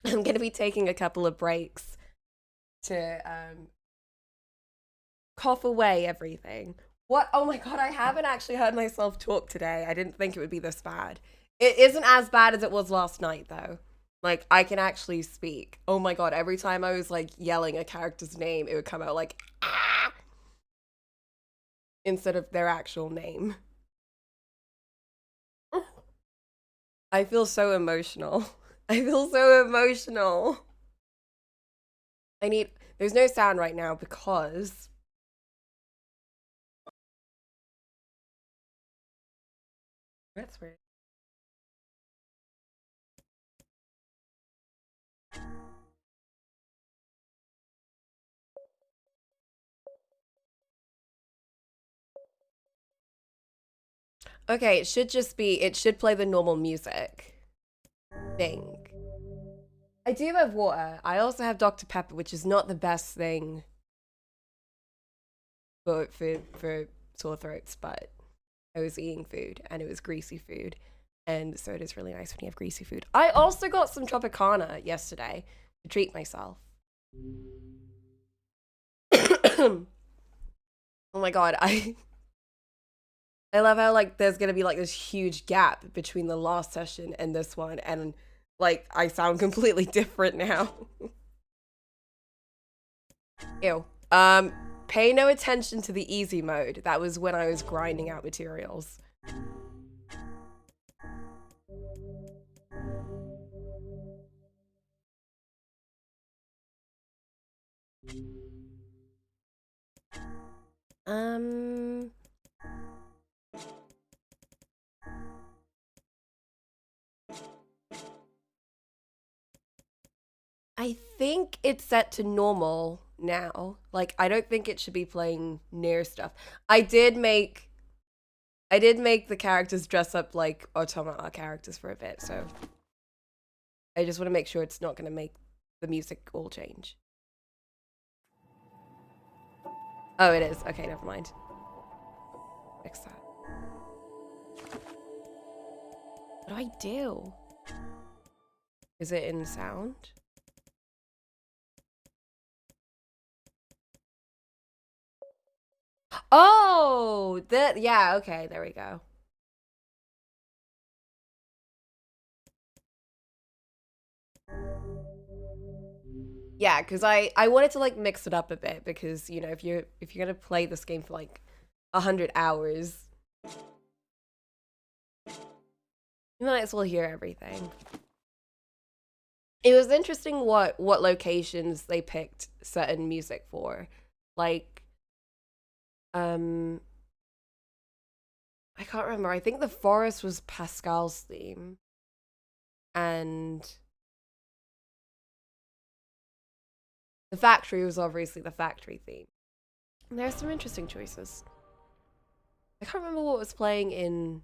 I'm gonna be taking a couple of breaks to cough away everything. What? Oh my god, I haven't actually heard myself talk today. I didn't think it would be this bad. It isn't as bad as it was last night, though. Like, I can actually speak. Oh my god, every time I was, like, yelling a character's name, it would come out like, ah! Instead of their actual name. I feel so emotional. I feel so emotional. There's no sound right now because that's weird. Okay, it should play the normal music. Thing. I do have water. I also have Dr. Pepper, which is not the best thing for sore throats, but I was eating food and it was greasy food. And so it is really nice when you have greasy food. I also got some Tropicana yesterday to treat myself. Oh my god, I love how like there's gonna be like this huge gap between the last session and this one, and like I sound completely different now. Ew. Pay no attention to the easy mode. That was when I was grinding out materials. I think it's set to normal now. Like, I don't think it should be playing NieR stuff. I did make the characters dress up like automata characters for a bit, so I just want to make sure it's not going to make the music all change. Oh, it is. Okay, never mind. Fix that. What do I do? Is it in sound? Oh, yeah, okay, there we go. Yeah, because I wanted to like mix it up a bit because, you know, if you're gonna play this game for like 100 hours, you might as well hear everything. It was interesting what locations they picked certain music for. Like, I can't remember. I think the forest was Pascal's theme. And the factory was obviously the factory theme. And there's some interesting choices. I can't remember what was playing in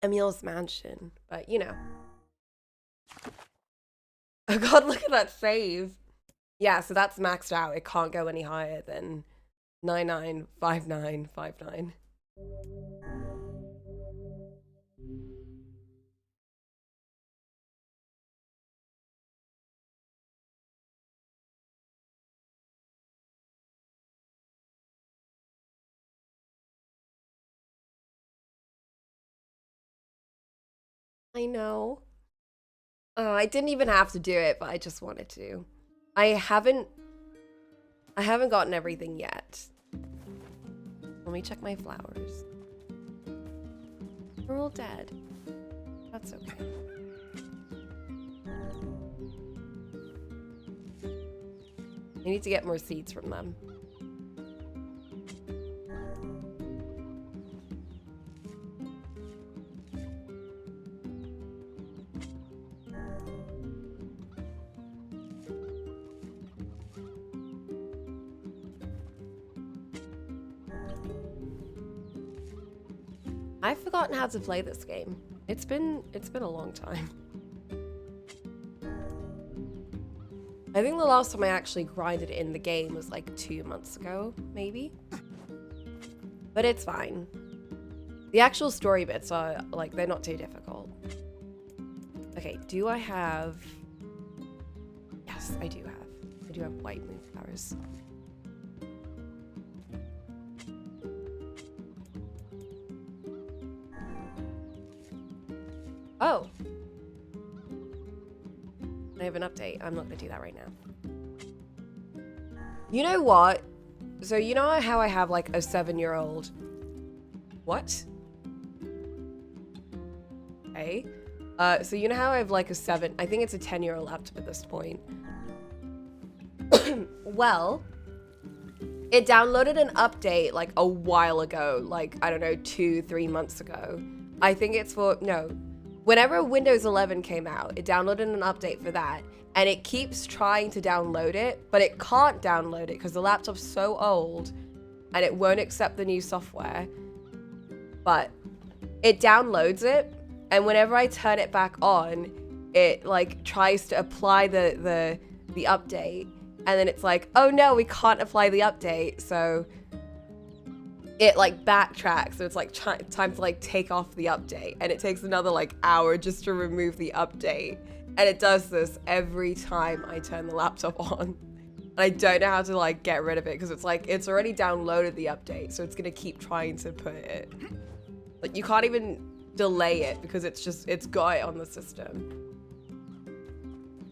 Emil's mansion, but you know. Oh god, look at that save. Yeah, so that's maxed out. It can't go any higher than 995959. I know. Oh, I didn't even have to do it, but I just wanted to. I haven't gotten everything yet. Let me check my flowers. They're all dead. That's okay. I need to get more seeds from them. I've forgotten how to play this game. It's been a long time. I think the last time I actually grinded in the game was like 2 months ago, maybe. But it's fine. The actual story bits are like, they're not too difficult. Okay, do I have... Yes, I do have. I do have white moonflowers. Oh! I have an update. I'm not gonna do that right now. You know what? So you know how I have like a 7-year-old... What? Okay. So you know how I have like I think it's a 10-year-old laptop at this point. Well, it downloaded an update like a while ago, like, I don't know, 2-3 months ago. I think it's for, no, whenever Windows 11 came out, it downloaded an update for that, and it keeps trying to download it, but it can't download it because the laptop's so old and it won't accept the new software. But it downloads it, and whenever I turn it back on, it like tries to apply the update, and then it's like, oh no, we can't apply the update, so it like backtracks, so it's like time to like take off the update, and it takes another like hour just to remove the update, and it does this every time I turn the laptop on. And I don't know how to like get rid of it because it's like it's already downloaded the update, so it's gonna keep trying to put it. Like you can't even delay it because it's got it on the system.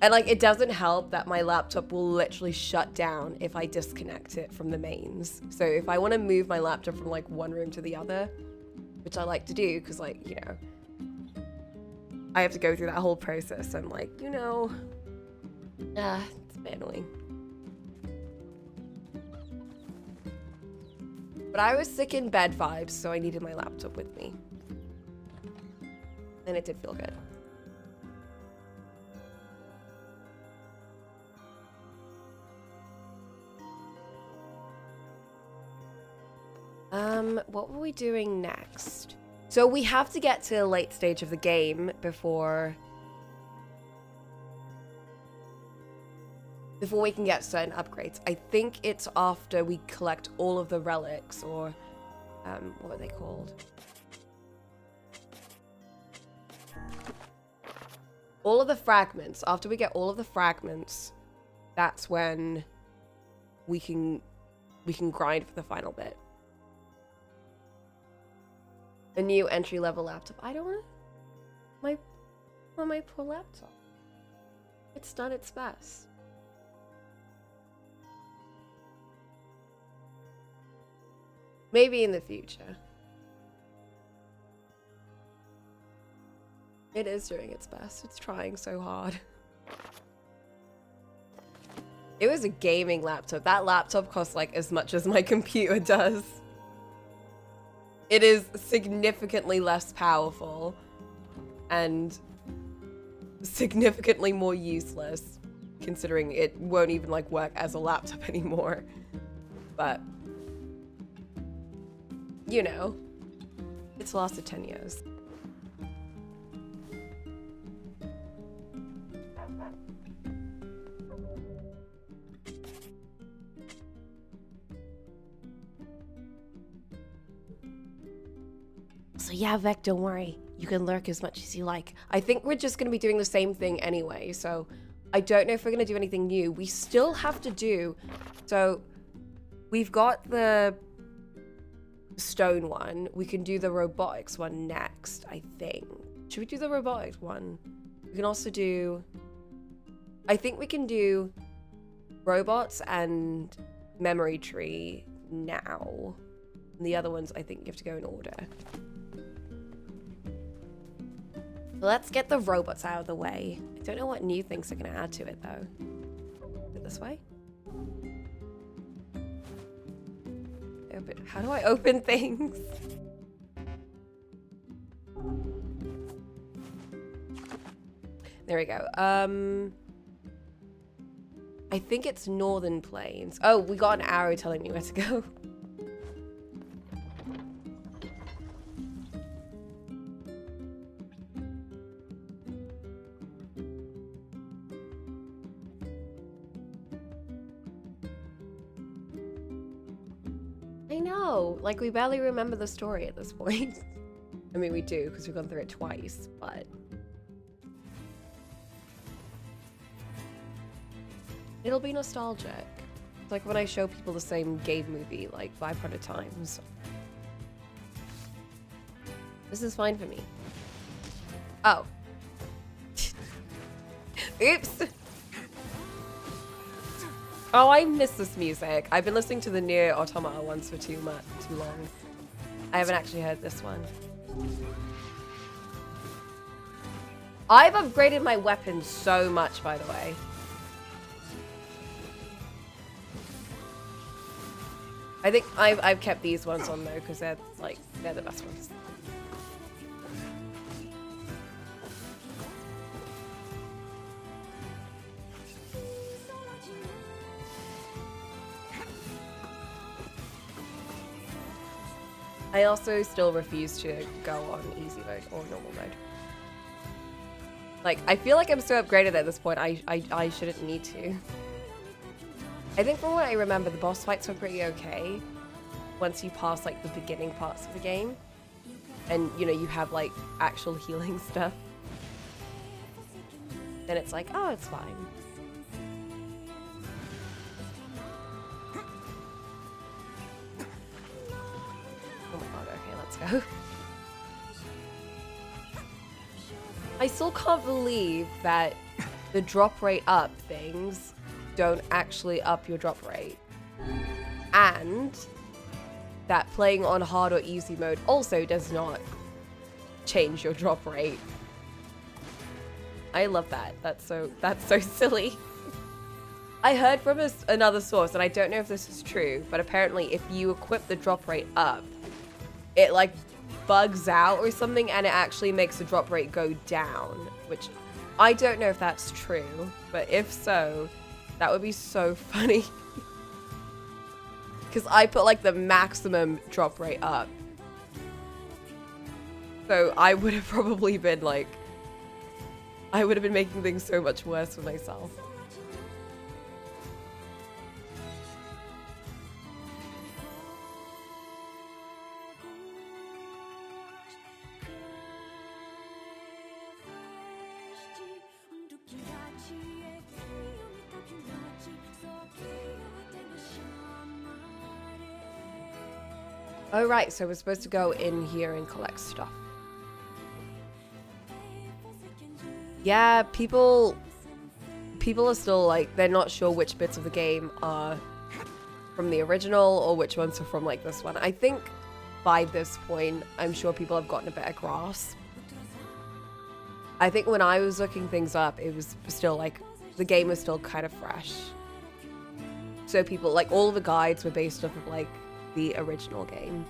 And like it doesn't help that my laptop will literally shut down if I disconnect it from the mains. So if I want to move my laptop from like one room to the other, which I like to do because like, you know, I have to go through that whole process. I'm like, you know, it's a bit annoying. But I was sick in bed vibes, so I needed my laptop with me. And it did feel good. What were we doing next? So we have to get to a late stage of the game before we can get certain upgrades. I think it's after we collect all of the relics, or what are they called? All of the fragments. After we get all of the fragments, that's when we can grind for the final bit. A new entry-level laptop. I don't want my poor laptop. It's done its best. Maybe in the future. It is doing its best. It's trying so hard. It was a gaming laptop. That laptop costs like as much as my computer does. It is significantly less powerful and significantly more useless, considering it won't even like work as a laptop anymore. But you know, it's lasted 10 years. So yeah, Vec, don't worry. You can lurk as much as you like. I think we're just going to be doing the same thing anyway, so I don't know if we're going to do anything new. We still have to do... So, we've got the stone one. We can do the robotics one next, I think. Should we do the robotics one? We can also do... I think we can do robots and memory tree now. And the other ones, I think you have to go in order. Let's get the robots out of the way. I don't know what new things they're going to add to it, though. Is it this way? How do I open things? There we go. I think it's Northern Plains. Oh, we got an arrow telling me where to go. Like, we barely remember the story at this point. I mean, we do, because we've gone through it twice, but... It'll be nostalgic. It's like when I show people the same game movie like 500 times. This is fine for me. Oh. Oops. Oh, I miss this music. I've been listening to the NieR Automata ones for too long. I haven't actually heard this one. I've upgraded my weapon so much, by the way. I think I've kept these ones on though, because they're the best ones. I also still refuse to go on easy mode or normal mode. Like, I feel like I'm so upgraded at this point, I shouldn't need to. I think from what I remember, the boss fights were pretty okay once you pass, like, the beginning parts of the game. And, you know, you have, like, actual healing stuff. Then it's like, oh, it's fine. Go. I still can't believe that the drop rate up things don't actually up your drop rate. And that playing on hard or easy mode also does not change your drop rate. I love that. That's so silly. I heard from another source, and I don't know if this is true, but apparently if you equip the drop rate up, it like bugs out or something, and it actually makes the drop rate go down, which I don't know if that's true, but if so, that would be so funny. Because I put like the maximum drop rate up. So I would have probably been like, I would have been making things so much worse for myself. Oh right, so we're supposed to go in here and collect stuff. Yeah, people are still like, they're not sure which bits of the game are from the original or which ones are from like this one. I think by this point, I'm sure people have gotten a better grasp. I think when I was looking things up, it was still like, the game was still kind of fresh. So people, like all the guides were based off of like the original game.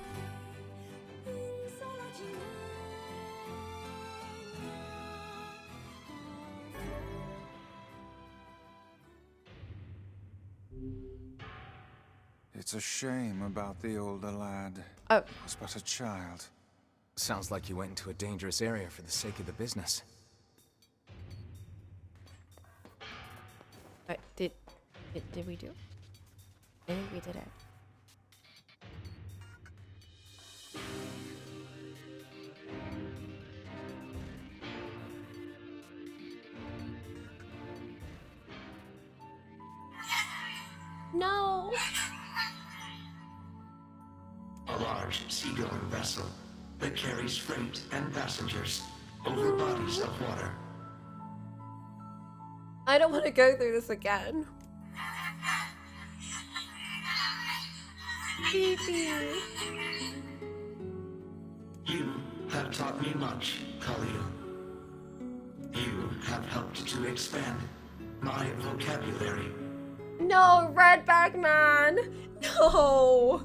It's a shame about the older lad. Oh. He was but a child. Sounds like you went into a dangerous area for the sake of the business. Did we do it? I think we did it. No. A large seagoing vessel that carries freight and passengers over bodies of water. I don't want to go through this again. You have taught me much, Khalil. You have helped to expand my vocabulary. No, Redback Man! No!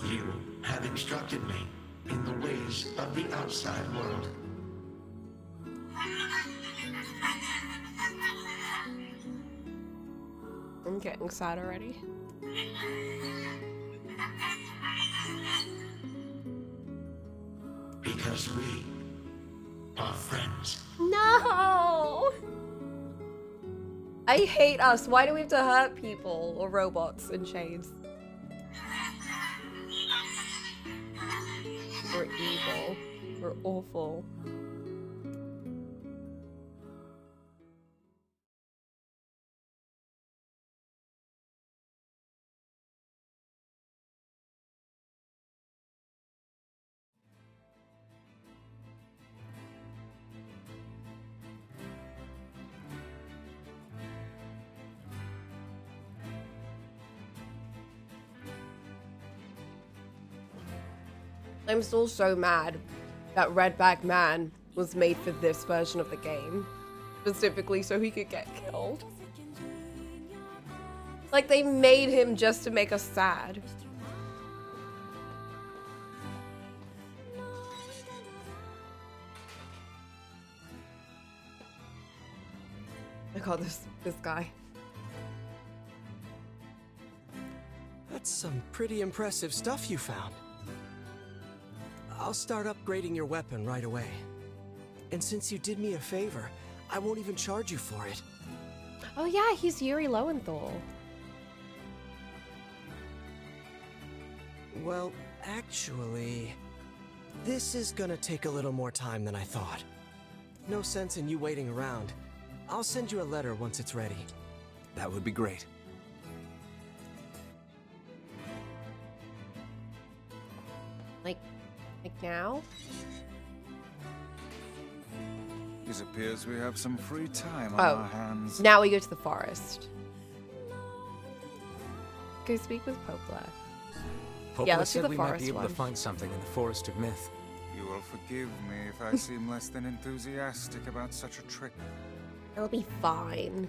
You have instructed me in the ways of the outside world. I'm getting sad already. Because we are friends. No! I hate us. Why do we have to hurt people or robots in chains? We're evil. We're awful. I'm still so mad that Redback Man was made for this version of the game. Specifically so he could get killed. Like, they made him just to make us sad. I call this guy. That's some pretty impressive stuff you found. I'll start upgrading your weapon right away. And since you did me a favor, I won't even charge you for it. Oh yeah, he's Yuri Lowenthal. Well, actually, this is gonna take a little more time than I thought. No sense in you waiting around. I'll send you a letter once it's ready. That would be great. Like now? It appears we have some free time on Oh, our hands. now we go to the forest. Go speak with Poplar. Poplar let's do said the we might forest be able one. to find something in the Forest of Myth. You will forgive me if I seem less than enthusiastic about such a trick. It'll be fine.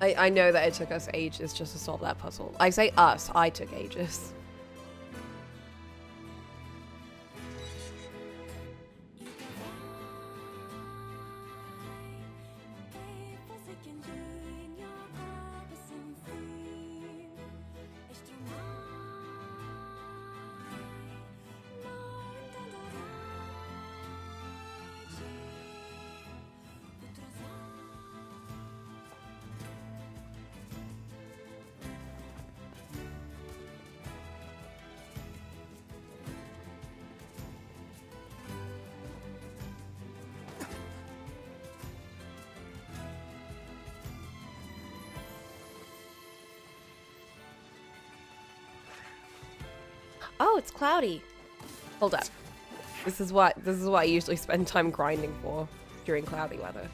I know that it took us ages just to solve that puzzle. I say us, I took ages. Oh, it's cloudy. Hold up. This is what I usually spend time grinding for during cloudy weather.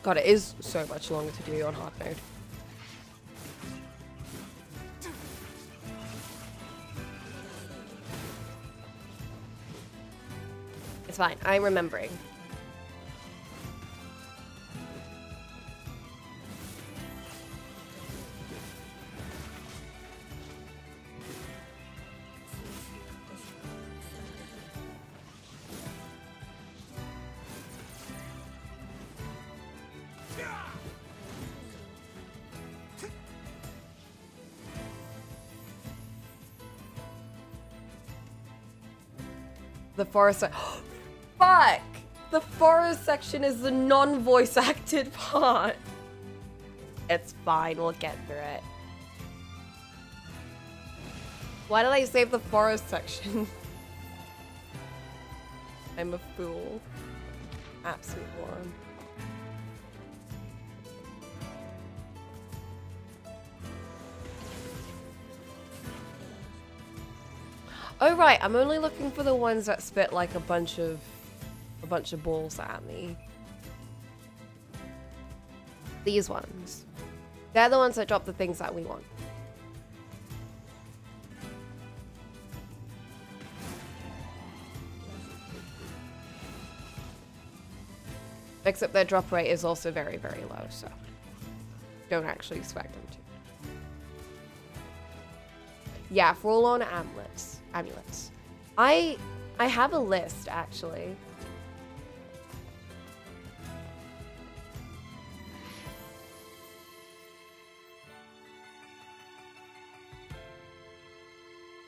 God, it is so much longer to do on hard mode. It's fine. I'm remembering. The forest. Fuck! The forest section is the non-voice acted part. It's fine. We'll get through it. Why did I save the forest section? I'm a fool. Absolute moron. Oh right, I'm only looking for the ones that spit like a bunch of balls at me. These ones. They're the ones that drop the things that we want. Except their drop rate is also very, very low, so don't actually expect them to. Yeah, forlorn amulets. I have a list actually.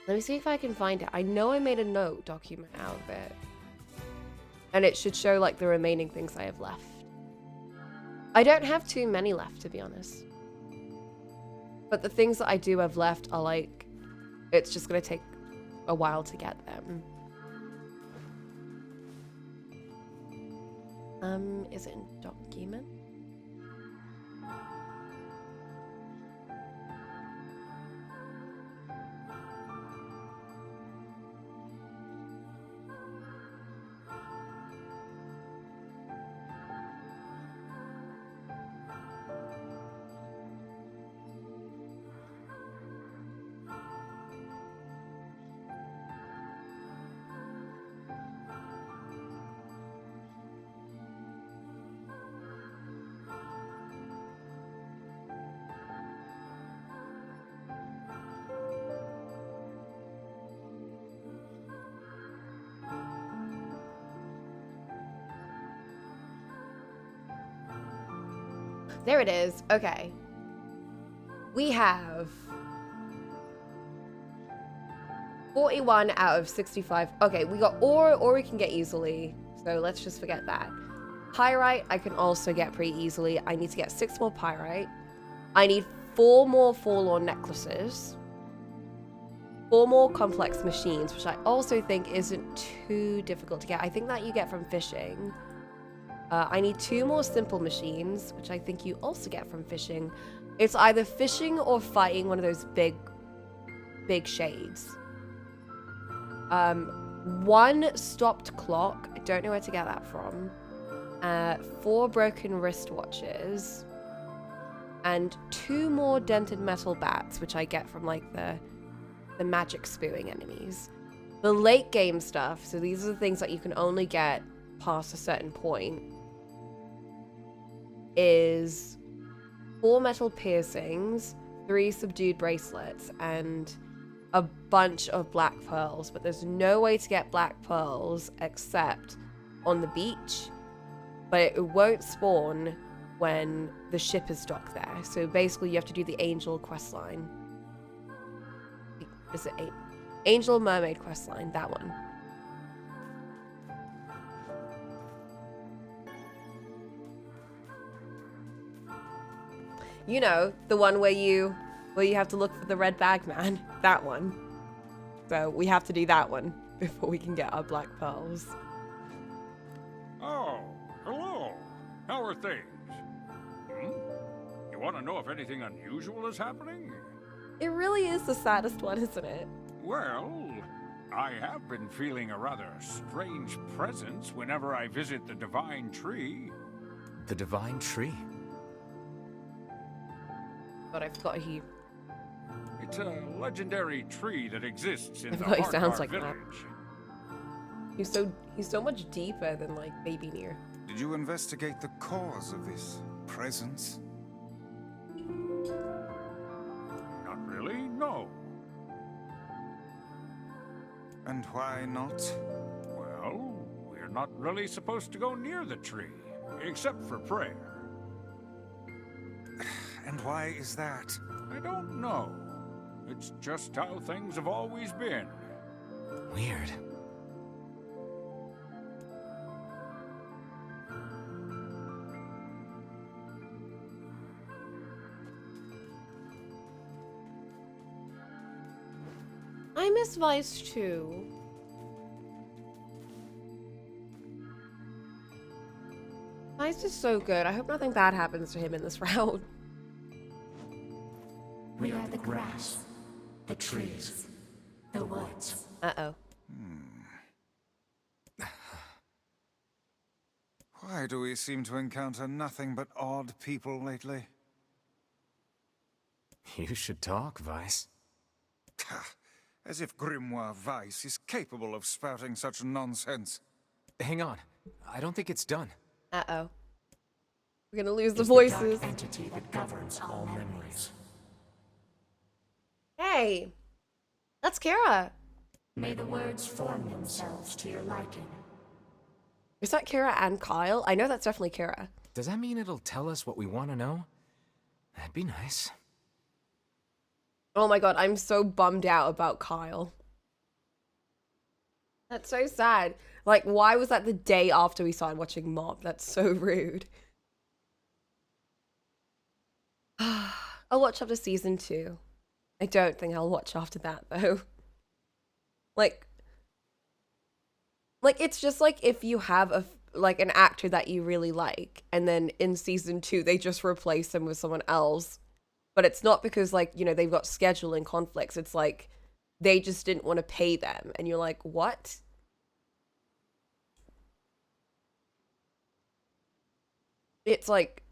Let me see if I can find it. I know I made a note document out of it. And it should show like the remaining things I have left. I don't have too many left, to be honest. But the things that I do have left are like, it's just gonna take a while to get them. Is it in document? There it is. Okay. We have 41 out of 65. Okay, we got ore we can get easily. So let's just forget that. Pyrite I can also get pretty easily. I need to get 6 more pyrite. I need 4 more forlorn necklaces. 4 more complex machines, which I also think isn't too difficult to get. I think that you get from fishing. I need 2 more simple machines, which I think you also get from fishing. It's either fishing or fighting one of those big shades. 1 stopped clock. I don't know where to get that from. 4 broken wristwatches. And 2 more dented metal bats, which I get from like the magic spewing enemies. The late game stuff, so these are the things that you can only get past a certain point, is 4 metal piercings, 3 subdued bracelets, and a bunch of black pearls. But there's no way to get black pearls except on the beach, but it won't spawn when the ship is docked there. So basically you have to do the angel questline. Is it Angel Mermaid questline? That one. You know, the one where you have to look for the red bag man. That one. So we have to do that one before we can get our black pearls. Oh, hello. How are things? You want to know if anything unusual is happening? It really is the saddest one, isn't it? Well, I have been feeling a rather strange presence whenever I visit the Divine Tree. The Divine Tree? God, I forgot he... It's a legendary tree that exists in I the forgot he heart of sounds our like that. village. He's so much deeper than like baby NieR. Did you investigate the cause of this presence? Not really, no. And why not? Well, we're not really supposed to go near the tree, except for prayer. And why is that? I don't know. It's just how things have always been. Weird. I miss Vice too. Vice is so good. I hope nothing bad happens to him in this round. We are the grass, the trees, the woods. Uh-oh. Why do we seem to encounter nothing but odd people lately? You should talk, Vice. As if Grimoire Weiss is capable of spouting such nonsense. Hang on. I don't think it's done. Uh-oh. We're gonna lose the Is voices. dark entity that governs all memories. Hey! That's Kira. May the words form themselves to your liking. Is that Kira and Kyle? I know that's definitely Kira. Does that mean it'll tell us what we want to know? That'd be nice. Oh my god, I'm so bummed out about Kyle. That's so sad. Like, why was that the day after we started watching Mob? That's so rude. I'll watch after season 2. I don't think I'll watch after that, though. Like, it's just like if you have an actor that you really like, and then in season 2, they just replace them with someone else. But it's not because, like, you know, they've got scheduling conflicts. It's like they just didn't want to pay them. And you're like, what? It's like,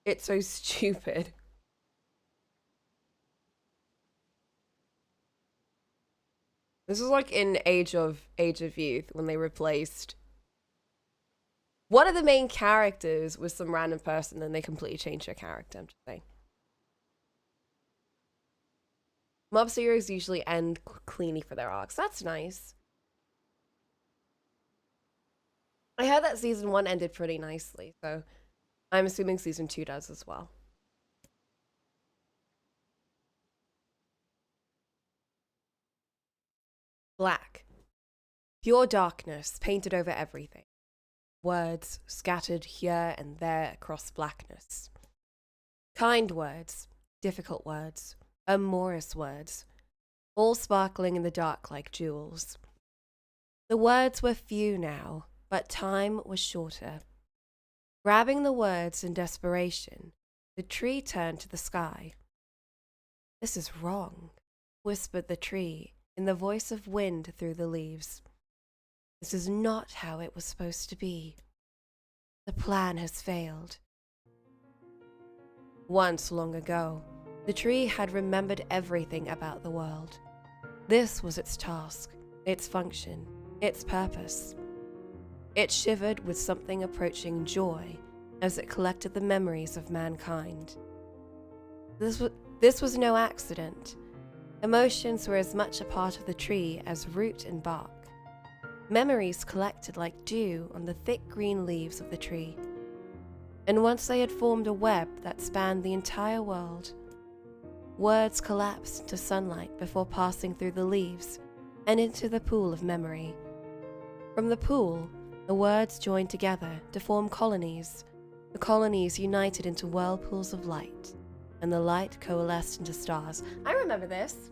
it's so stupid. This is like in Age of Youth when they replaced one of the main characters with some random person, and they completely changed their character. I'm just saying. Mob series usually end cleanly for their arcs. That's nice. I heard that season 1 ended pretty nicely, so I'm assuming season 2 does as well. Black. Pure darkness painted over everything. Words scattered here and there across blackness. Kind words, difficult words, amorous words, all sparkling in the dark like jewels. The words were few now, but time was shorter. Grabbing the words in desperation, the tree turned to the sky. "This is wrong," whispered the tree in the voice of wind through the leaves. "This is not how it was supposed to be. The plan has failed." Once long ago, the tree had remembered everything about the world. This was its task, its function, its purpose. It shivered with something approaching joy as it collected the memories of mankind. This was no accident. Emotions were as much a part of the tree as root and bark. Memories collected like dew on the thick green leaves of the tree. And once they had formed a web that spanned the entire world, words collapsed into sunlight before passing through the leaves and into the pool of memory. From the pool, the words joined together to form colonies. The colonies united into whirlpools of light, and the light coalesced into stars. I remember this.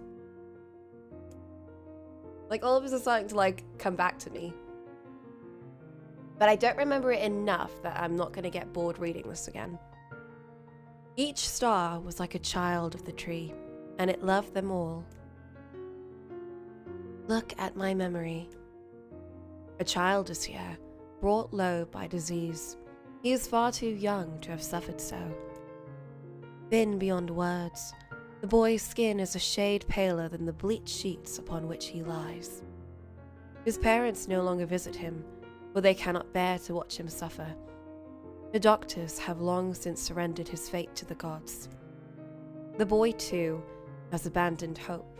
Like, all of this is starting to, come back to me. But I don't remember it enough that I'm not going to get bored reading this again. Each star was like a child of the tree, and it loved them all. Look at my memory. A child is here, brought low by disease. He is far too young to have suffered so. Thin beyond words, the boy's skin is a shade paler than the bleached sheets upon which he lies. His parents no longer visit him, for they cannot bear to watch him suffer. The doctors have long since surrendered his fate to the gods. The boy, too, has abandoned hope.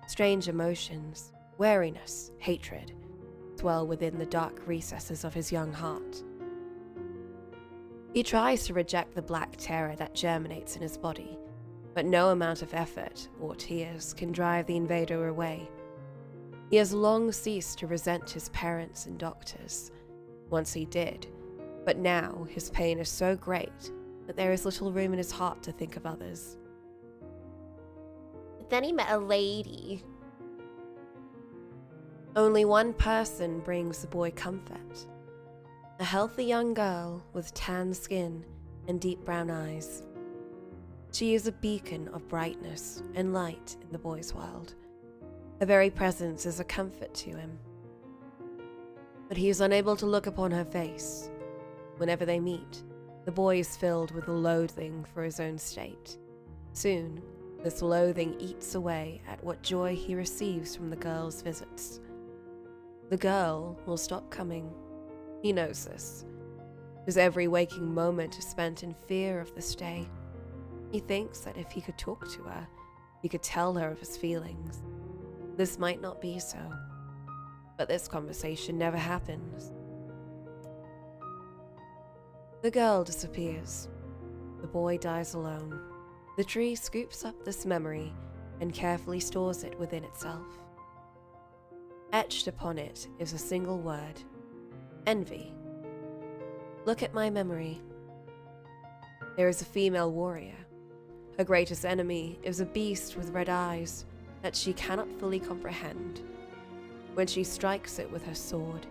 Strange emotions, wariness, hatred, dwell within the dark recesses of his young heart. He tries to reject the black terror that germinates in his body, but no amount of effort or tears can drive the invader away. He has long ceased to resent his parents and doctors. Once he did, but now his pain is so great that there is little room in his heart to think of others. But then he met a lady. Only one person brings the boy comfort. A healthy young girl with tan skin and deep brown eyes. She is a beacon of brightness and light in the boy's world. Her very presence is a comfort to him. But he is unable to look upon her face. Whenever they meet, the boy is filled with loathing for his own state. Soon, this loathing eats away at what joy he receives from the girl's visits. The girl will stop coming. He knows this. His every waking moment is spent in fear of the stay. He thinks that if he could talk to her, he could tell her of his feelings. This might not be so, but this conversation never happens. The girl disappears. The boy dies alone. The tree scoops up this memory and carefully stores it within itself. Etched upon it is a single word: envy. Look at my memory. There is a female warrior. Her greatest enemy is a beast with red eyes that she cannot fully comprehend. When she strikes it with her sword,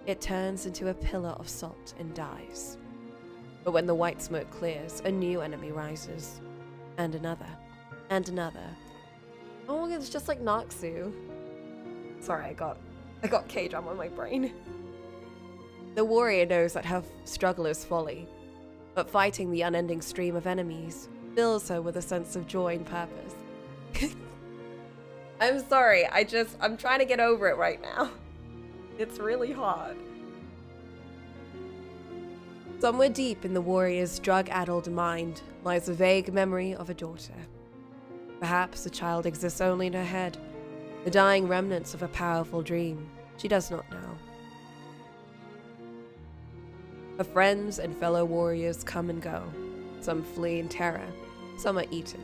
it turns into a pillar of salt and dies. But when the white smoke clears, a new enemy rises. And another. And another. Oh, it's just like Noxu. Sorry, I got K-drama on my brain. The warrior knows that her struggle is folly, but fighting the unending stream of enemies fills her with a sense of joy and purpose. I'm sorry, I'm trying to get over it right now. It's really hard. Somewhere deep in the warrior's drug-addled mind lies a vague memory of a daughter. Perhaps the child exists only in her head, the dying remnants of a powerful dream. She does not know. Her friends and fellow warriors come and go. Some flee in terror, some are eaten.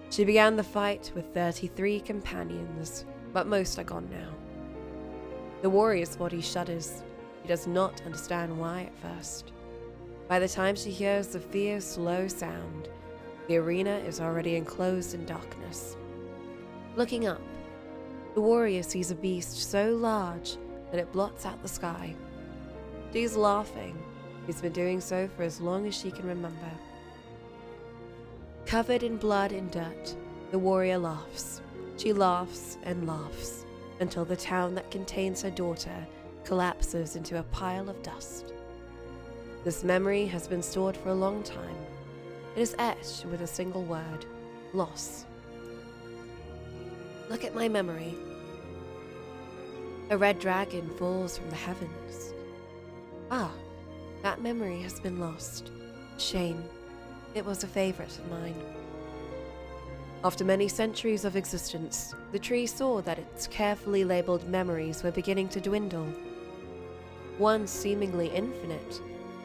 She began the fight with 33 companions, but most are gone now. The warrior's body shudders. She does not understand why at first. By the time she hears the fierce, low sound, the arena is already enclosed in darkness. Looking up, the warrior sees a beast so large that it blots out the sky. She's laughing. She's been doing so for as long as she can remember. Covered in blood and dirt, the warrior laughs. She laughs and laughs until the town that contains her daughter collapses into a pile of dust. This memory has been stored for a long time. It is etched with a single word: loss. Look at my memory. A red dragon falls from the heavens. Ah, that memory has been lost. Shame. It was a favorite of mine. After many centuries of existence, the tree saw that its carefully labeled memories were beginning to dwindle. Once seemingly infinite,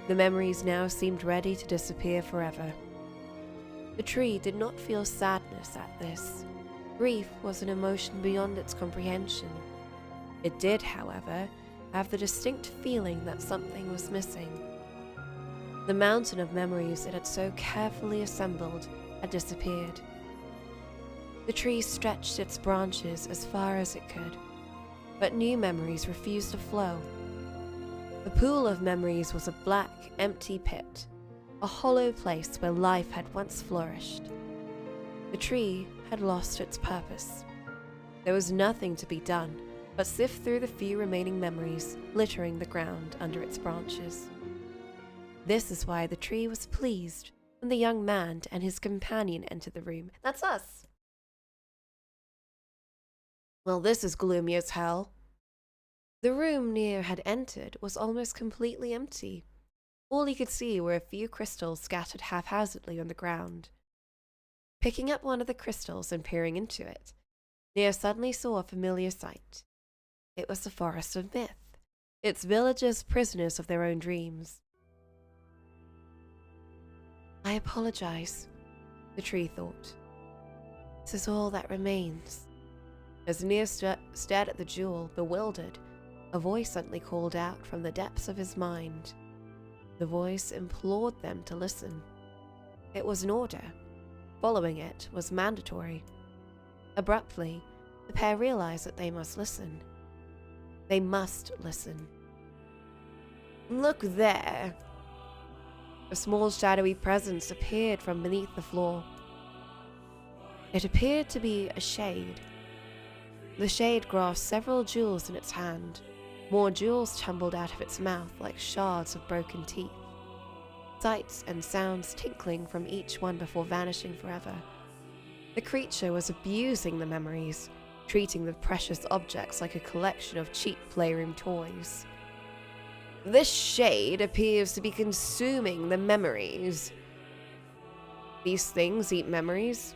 the memories now seemed ready to disappear forever. The tree did not feel sadness at this. Grief was an emotion beyond its comprehension. It did, however, have the distinct feeling that something was missing. The mountain of memories it had so carefully assembled had disappeared. The tree stretched its branches as far as it could, but new memories refused to flow. The pool of memories was a black, empty pit, a hollow place where life had once flourished. The tree had lost its purpose. There was nothing to be done but sift through the few remaining memories littering the ground under its branches. This is why the tree was pleased when the young man and his companion entered the room. That's us. Well, this is gloomy as hell. The room NieR had entered was almost completely empty. All he could see were a few crystals scattered haphazardly on the ground. Picking up one of the crystals and peering into it, NieR suddenly saw a familiar sight. It was the Forest of Myth, its villagers prisoners of their own dreams. I apologize, the tree thought. This is all that remains. As NieR stared at the jewel, bewildered, a voice suddenly called out from the depths of his mind. The voice implored them to listen. It was an order. Following it was mandatory. Abruptly, the pair realized that they must listen. They must listen. Look there! A small shadowy presence appeared from beneath the floor. It appeared to be a shade. The shade grasped several jewels in its hand. More jewels tumbled out of its mouth like shards of broken teeth. Sights and sounds tinkling from each one before vanishing forever. The creature was abusing the memories, treating the precious objects like a collection of cheap playroom toys. This shade appears to be consuming the memories. These things eat memories?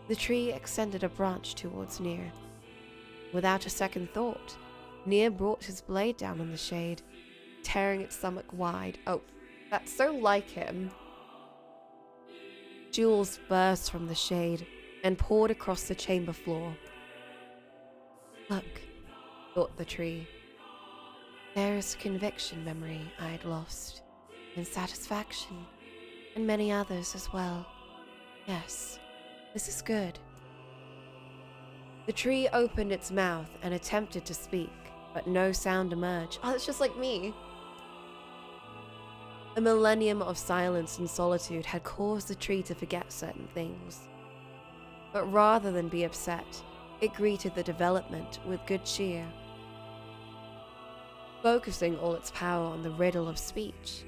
The tree extended a branch towards NieR. Without a second thought, NieR brought his blade down on the shade, tearing its stomach wide. Oh, that's so like him. Jewels burst from the shade and poured across the chamber floor. Look, thought the tree. There is a conviction memory I had lost, and satisfaction, and many others as well. Yes, this is good. The tree opened its mouth and attempted to speak, but no sound emerged. Oh, it's just like me. A millennium of silence and solitude had caused the tree to forget certain things. But rather than be upset, it greeted the development with good cheer. Focusing all its power on the riddle of speech,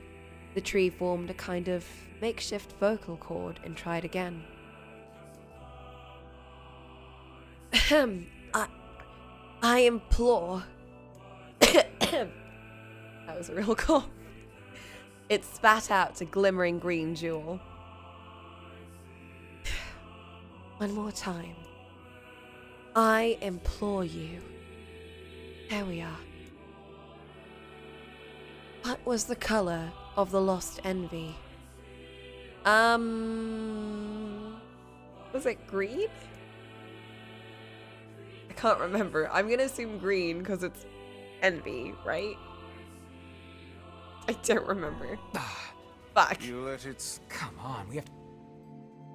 the tree formed a kind of makeshift vocal cord and tried again. Ahem, I implore. That was a real cough. It spat out a glimmering green jewel. One more time. I implore you. There we are. What was the color of the lost envy? Was it green? I can't remember. I'm gonna assume green because it's envy, right? I don't remember. Fuck. You let it... Come on, we have to...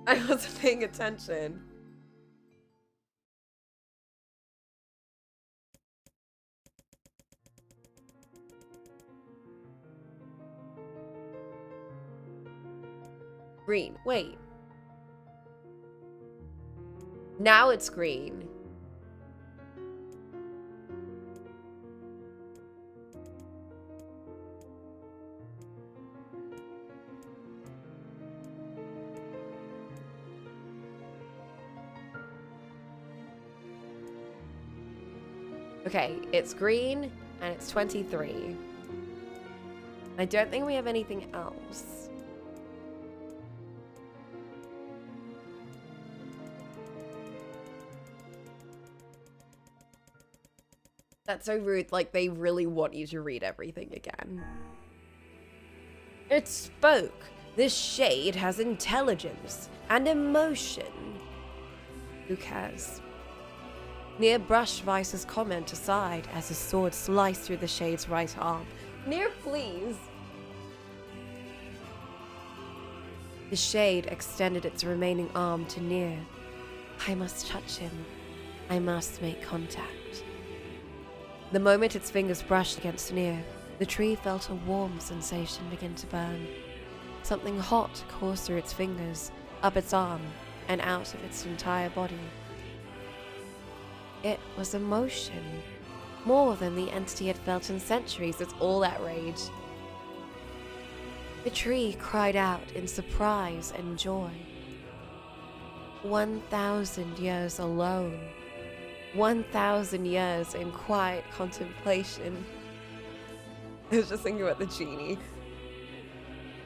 I wasn't paying attention. Green. Wait. Now it's green. Okay, it's green and it's 23. I don't think we have anything else. That's so rude, like they really want you to read everything again. It spoke. This shade has intelligence and emotion. Who cares? NieR brushed Vice's comment aside as his sword sliced through the shade's right arm. NieR, please. The shade extended its remaining arm to NieR. I must touch him. I must make contact. The moment its fingers brushed against NieR, the tree felt a warm sensation begin to burn. Something hot coursed through its fingers, up its arm, and out of its entire body. It was emotion. More than the entity had felt in centuries. It's all that rage. The tree cried out in surprise and joy. 1,000 years alone. 1,000 years in quiet contemplation. I was just thinking about the genie.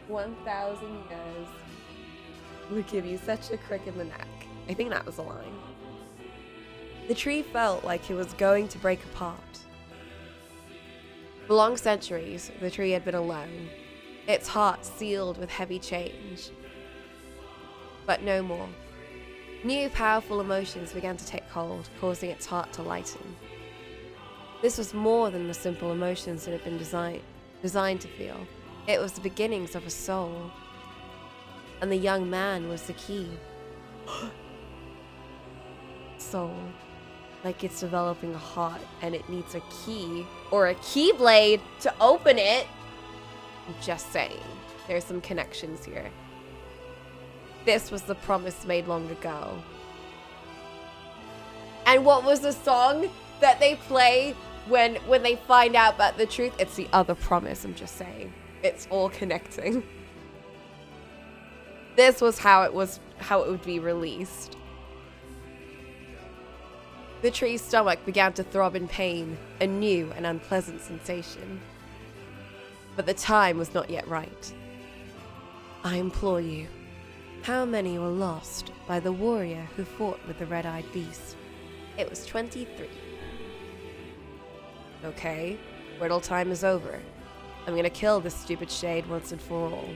1,000 years would give you such a crick in the neck. I think that was a line. The tree felt like it was going to break apart. For long centuries, the tree had been alone, its heart sealed with heavy change. But no more. New powerful emotions began to take hold, causing its heart to lighten. This was more than the simple emotions it had been designed to feel. It was the beginnings of a soul. And the young man was the key. Soul. Like it's developing a heart and it needs a key or a keyblade to open it. I'm just saying. There's some connections here. This was the promise made long ago. And what was the song that they play when they find out about the truth? It's the other promise, I'm just saying. It's all connecting. This was how it would be released. The tree's stomach began to throb in pain, a new and unpleasant sensation. But the time was not yet right. I implore you, how many were lost by the warrior who fought with the red-eyed beast? It was 23. Okay, riddle time is over. I'm gonna kill this stupid shade once and for all.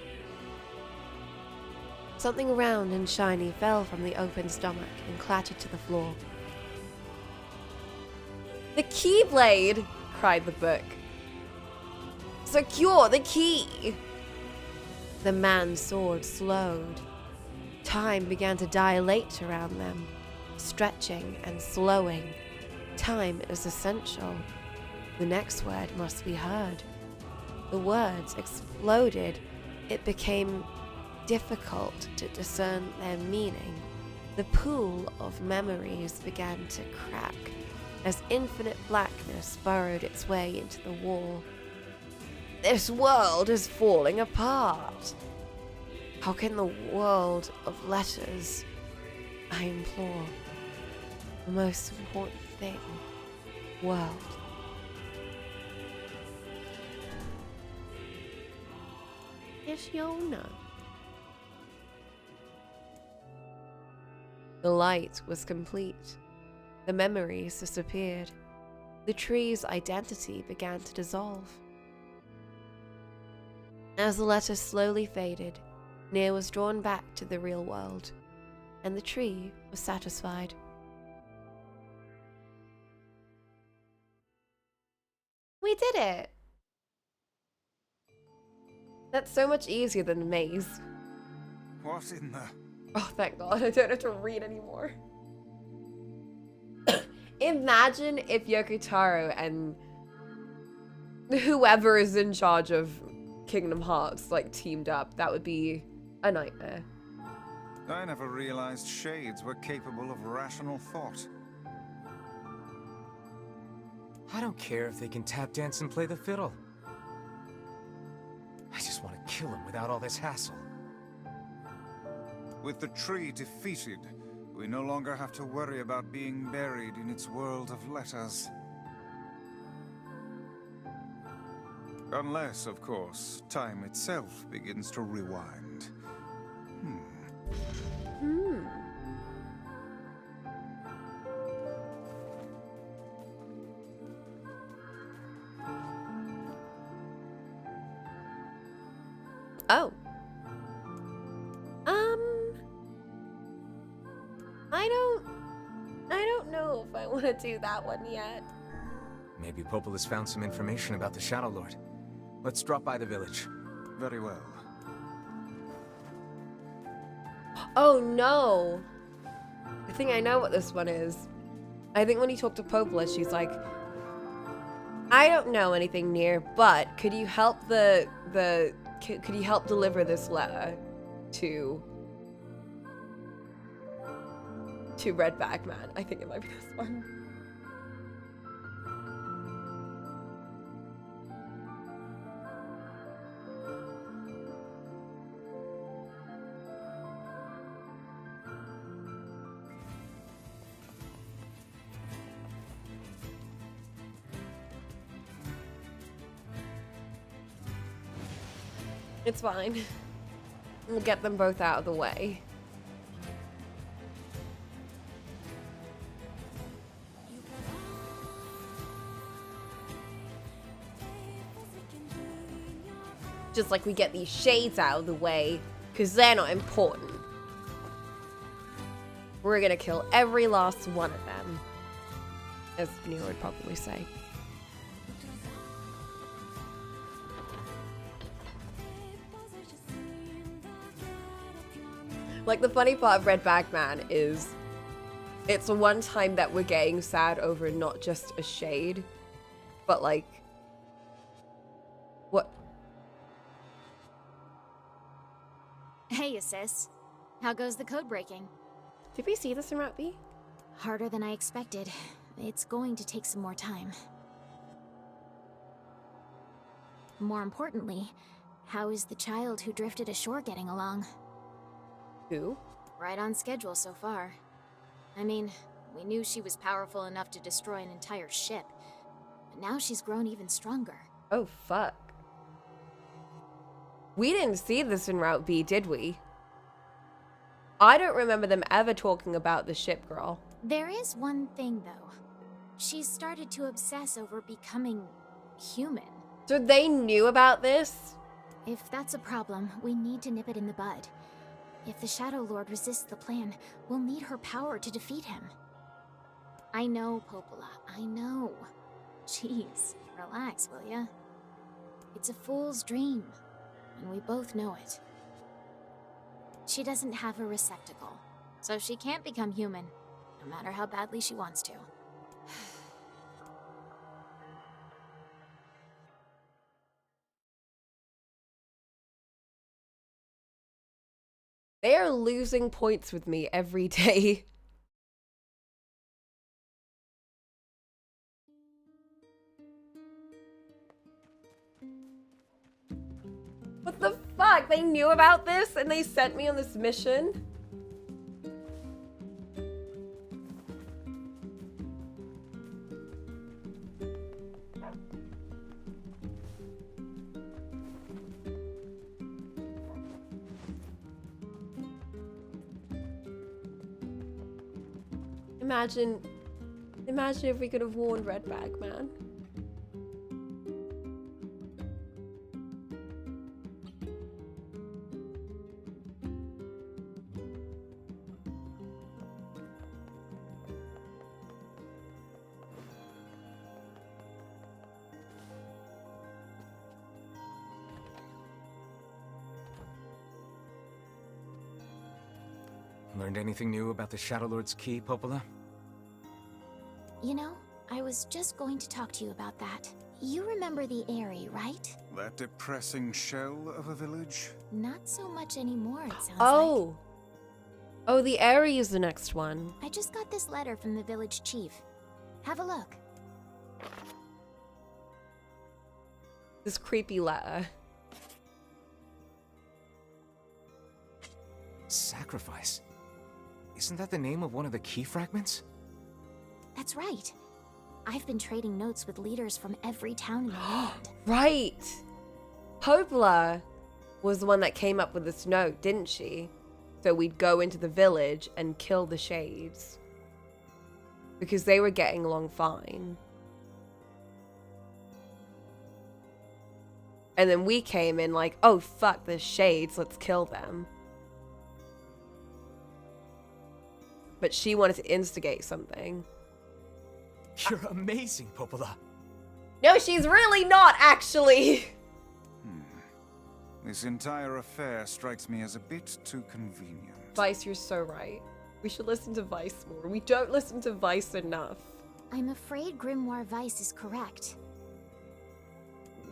Something round and shiny fell from the open stomach and clattered to the floor. The keyblade! Cried the book. Secure the key! The man's sword slowed. Time began to dilate around them, stretching and slowing. Time is essential. The next word must be heard. The words exploded. It became difficult to discern their meaning. The pool of memories began to crack as infinite blackness burrowed its way into the wall. This world is falling apart. How can the world of letters, I implore, the most important thing, world. Yes, you know. The light was complete. The memories disappeared. The tree's identity began to dissolve. As the letter slowly faded, NieR was drawn back to the real world, and the tree was satisfied. We did it! That's so much easier than the maze. What in the... Oh, thank God, I don't have to read anymore. Imagine if Yokotaro and whoever is in charge of Kingdom Hearts, like, teamed up. That would be a nightmare. I never realized shades were capable of rational thought. I don't care if they can tap dance and play the fiddle. I just want to kill him without all this hassle. With the tree defeated, we no longer have to worry about being buried in its world of letters. Unless, of course, time itself begins to rewind. Oh. I don't know if I want to do that one yet. Maybe Popol has found some information about the Shadow Lord. Let's drop by the village. Very well. Oh no. I think I know what this one is. I think when you talk to Popola, she's like, I don't know anything NieR, but could you help could you help deliver this letter to Redback Man? I think it might be this one. It's fine. We'll get them both out of the way. Just like we get these shades out of the way, because they're not important. We're gonna kill every last one of them, as NieR would probably say. Like, the funny part of Redback Man is it's the one time that we're getting sad over not just a shade, but like, what? Hey, sis. How goes the code breaking? Did we see this in Route B? Harder than I expected. It's going to take some more time. More importantly, how is the child who drifted ashore getting along? Who? Right on schedule so far. I mean, we knew she was powerful enough to destroy an entire ship, but now she's grown even stronger. Oh, fuck. We didn't see this in Route B, did we? I don't remember them ever talking about the ship girl. There is one thing, though. She's started to obsess over becoming human. So they knew about this? If that's a problem, we need to nip it in the bud. If the Shadow Lord resists the plan, we'll need her power to defeat him. I know, Popola, I know. Jeez, relax, will ya? It's a fool's dream, and we both know it. She doesn't have a receptacle, so she can't become human, no matter how badly she wants to. They are losing points with me every day. What the fuck? They knew about this and they sent me on this mission? Imagine if we could have warned Redback Man. Learned anything new about the Shadow Lord's key, Popola? You know, I was just going to talk to you about that. You remember the Eyrie, right? That depressing shell of a village? Not so much anymore, it sounds like. Oh. Oh, the Eyrie is the next one. I just got this letter from the village chief. Have a look. This creepy letter. Sacrifice? Isn't that the name of one of the key fragments? That's right. I've been trading notes with leaders from every town in the land. Right. Popola was the one that came up with this note, didn't she? So we'd go into the village and kill the Shades. Because they were getting along fine. And then we came in like, oh fuck, the Shades, let's kill them. But she wanted to instigate something. You're amazing, Popola. No, she's really not, actually. This entire affair strikes me as a bit too convenient. Vice, you're so right. We should listen to Vice more. We don't listen to Vice enough. I'm afraid Grimoire Vice is correct.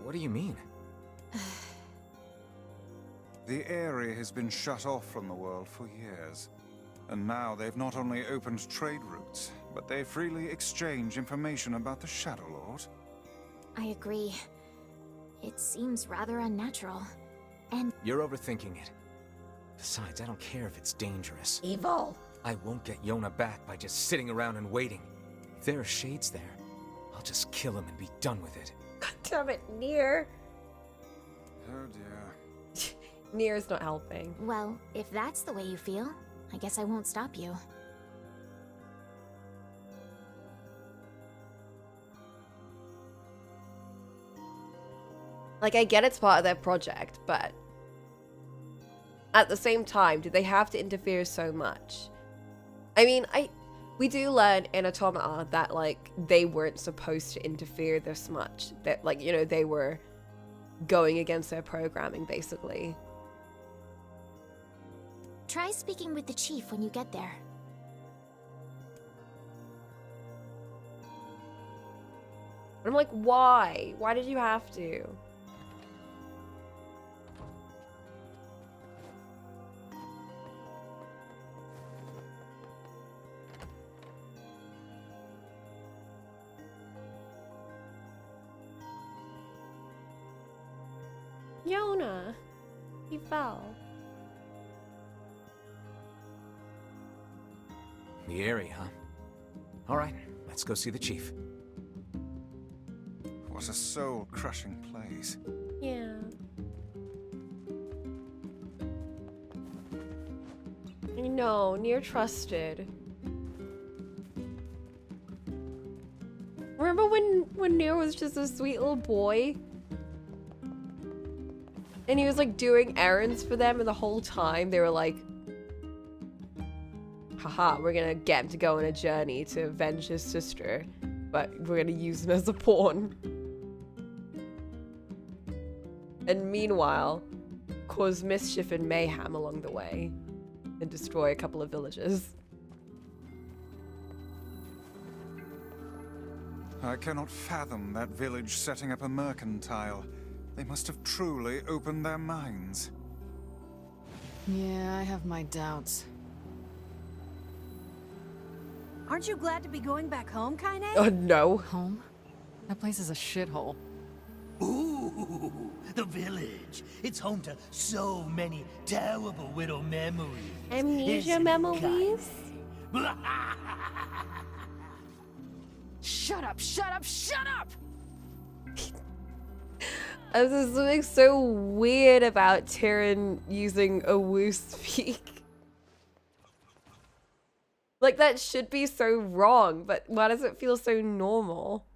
What do you mean? The area has been shut off from the world for years. And now they've not only opened trade routes, but they freely exchange information about the Shadow Lord. I agree. It seems rather unnatural. And You're overthinking it. Besides, I don't care if it's dangerous. Evil. I won't get Yona back by just sitting around and waiting. If there are Shades there, I'll just kill him and be done with it. God damn it, NieR. Oh dear. NieR's not helping. well, if that's the way you feel, I guess I won't stop you. Like, I get it's part of their project, but at the same time, do they have to interfere so much? I mean, we do learn in Automata that, like, they weren't supposed to interfere this much. That, like, you know, they were going against their programming, basically. Try speaking with the chief when you get there. But I'm like, why? Why did you have to? Yona, he fell. The area, huh? Alright, let's go see the chief. What a soul-crushing place. Yeah. I know, NieR trusted. Remember when NieR was just a sweet little boy? And he was like doing errands for them, and the whole time they were like, haha, we're gonna get him to go on a journey to avenge his sister, but we're gonna use him as a pawn. And meanwhile, cause mischief and mayhem along the way and destroy a couple of villages. I cannot fathom that village setting up a mercantile. They must have truly opened their minds. Yeah, I have my doubts. Aren't you glad to be going back home, Kaine? Oh no. Home? That place is a shithole. Ooh, the village. It's home to so many terrible little memories. Amnesia Isn't it, memories? Kaine? Shut up, shut up, shut up! There's something so weird about Tyrion using a woo speak. Like, that should be so wrong, but why does it feel so normal?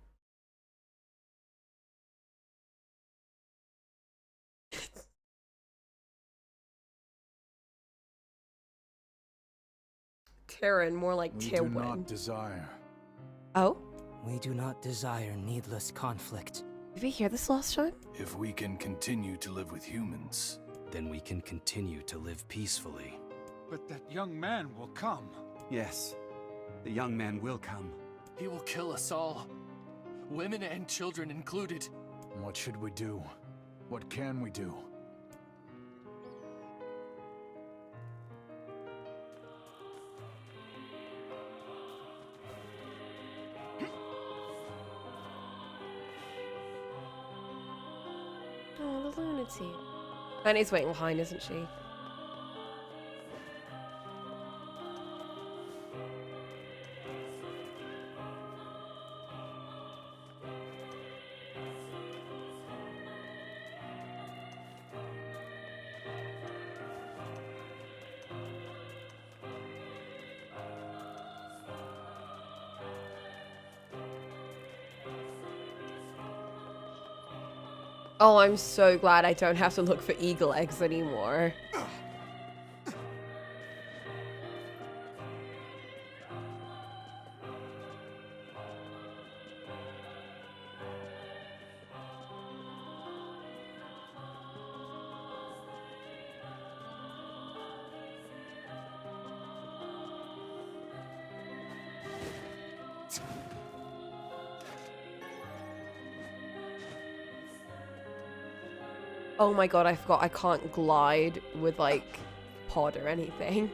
Tyrion, more like We do Tywin. not desire. Oh? We do not desire needless conflict. Did we hear this last time? If we can continue to live with humans, then we can continue to live peacefully. But that young man will come. Yes, the young man will come. He will kill us all. Women and children included. What should we do? What can we do? Oh, the lunatic. Annie's waiting behind, isn't she? Oh, I'm so glad I don't have to look for eagle eggs anymore. Oh my god, I forgot I can't glide with, like, pod or anything.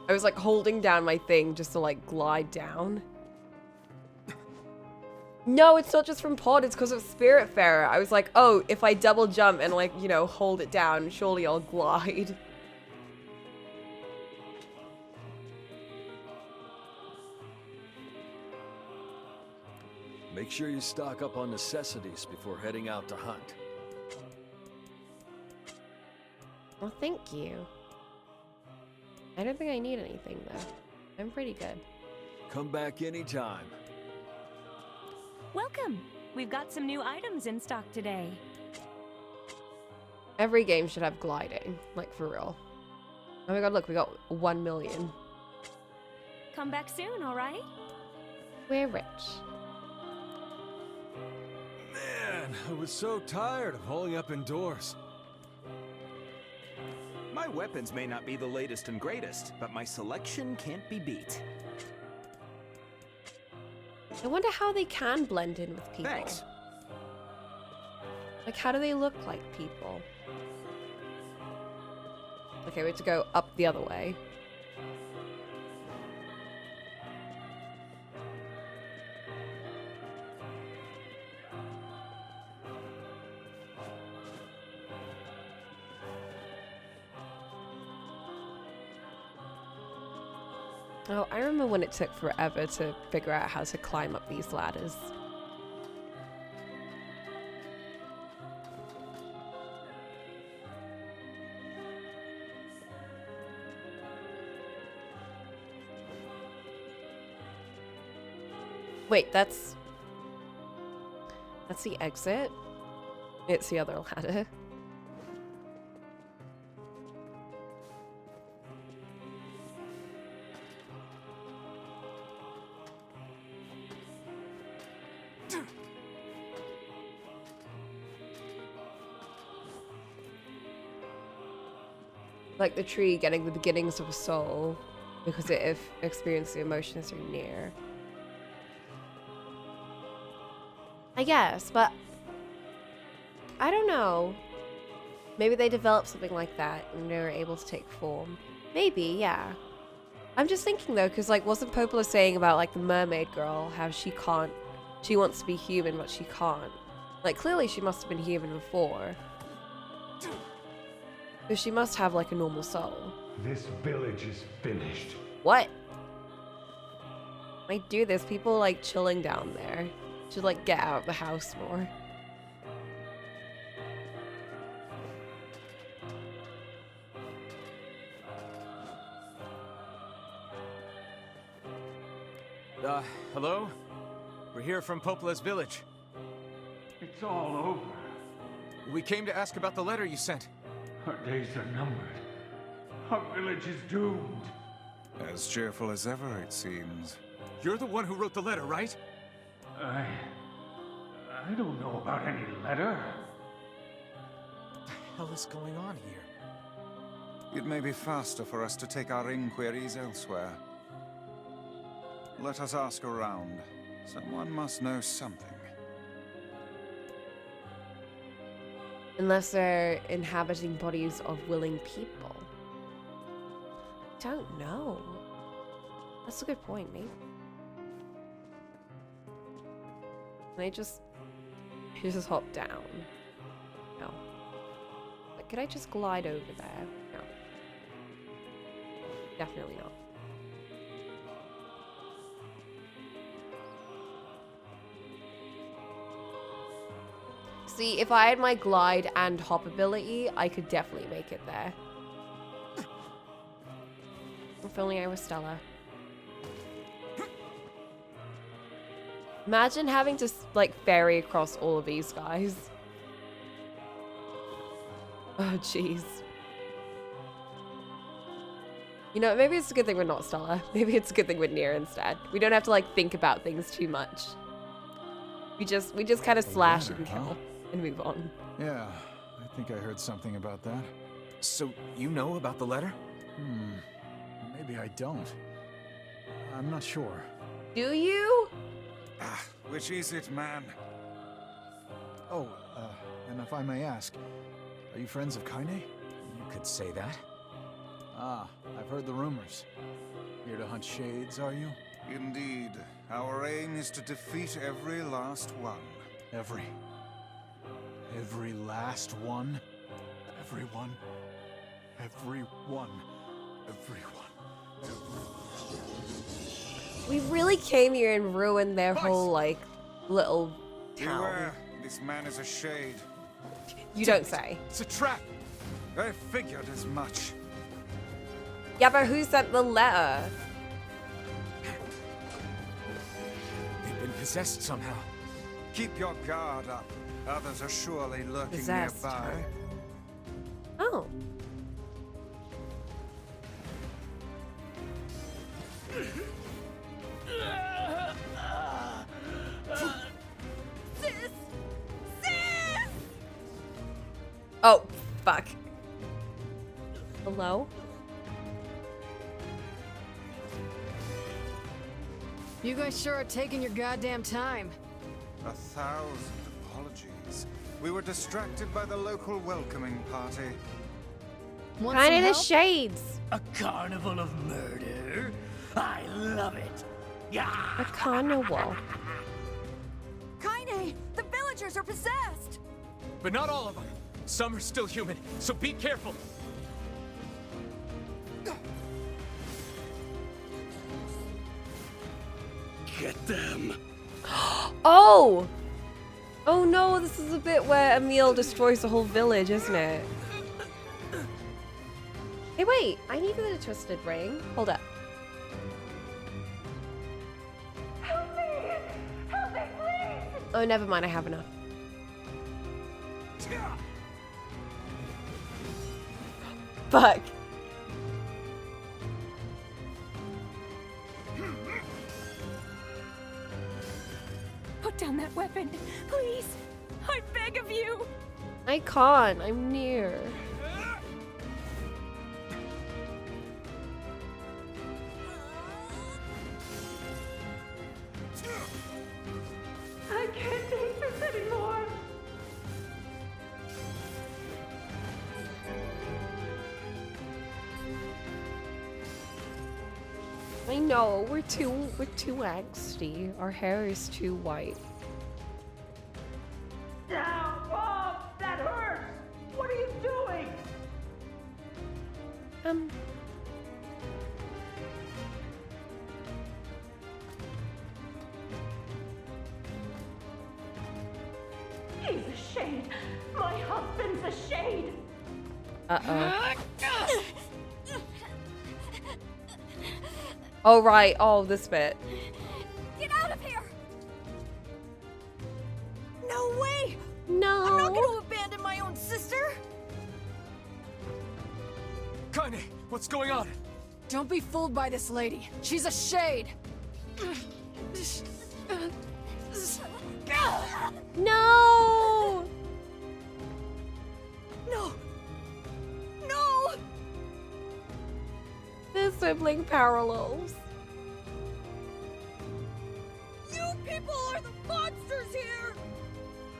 I was, like, holding down my thing just to, like, glide down. No, it's not just from pod, it's because of Spiritfarer. I was like, oh, if I double jump and, like, you know, hold it down, surely I'll glide. Make sure you stock up on necessities before heading out to hunt. Well, thank you. I don't think I need anything, though. I'm pretty good. Come back anytime. Welcome! We've got some new items in stock today. Every game should have gliding, like, for real. Oh my god, look, we got 1 million. Come back soon, alright? We're rich. Man, I was so tired of holding up indoors. My weapons may not be the latest and greatest, but my selection can't be beat. I wonder how they can blend in with people. Thanks. Like, how do they look like people? Okay, we have to go up the other way. Oh, I remember when it took forever to figure out how to climb up these ladders. Wait, that's the exit? It's the other ladder. Like the tree getting the beginnings of a soul because it experienced the emotions through NieR. I guess, but I don't know. Maybe they developed something like that and they were able to take form. Maybe, yeah. I'm just thinking though, because like wasn't Popola saying about like the mermaid girl, how she wants to be human but she can't. Like clearly she must have been human before. So she must have like a normal soul. This village is finished. What? Like, dude, there's people like chilling down there. Should like get out of the house more. Hello? We're here from Popola's village. It's all over. We came to ask about the letter you sent. Our days are numbered. Our village is doomed. As cheerful as ever, it seems. You're the one who wrote the letter, right? I don't know about any letter. What the hell is going on here? It may be faster for us to take our inquiries elsewhere. Let us ask around. Someone must know something. Unless they're inhabiting bodies of willing people. I don't know. That's a good point, maybe. Can I just hop down? No. But could I just glide over there? No. Definitely not. See, if I had my glide and hop ability, I could definitely make it there. If only I was Stella. Imagine having to, like, ferry across all of these guys. Oh, jeez. You know, maybe it's a good thing we're not Stella. Maybe it's a good thing we're NieR instead. We don't have to, like, think about things too much. We just kind of slash and kill and move on. Yeah, I think I heard something about that. So, you know about the letter? Maybe I don't. I'm not sure. Do you? Ah, which is it, man? Oh, and if I may ask, are you friends of Kaine? You could say that. Ah, I've heard the rumors. Here to hunt shades, are you? Indeed. Our aim is to defeat every last one. Every last one? Everyone? Everyone. We really came here and ruined their whole, like, little town. Beware, this man is a shade. You don't say. It's a trap. I figured as much. Yeah, but who sent the letter? They've been possessed somehow. Keep your guard up. Others are surely lurking Possessed, nearby. Oh. Oh, fuck. Hello? You guys sure are taking your goddamn time. 1,000 apologies. We were distracted by the local welcoming party. Want Kind some of the help? shades. A carnival of murder? I love it. Yeah. A carnival. Kaine, the villagers are possessed. But not all of them. Some are still human, so be careful. Get them. Oh! Oh no, this is a bit where Emil destroys the whole village, isn't it? Hey, wait, I need the twisted ring. Hold up. Help me! Help me, please! Oh, never mind, I have enough. Fuck. Put down that weapon, please. I beg of you. I can't, I'm NieR. I can't take this anymore. I know, we're too angsty. Our hair is too white. Down, Bob! That hurts! What are you doing? He's a shade. My husband's a shade. Uh-oh. Oh, right. Oh, this bit. Get out of here! No way! No. I'm not going to abandon my own sister. Kaine, what's going on? Don't be fooled by this lady. She's a shade. No! No! No! the sibling parallels. You people are the monsters here!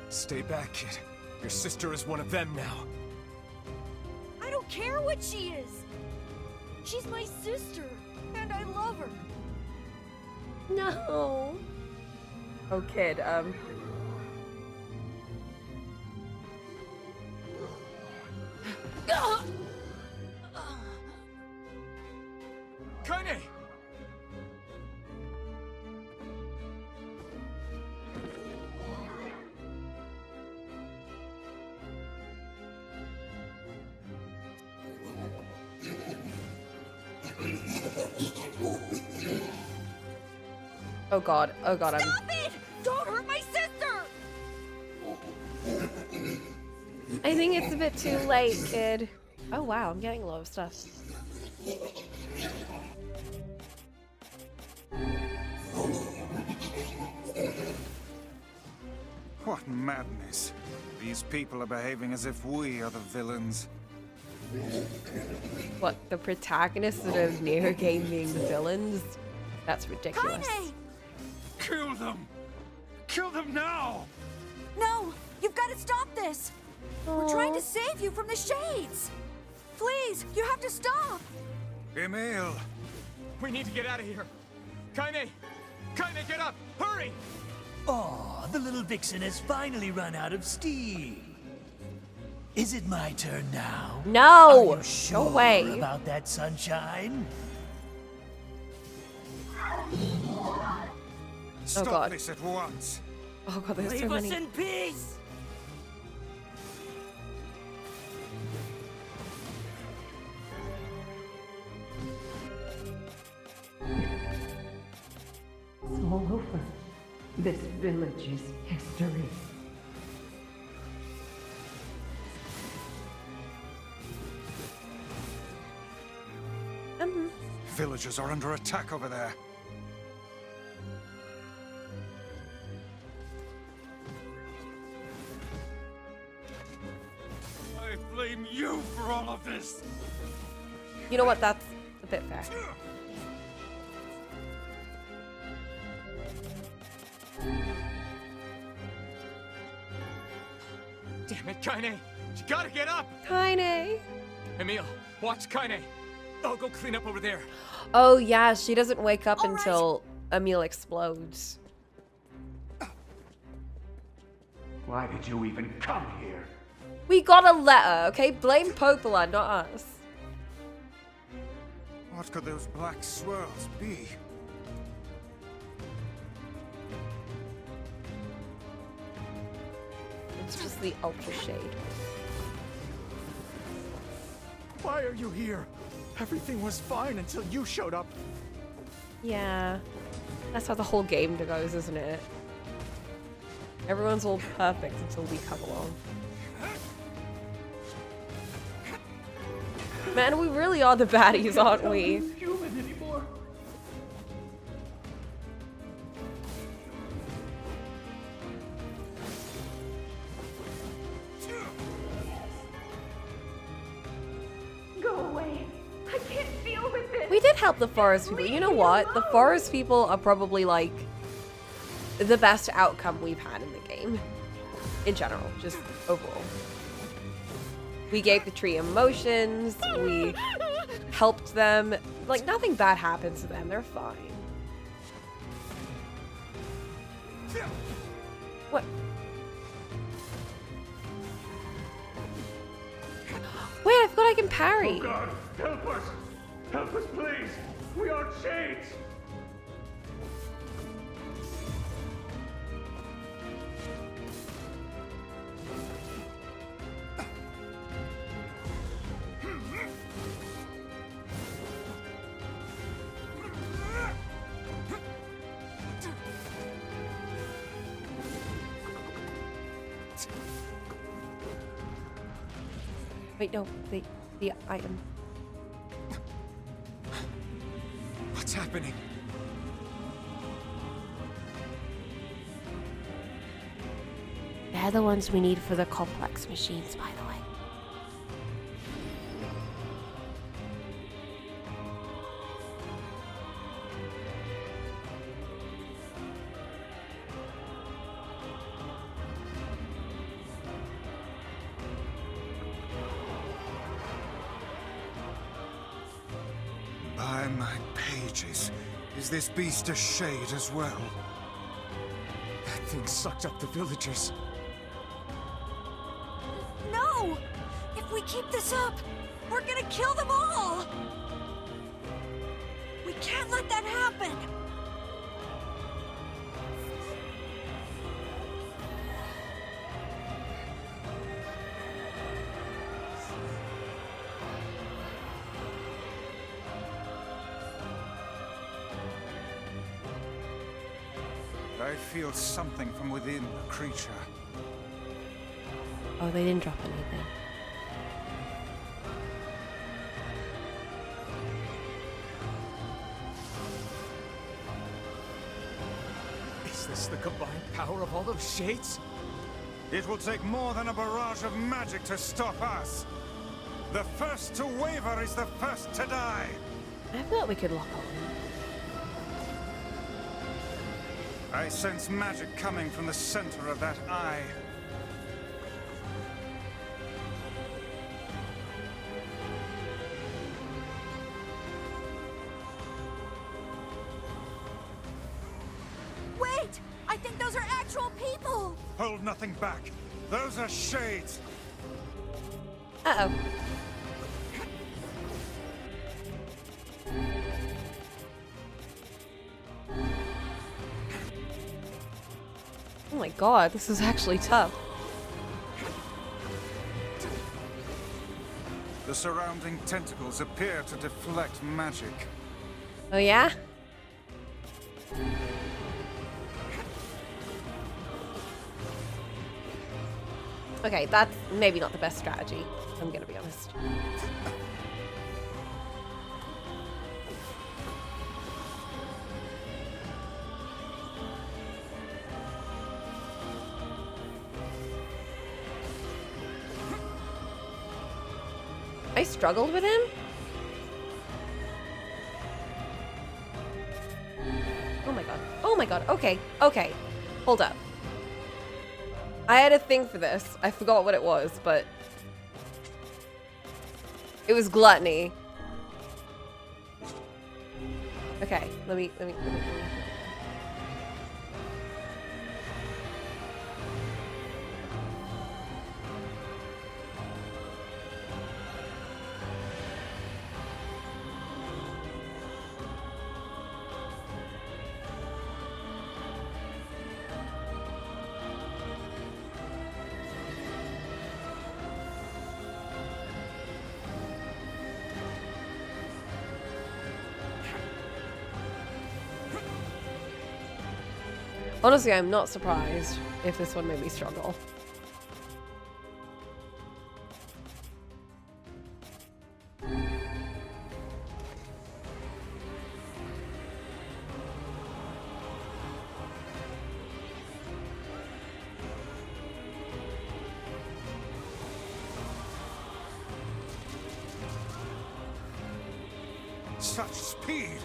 Stay back, kid. Your sister is one of them now. I don't care what she is. She's my sister, and I love her. No. Oh, kid, Kaine! oh god, Stop it! Don't hurt my sister! I think it's a bit too late, kid. Oh wow, I'm getting a lot of stuff. What madness. These people are behaving as if we are the villains. What, the protagonists of a NieR game being the villains? That's ridiculous. Kaine! Kill them! Kill them now! No! You've got to stop this! We're trying to save you from the Shades! Please, you have to stop! Emil! We need to get out of here. Kaine! Kaine, get up! Hurry! Aw, the little vixen has finally run out of steam. Is it my turn now? No! Are you sure No way. about that, sunshine? Stop god. this at once! Oh god, there's so Leave us many. in peace! It's all over. This village's history. Villagers are under attack over there. I blame you for all of this! You know what, that's a bit fair. Damn it, Kaine! You gotta get up! Kaine! Emil, watch Kaine! I'll go clean up over there. Oh yeah, she doesn't wake up until Emil explodes. Why did you even come here? We got a letter, okay? Blame Popola, not us. What could those black swirls be? It's just the Ultra Shade. Why are you here? Everything was fine until you showed up. Yeah. That's how the whole game goes, isn't it? Everyone's all perfect until we come along. Man, we really are the baddies, aren't we? Human anymore. Go away. I can't deal with this. We did help the forest people. You know what? The forest people are probably like the best outcome we've had in the game. In general, just overall. We gave the tree emotions, we helped them. Like, nothing bad happens to them, they're fine. What? Wait, I forgot I can parry. Oh God, help us! Help us, please! We are Shades! Wait, no, the item. What's happening? They're the ones we need for the complex machines, by the way. By my pages, is this beast a shade as well? That thing sucked up the villagers. No! If we keep this up, we're gonna kill them all! We can't let that happen! I feel something from within the creature. Oh, they didn't drop anything. Is this the combined power of all those shades? It will take more than a barrage of magic to stop us. The first to waver is the first to die. I thought we could lock on. I sense magic coming from the center of that eye. Wait! I think those are actual people! Hold nothing back. Those are shades. Uh-oh. Oh my god, this is actually tough. The surrounding tentacles appear to deflect magic. Oh yeah? Okay, that's maybe not the best strategy, I'm gonna be honest. I struggled with him? Oh my god. Oh my god. Okay. Okay. Hold up. I had a thing for this. I forgot what it was, but it was gluttony. Okay. Let me. Honestly, I'm not surprised if this one made me struggle. Such speed!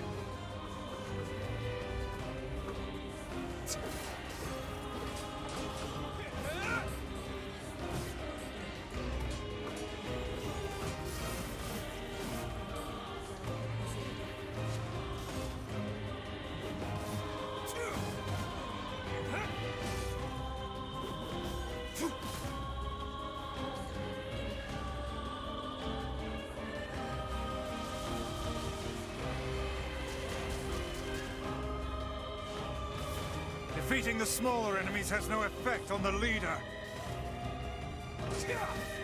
Defeating the smaller enemies has no effect on the leader.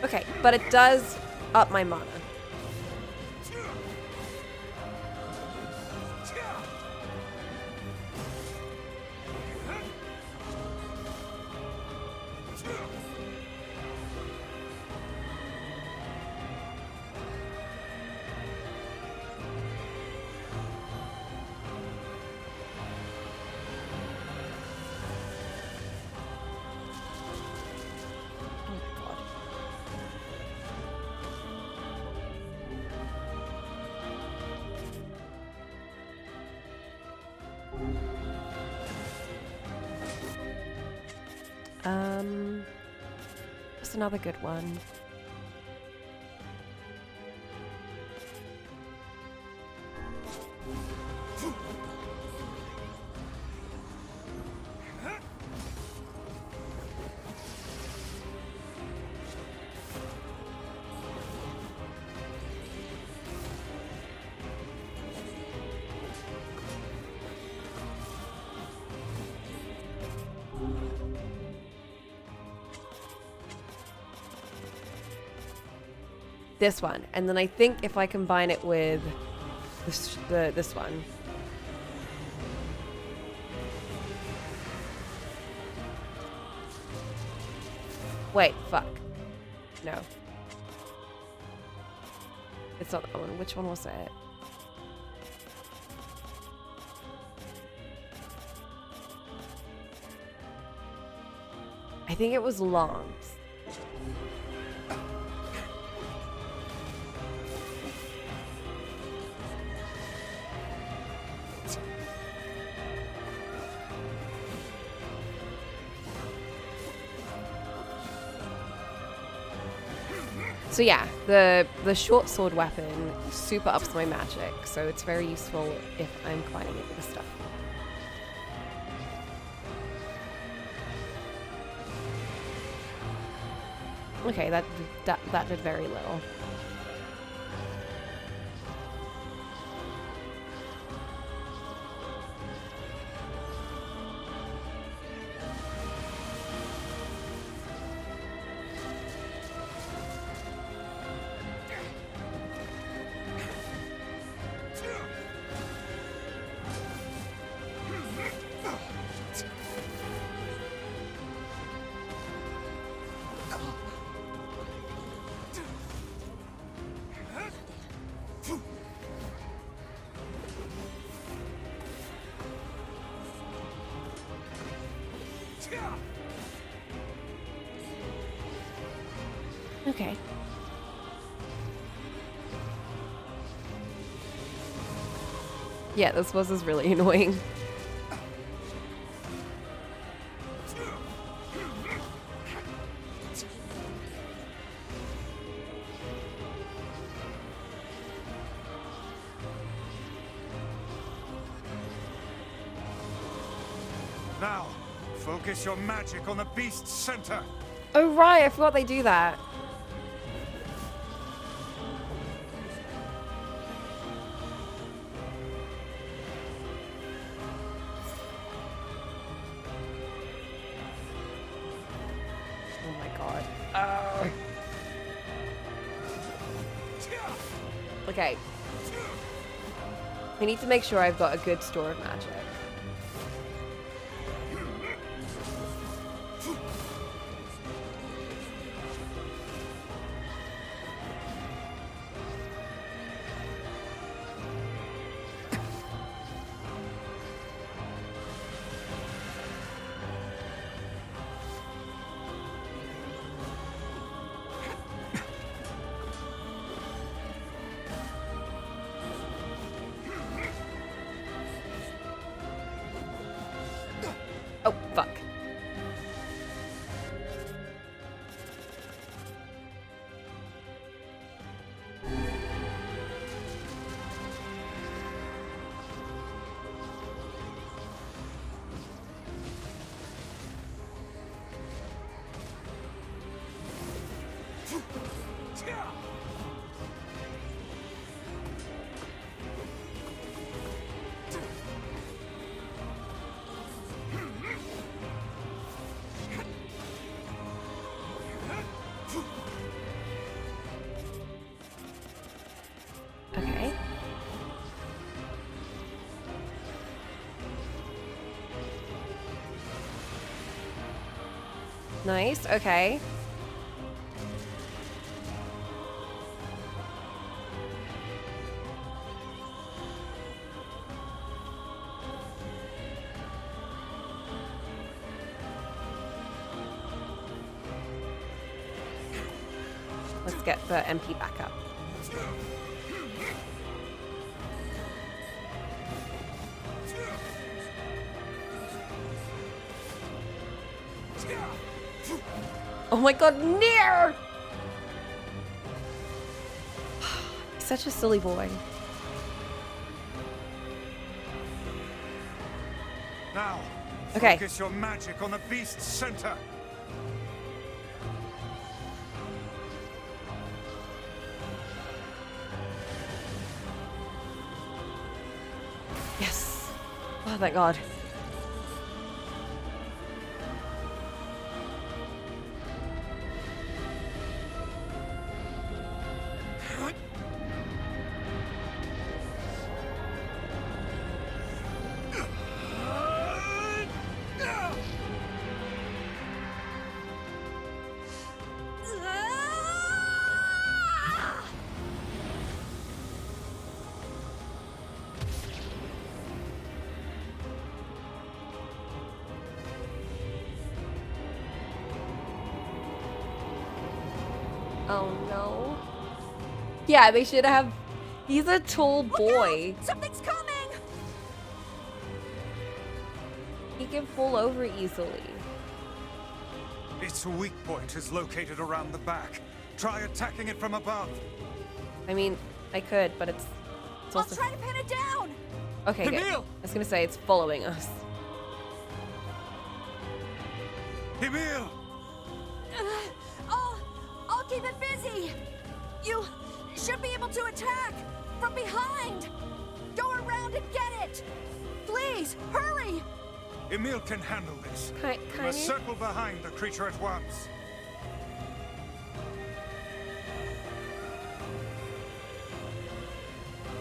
Okay, but it does up my mana. What's another good one? This one, and then I think if I combine it with this one. Wait, fuck. No. It's not that one. Which one was it? I think it was Lance. So yeah, the short sword weapon super ups my magic, so it's very useful if I'm combining it with this stuff. Okay, that did very little. Okay. Yeah, this boss is really annoying. Now, focus your magic on the beast's center. Oh right, I forgot they do that. Oh my god. Oh. Okay. I need to make sure I've got a good store of magic. Oh, fuck. Okay. Nice, okay. Let's get the MP back up. Oh my god, NieR! He's such a silly boy. Now, Okay. focus your magic on the beast's center. Yes. Oh, thank God. Oh no. Yeah, they should have. He's a tall boy. Something's coming! He can fall over easily. Its weak point is located around the back. Try attacking it from above. I mean, I could, but it's also. I'll try to pin it down! Okay, good. I was gonna say it's following us. Emil! I'll keep it busy! You should be able to attack! From behind! Go around and get it! Please, hurry! Emil can handle this. Can You must circle behind the creature at once.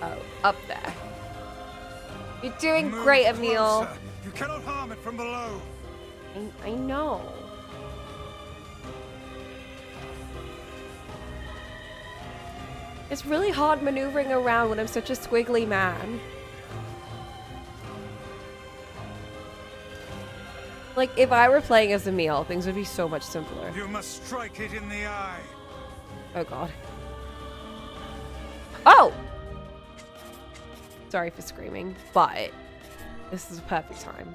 Oh, up there. You're doing Move great, Emil. closer. You cannot harm it from below. I know. It's really hard maneuvering around when I'm such a squiggly man. Like, if I were playing as Emil, things would be so much simpler. You must strike it in the eye. Oh, God. Oh! Sorry for screaming, but this is a perfect time.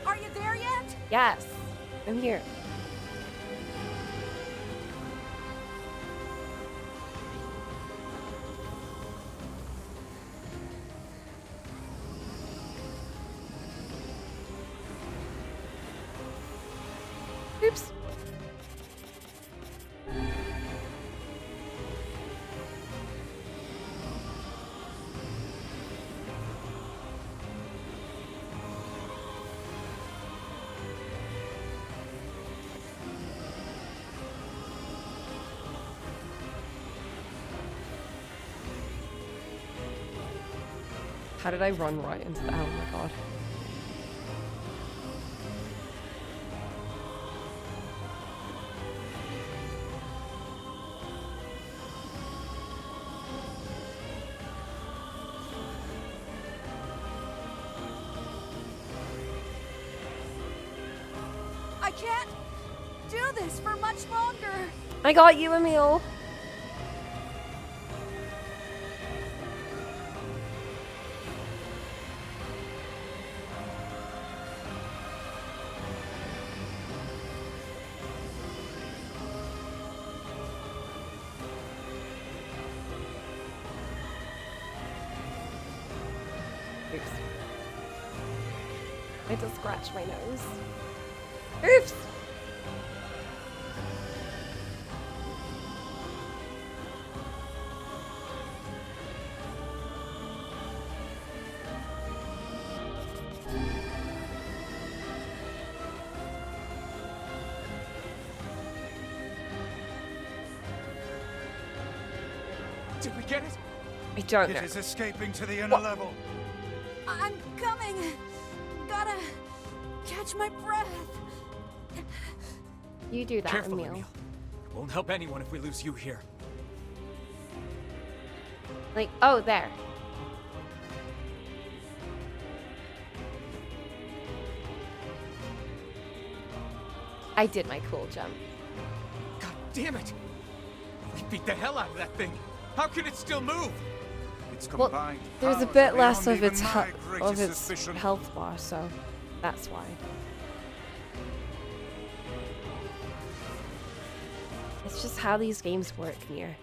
Are you there yet? Yes, I'm here. Oops. How did I run right into that? Oh my God. I can't do this for much longer. I got you, Emil. Oops. I just scratched my nose. Oops! Did we get it? I don't know. It is escaping to the inner level. I'm coming. Gotta catch my breath. You do that, Careful, Emil. Emil. It won't help anyone if we lose you here. Like, oh, there. I did my cool jump. God damn it! We beat the hell out of that thing. How can it still move? It's Well, combined there's a powers bit are less beyond of its even my greatest its suspicion. health bar, so that's why. It's just how these games work, NieR.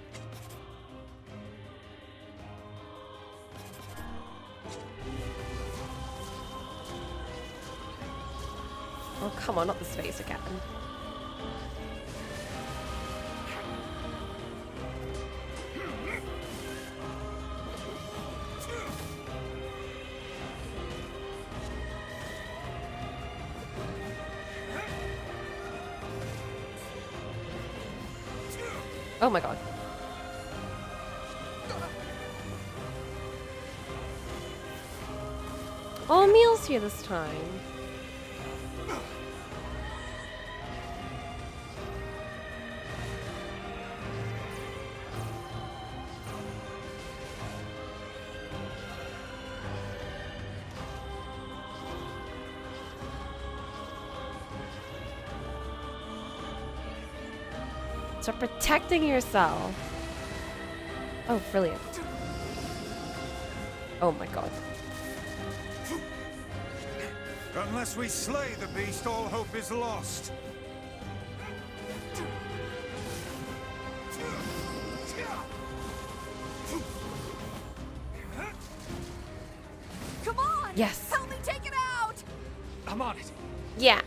Oh, come on, not the space again. Oh my god. Oh, Emil's here this time. So protecting yourself. Oh, brilliant. Oh my god. Unless we slay the beast, all hope is lost. Come on! Yes. Help me take it out! I'm on it. Yeah.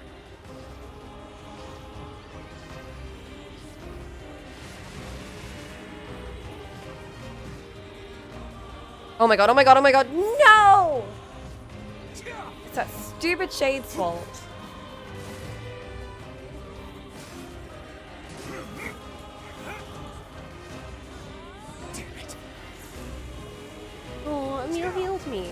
Oh my god, oh my god, oh my god, no! It's that stupid Shade's fault. Damn it. Oh, Emil healed me.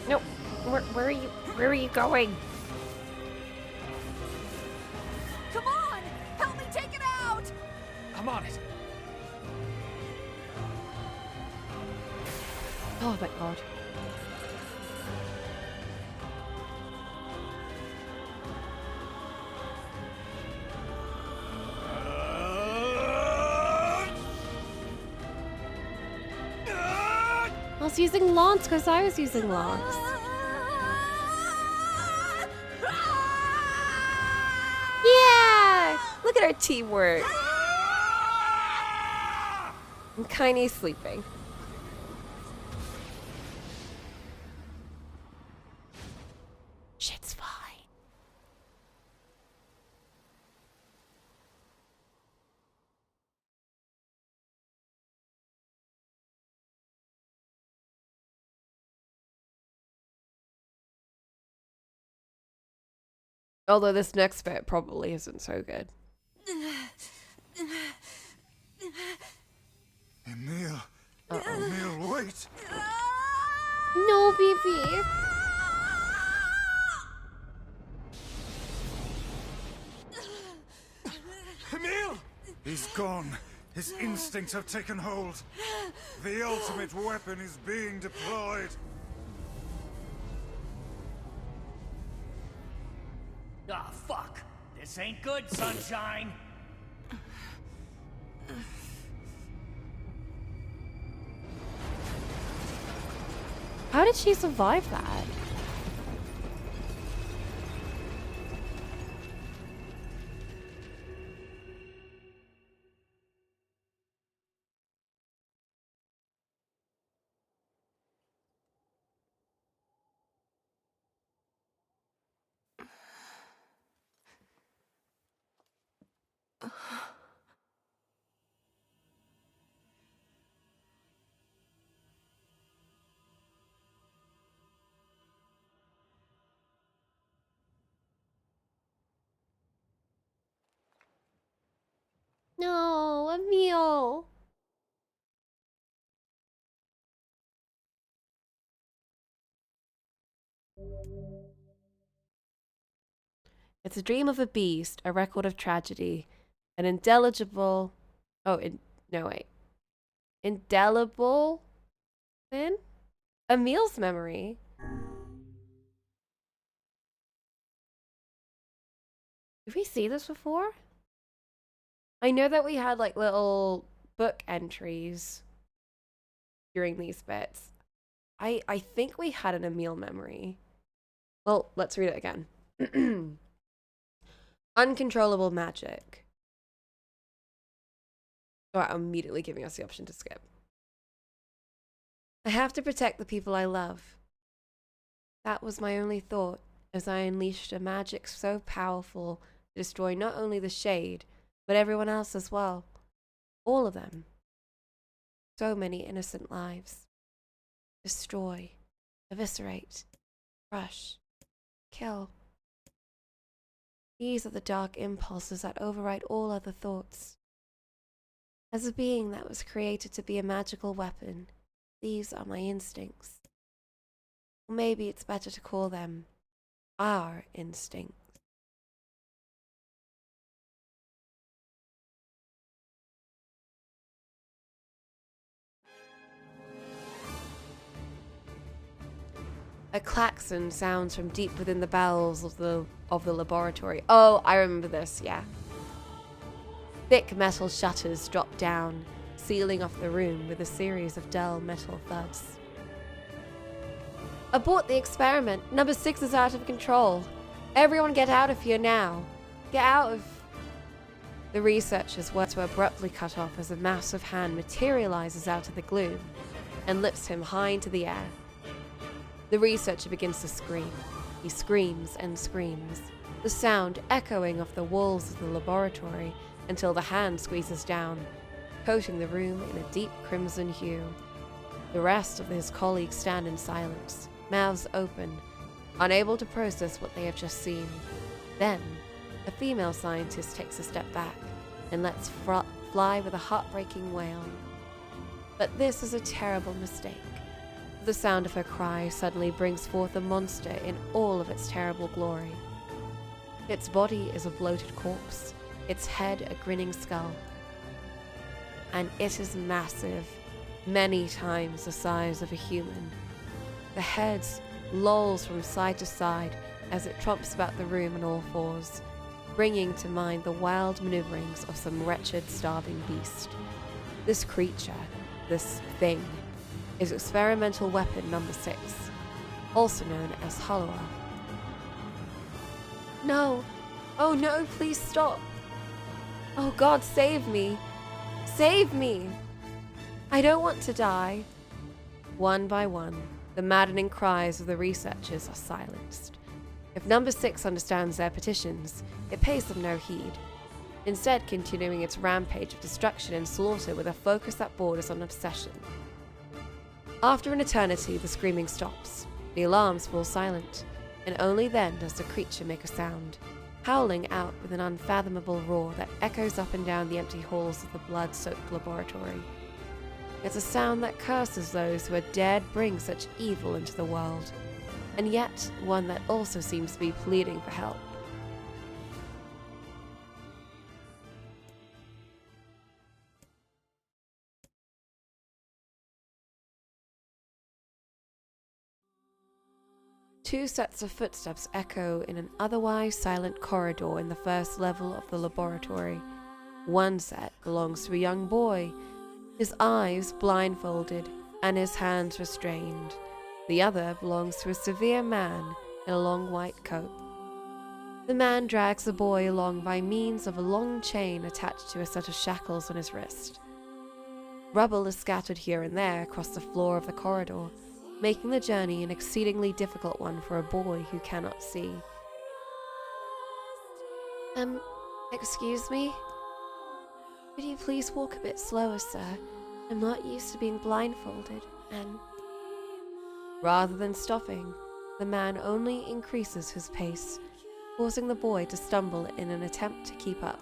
Nope. Where are you going? Come on! Help me take it out! I'm on it. Oh my god. I was using Lance because I was using Lance. Yeah! Look at our teamwork. And Kaine's sleeping. Shit's fine. Although this next bit probably isn't so good. Emil. Emil, wait. No, baby. Emil! He's gone. His instincts have taken hold. The ultimate weapon is being deployed. Ah, fuck. This ain't good, sunshine. How did she survive that? No, Emil. It's a dream of a beast, a record of tragedy, an indelible. Oh, no, wait. Indelible Then? Emil's memory. Did we see this before? I know that we had like little book entries during these bits. I think we had an Emil memory. Well, let's read it again. Uncontrollable magic. Alright, immediately giving us the option to skip. I have to protect the people I love. That was my only thought as I unleashed a magic so powerful to destroy not only the Shade, but everyone else as well. All of them. So many innocent lives. Destroy, eviscerate, crush, kill. These are the dark impulses that override all other thoughts. As a being that was created to be a magical weapon, these are my instincts. Or maybe it's better to call them our instincts. A klaxon sounds from deep within the bowels of the laboratory. Oh, I remember this, yeah. Thick metal shutters drop down, sealing off the room with a series of dull metal thuds. Abort the experiment. Number 6 is out of control. Everyone get out of here now. Get out of... The researcher's words were abruptly cut off as a massive hand materializes out of the gloom and lifts him high into the air. The researcher begins to scream. He screams and screams, the sound echoing off the walls of the laboratory until the hand squeezes down, coating the room in a deep crimson hue. The rest of his colleagues stand in silence, mouths open, unable to process what they have just seen. Then, a female scientist takes a step back and lets fly with a heartbreaking wail. But this is a terrible mistake. The sound of her cry suddenly brings forth a monster in all of its terrible glory. Its body is a bloated corpse, its head a grinning skull. And it is massive, many times the size of a human. The head lolls from side to side as it tromps about the room on all fours, bringing to mind the wild maneuverings of some wretched, starving beast. This creature, this thing, is experimental weapon number 6, also known as Halloa. No! Oh no, please stop! Oh God, save me! Save me! I don't want to die. One by one, the maddening cries of the researchers are silenced. If number 6 understands their petitions, it pays them no heed, instead continuing its rampage of destruction and slaughter with a focus that borders on obsession. After an eternity, the screaming stops, the alarms fall silent, and only then does the creature make a sound, howling out with an unfathomable roar that echoes up and down the empty halls of the blood-soaked laboratory. It's a sound that curses those who had dared bring such evil into the world, and yet one that also seems to be pleading for help. Two sets of footsteps echo in an otherwise silent corridor in the first level of the laboratory. One set belongs to a young boy, his eyes blindfolded and his hands restrained. The other belongs to a severe man in a long white coat. The man drags the boy along by means of a long chain attached to a set of shackles on his wrist. Rubble is scattered here and there across the floor of the corridor, making the journey an exceedingly difficult one for a boy who cannot see. Excuse me? Could you please walk a bit slower, sir? I'm not used to being blindfolded, and... Rather than stopping, the man only increases his pace, causing the boy to stumble in an attempt to keep up.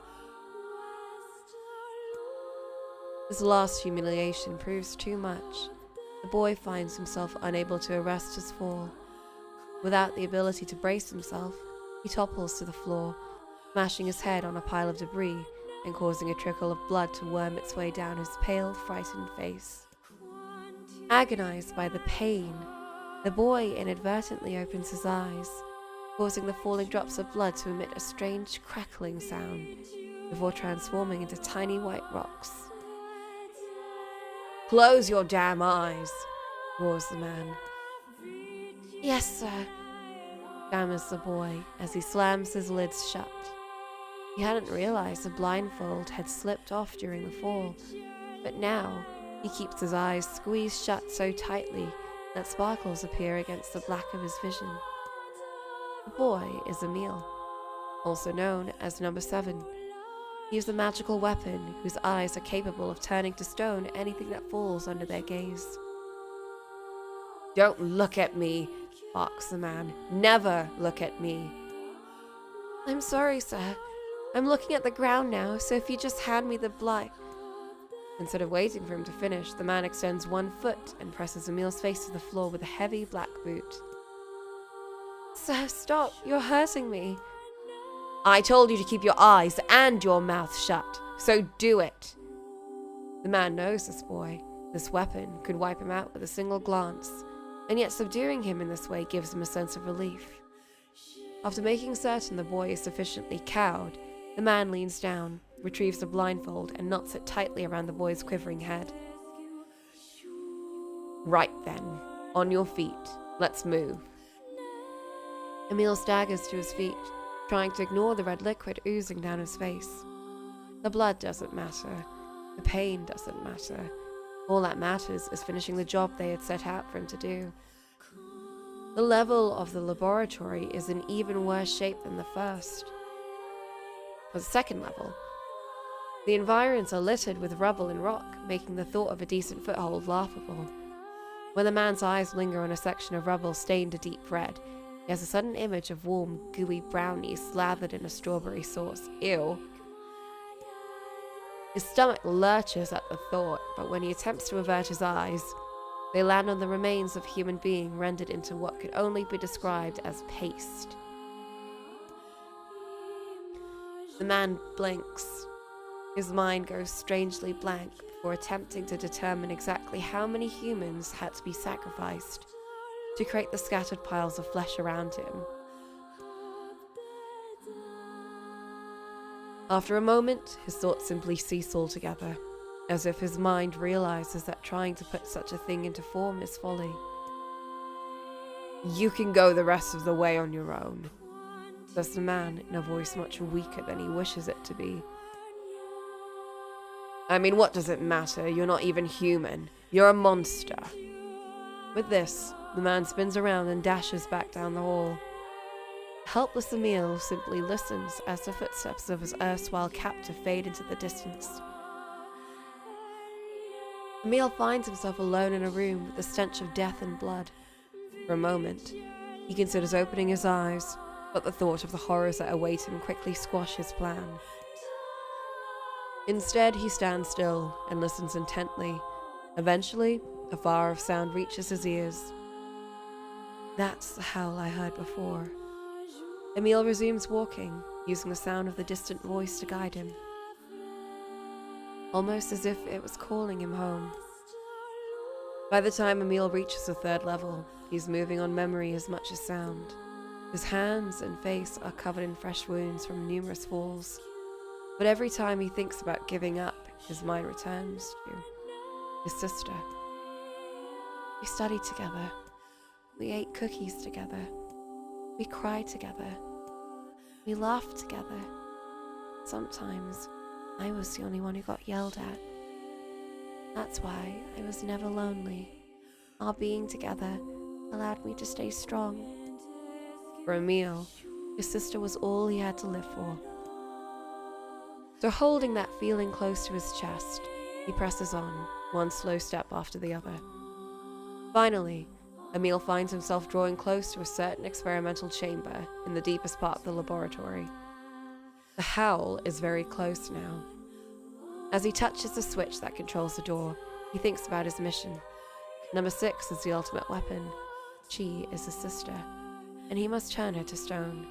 This last humiliation proves too much. The boy finds himself unable to arrest his fall. Without the ability to brace himself, he topples to the floor, smashing his head on a pile of debris and causing a trickle of blood to worm its way down his pale, frightened face. Agonized by the pain, the boy inadvertently opens his eyes, causing the falling drops of blood to emit a strange crackling sound before transforming into tiny white rocks. "Close your damn eyes," roars the man. "Yes, sir," stammers the boy as he slams his lids shut. He hadn't realized the blindfold had slipped off during the fall, but now he keeps his eyes squeezed shut so tightly that sparkles appear against the black of his vision. The boy is Emil, also known as Number 7. He is a magical weapon whose eyes are capable of turning to stone anything that falls under their gaze. "Don't look at me," barks the man. "Never look at me." "I'm sorry, sir. I'm looking at the ground now, so if you just hand me the blight." Instead of waiting for him to finish, the man extends one foot and presses Emil's face to the floor with a heavy black boot. "Sir, stop. You're hurting me." "I told you to keep your eyes and your mouth shut, so do it." The man knows this boy. This weapon could wipe him out with a single glance, and yet subduing him in this way gives him a sense of relief. After making certain the boy is sufficiently cowed, the man leans down, retrieves the blindfold, and knots it tightly around the boy's quivering head. "Right then, on your feet. Let's move." Emil staggers to his feet, trying to ignore the red liquid oozing down his face. The blood doesn't matter. The pain doesn't matter. All that matters is finishing the job they had set out for him to do. The level of the laboratory is in even worse shape than the first. For the second level, the environs are littered with rubble and rock, making the thought of a decent foothold laughable. When the man's eyes linger on a section of rubble stained a deep red, he has a sudden image of warm, gooey brownies slathered in a strawberry sauce. Ew. His stomach lurches at the thought, but when he attempts to avert his eyes, they land on the remains of a human being rendered into what could only be described as paste. The man blinks. His mind goes strangely blank before attempting to determine exactly how many humans had to be sacrificed to create the scattered piles of flesh around him. After a moment, his thoughts simply cease altogether, as if his mind realizes that trying to put such a thing into form is folly. "You can go the rest of the way on your own," says the man in a voice much weaker than he wishes it to be. "I mean, what does it matter? You're not even human. You're a monster." With this, the man spins around and dashes back down the hall. Helpless Emil simply listens as the footsteps of his erstwhile captor fade into the distance. Emil finds himself alone in a room with the stench of death and blood. For a moment, he considers opening his eyes, but the thought of the horrors that await him quickly squash his plan. Instead, he stands still and listens intently. Eventually, a far off sound reaches his ears. That's the howl I heard before. Emil resumes walking, using the sound of the distant voice to guide him. Almost as if it was calling him home. By the time Emil reaches the third level, he's moving on memory as much as sound. His hands and face are covered in fresh wounds from numerous falls. But every time he thinks about giving up, his mind returns to his sister. We studied together. We ate cookies together. We cried together. We laughed together. Sometimes I was the only one who got yelled at. That's why I was never lonely. Our being together allowed me to stay strong. For Emil, his sister was all he had to live for. So holding that feeling close to his chest, he presses on, one slow step after the other. Finally, Emil finds himself drawing close to a certain experimental chamber in the deepest part of the laboratory. The howl is very close now. As he touches the switch that controls the door, he thinks about his mission. Number 6 is the ultimate weapon. She is his sister, and he must turn her to stone.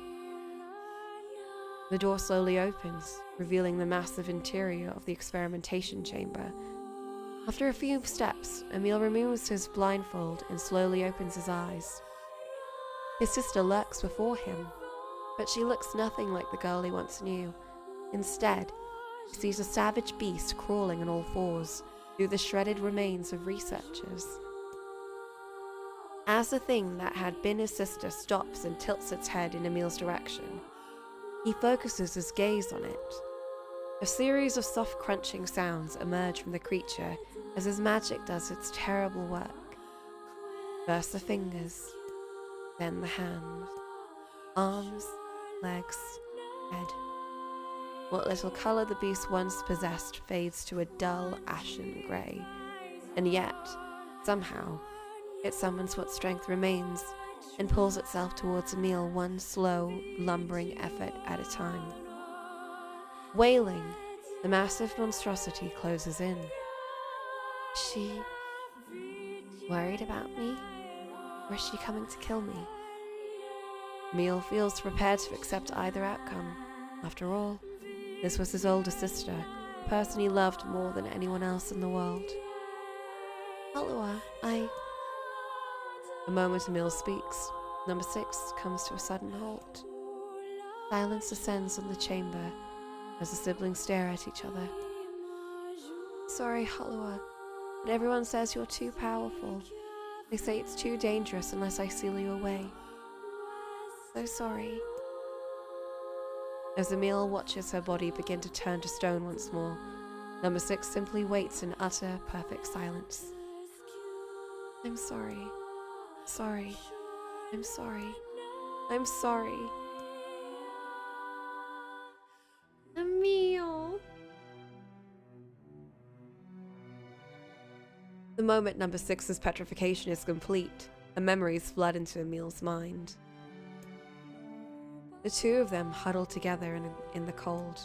The door slowly opens, revealing the massive interior of the experimentation chamber. After a few steps, Emil removes his blindfold and slowly opens his eyes. His sister lurks before him, but she looks nothing like the girl he once knew. Instead, he sees a savage beast crawling on all fours through the shredded remains of researchers. As the thing that had been his sister stops and tilts its head in Emil's direction, he focuses his gaze on it. A series of soft crunching sounds emerge from the creature as his magic does its terrible work. First the fingers, then the hands, arms, legs, head. What little colour the beast once possessed fades to a dull, ashen grey, and yet, somehow, it summons what strength remains and pulls itself towards Emil one slow, lumbering effort at a time. Wailing, the massive monstrosity closes in. Is she worried about me? Or is she coming to kill me? Emil feels prepared to accept either outcome. After all, this was his older sister, the person he loved more than anyone else in the world. Halua, The moment Emil speaks, number 6 comes to a sudden halt. Silence descends on the chamber as the siblings stare at each other. Sorry, Halua, but everyone says you're too powerful. They say it's too dangerous unless I seal you away. So sorry. As Emil watches her body begin to turn to stone once more, number 6 simply waits in utter, perfect silence. I'm sorry. Sorry. I'm sorry. I'm sorry. Emil. The moment number 6's petrification is complete, and memories flood into Emil's mind. The two of them huddled together in the cold,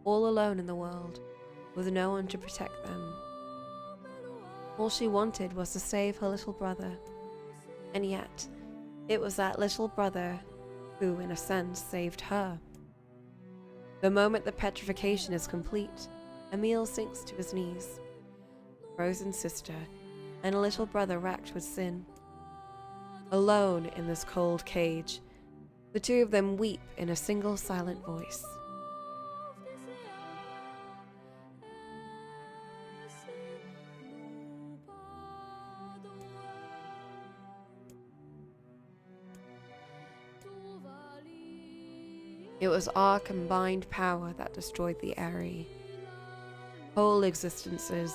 all alone in the world, with no one to protect them. All she wanted was to save her little brother, and yet, it was that little brother who, in a sense, saved her. The moment the petrification is complete, Emil sinks to his knees. Frozen sister, and a little brother racked with sin. Alone in this cold cage, the two of them weep in a single silent voice. It was our combined power that destroyed the Aerie. Whole existences,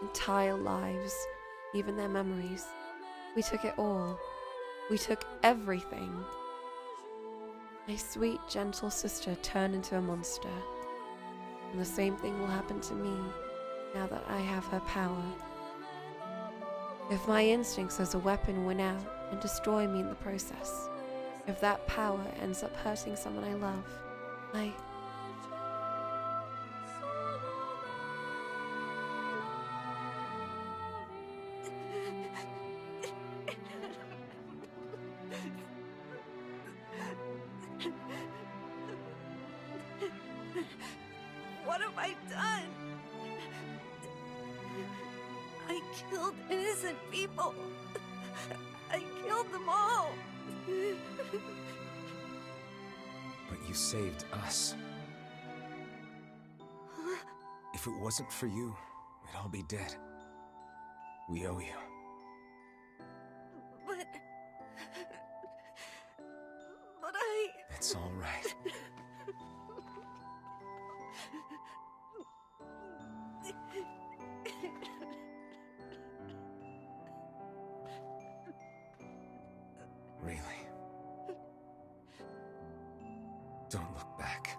entire lives, even their memories. We took it all. We took everything. My sweet, gentle sister turned into a monster. And the same thing will happen to me now that I have her power. If my instincts as a weapon win out and destroy me in the process, if that power ends up hurting someone I love, What have I done? I killed innocent people. I killed them all. But you saved us. If it wasn't for you, we'd all be dead. We owe you. But I... It's all right. Really. Don't look back.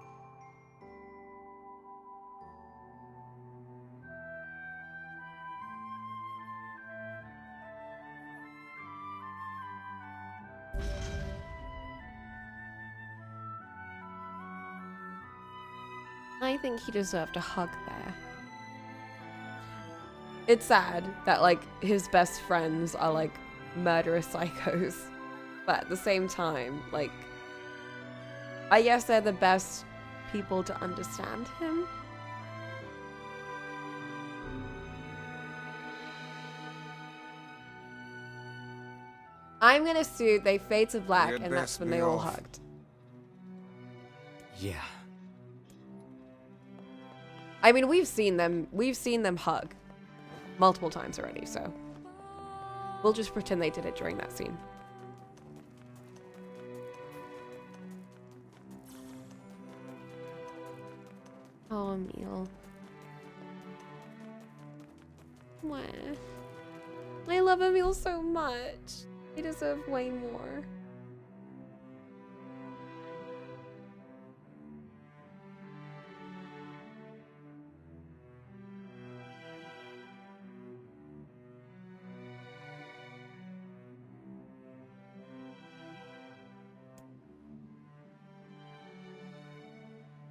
I think he deserved a hug there. It's sad that, like, his best friends are, like, murderous psychos. But at the same time, like, I guess they're the best people to understand him. I'm gonna assume they fade to black, We'd and that's best when be they all off. hugged. Yeah. I mean, we've seen them hug multiple times already, so we'll just pretend they did it during that scene. Oh, Emil. Mwah. I love Emil so much. He deserves way more.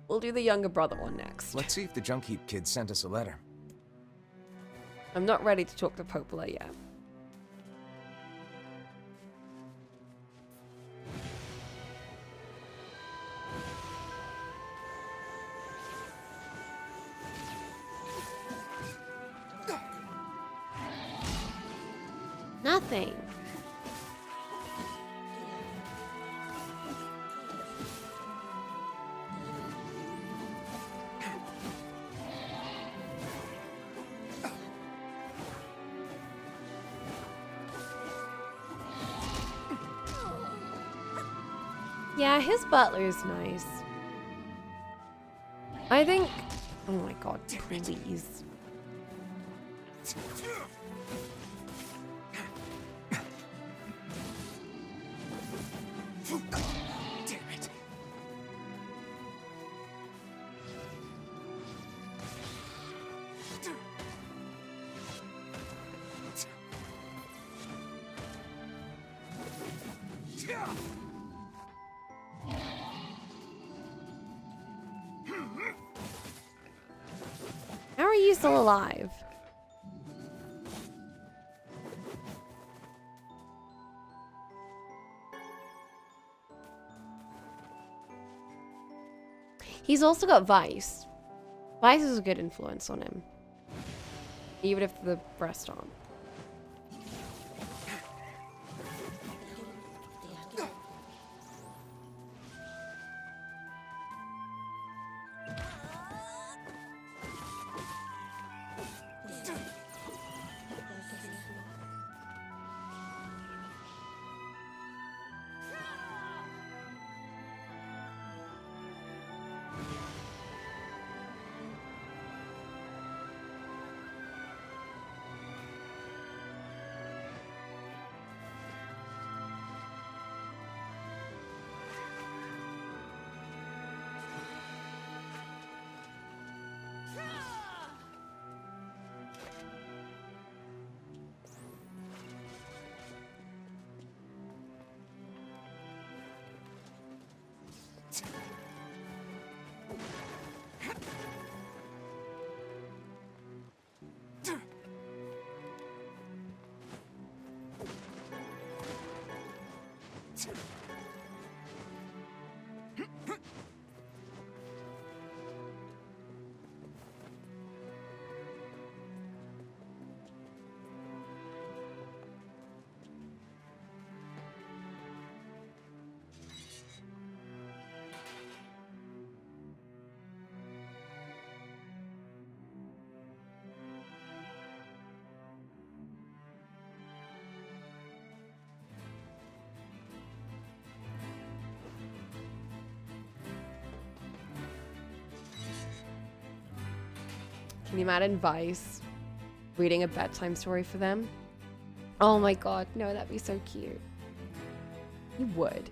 We'll do the younger brother one next. Let's see if the Junk Heap kid sent us a letter. I'm not ready to talk to Popola yet. Nothing. Yeah, his butler is nice. I think... Oh my god, please. Damn it. How are you still alive? He's also got Vice. Vice is a good influence on him. Even if the rest aren't. Can you imagine Vice reading a bedtime story for them? Oh my god, no, that'd be so cute. He would.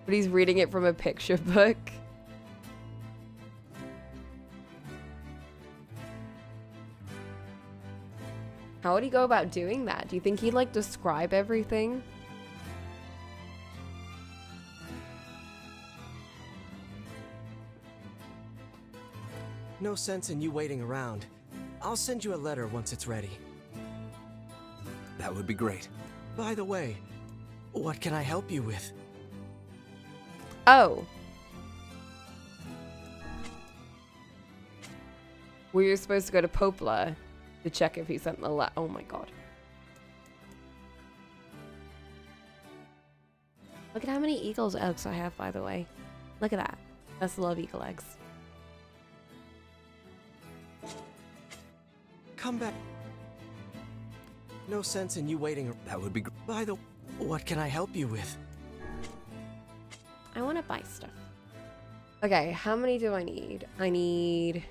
But he's reading it from a picture book. How would he go about doing that? Do you think he'd like describe everything? No sense in you waiting around. I'll send you a letter once it's ready. That would be great. By the way, what can I help you with? Oh. We were supposed to go to Popola to check if he sent the letter. Oh my god. Look at how many eagle's eggs I have, by the way. Look at that. That's a lot of eagle eggs. Come back. No sense in you waiting. That would be By the... What can I help you with? I want to buy stuff. Okay, how many do I need? I need...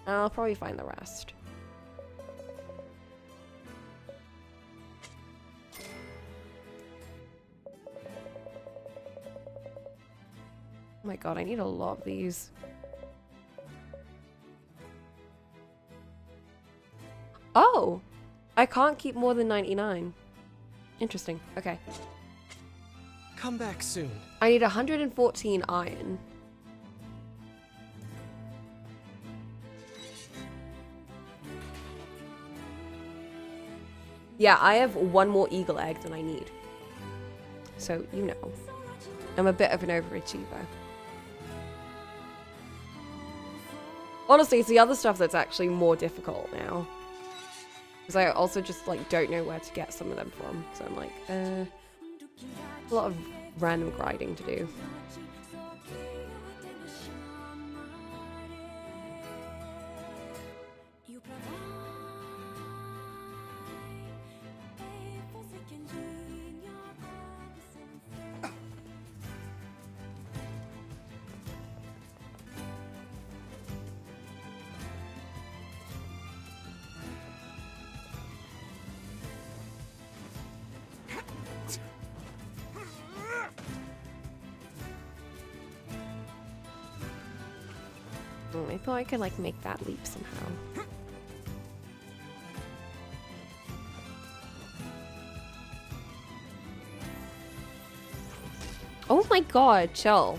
I'll probably find the rest. Oh my god, I need a lot of these. Oh! I can't keep more than 99. Interesting. Okay. Come back soon. I need 114 iron. Yeah, I have one more eagle egg than I need. So, you know. I'm a bit of an overachiever. Honestly, it's the other stuff that's actually more difficult now. Because I also just, like, don't know where to get some of them from. So I'm like, a lot of random grinding to do. I thought I could like make that leap somehow. Oh my god, chill.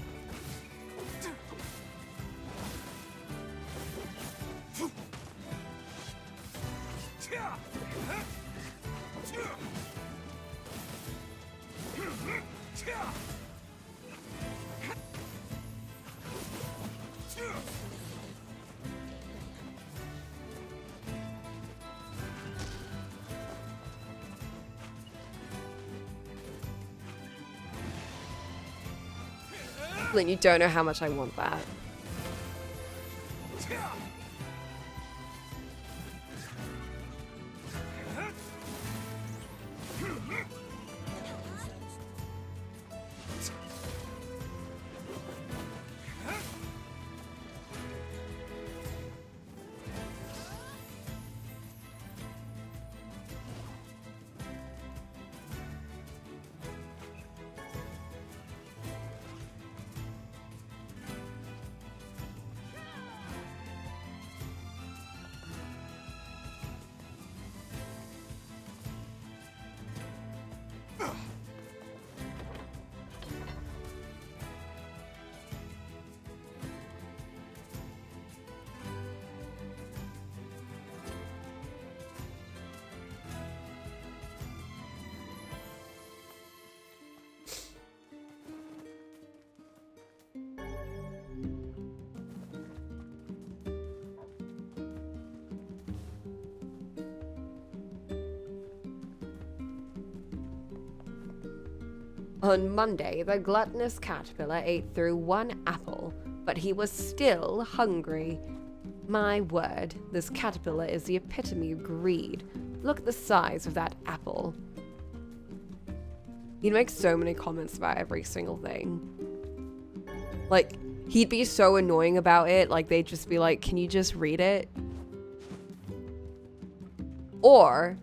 Then you don't know how much I want that. On Monday, the gluttonous caterpillar ate through one apple, but he was still hungry. My word, this caterpillar is the epitome of greed. Look at the size of that apple. He'd make so many comments about every single thing. Like, he'd be so annoying about it, like they'd just be like, can you just read it? Or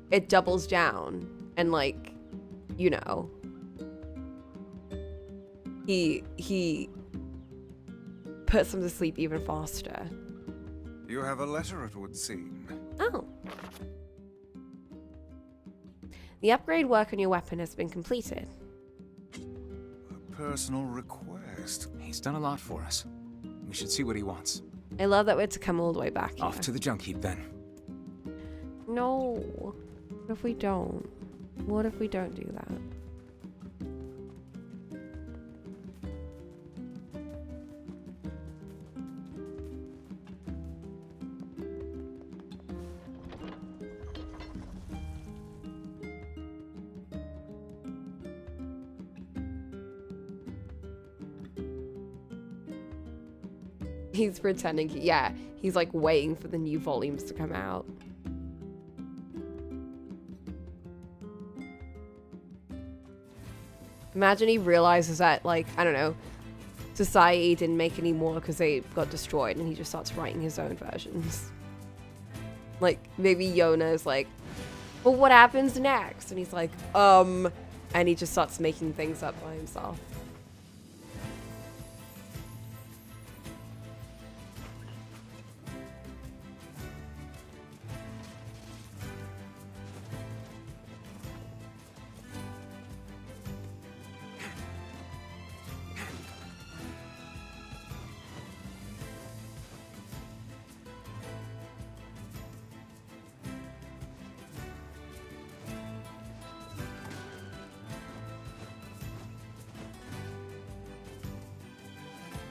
it doubles down and like, you know, he puts them to sleep even faster. You have a letter, it would seem. Oh. The upgrade work on your weapon has been completed. A personal request. He's done a lot for us. We should see what he wants. I love that we're to come all the way back here. Off to the junk heap then. No. What if we don't? What if we don't do that? He's pretending. Yeah, he's like waiting for the new volumes to come out. Imagine he realizes that, like, I don't know, society didn't make any more because they got destroyed, and he just starts writing his own versions. Like, maybe Yona is like, well, what happens next? And he's like, and he just starts making things up by himself.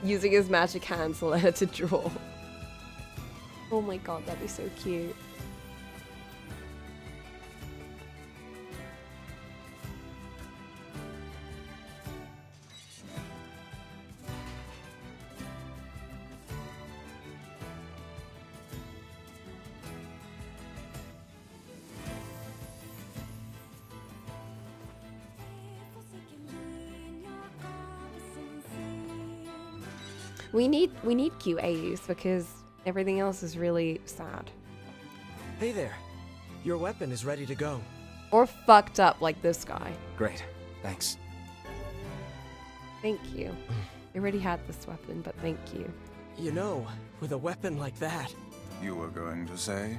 Using his magic hands to let her to draw. Oh my god, that'd be so cute. We need QAs because everything else is really sad. Hey there. Your weapon is ready to go. Or fucked up like this guy. Great. Thanks. Thank you. I already had this weapon, but thank you. You know, with a weapon like that... You were going to say?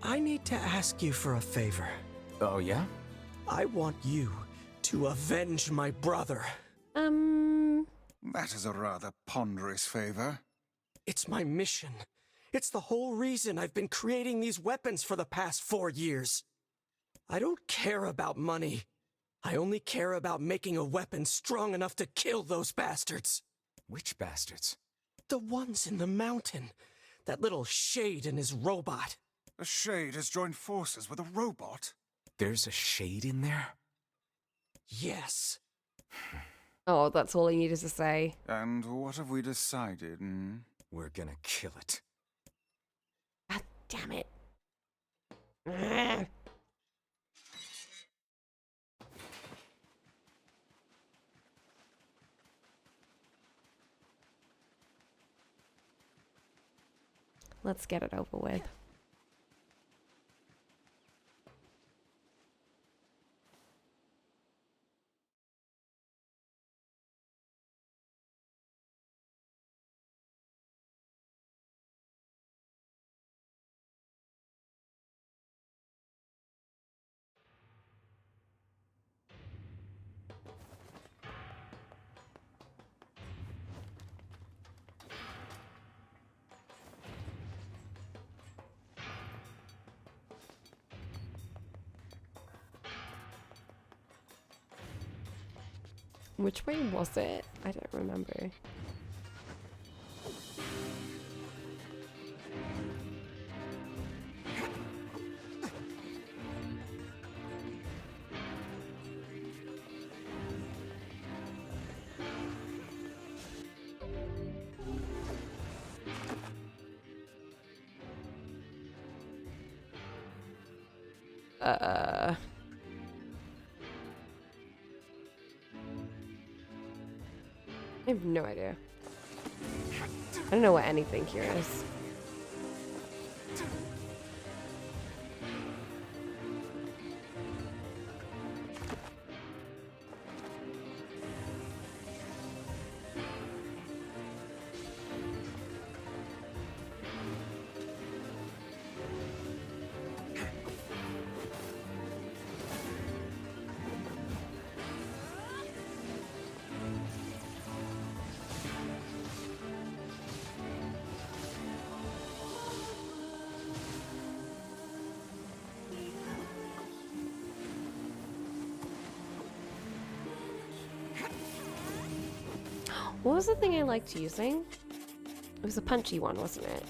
I need to ask you for a favor. Oh, yeah? I want you to avenge my brother. That is a rather ponderous favor. It's my mission. It's the whole reason I've been creating these weapons for the past 4 years. I don't care about money. I only care about making a weapon strong enough to kill those bastards. Which bastards? The ones in the mountain. That little shade and his robot. A shade has joined forces with a robot? There's a shade in there? Yes. Oh, that's all he needed to say. And what have we decided? We're gonna kill it. God damn it. Ugh. Let's get it over with. Which way was it? I don't remember. I have no idea. I don't know what anything here is. What was the thing I liked using? It was a punchy one, wasn't it?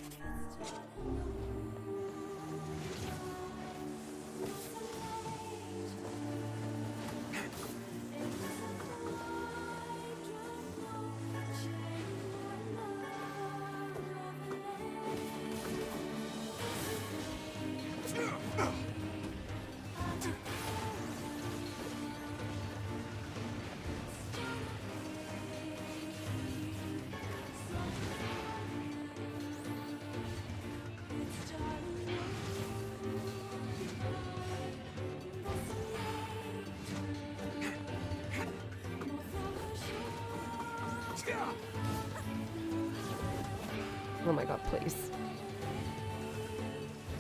Oh my god, please.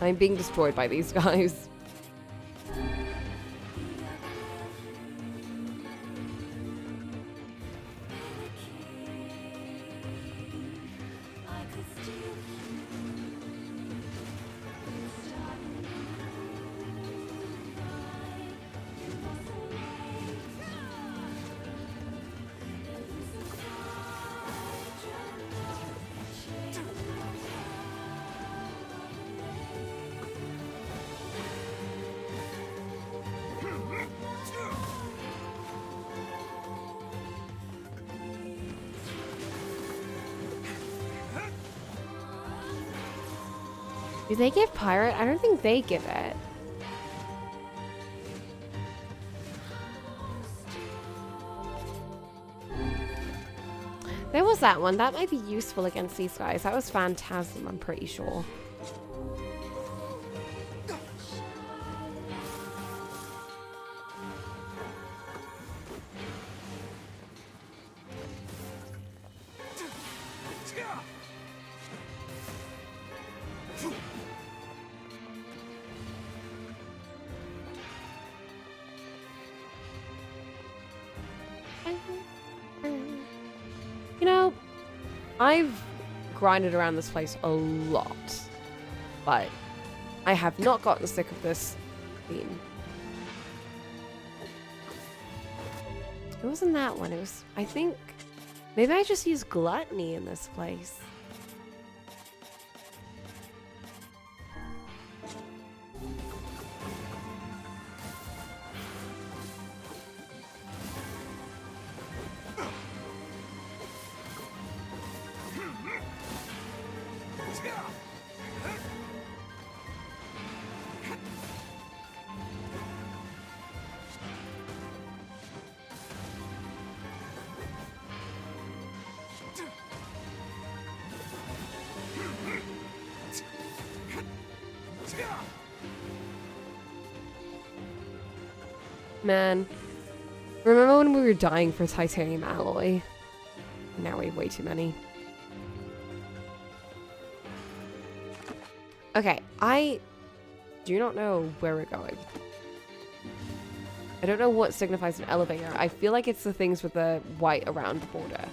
I'm being destroyed by these guys. Do they give pirate? I don't think they give it. There was that one. That might be useful against these guys. That was Phantasm, I'm pretty sure. You know, I've grinded around this place a lot, but I have not gotten sick of this theme. It wasn't that one. It was, I think, maybe I just used gluttony in this place. Man, remember when we were dying for titanium alloy? Now we have way too many. Okay, I do not know where we're going. I don't know what signifies an elevator. I feel like it's the things with the white around the border.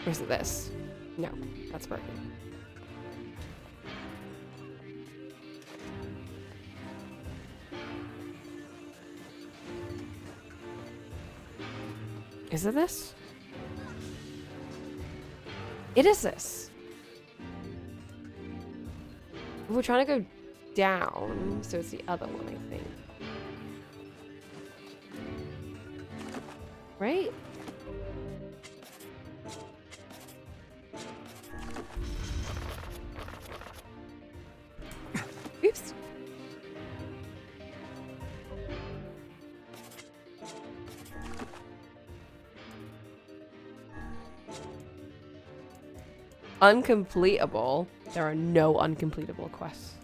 Or is it this? No, that's broken. Is it this? It is this. We're trying to go down, so it's the other one, I think. Right? Oops. Uncompletable. There are no uncompletable quests.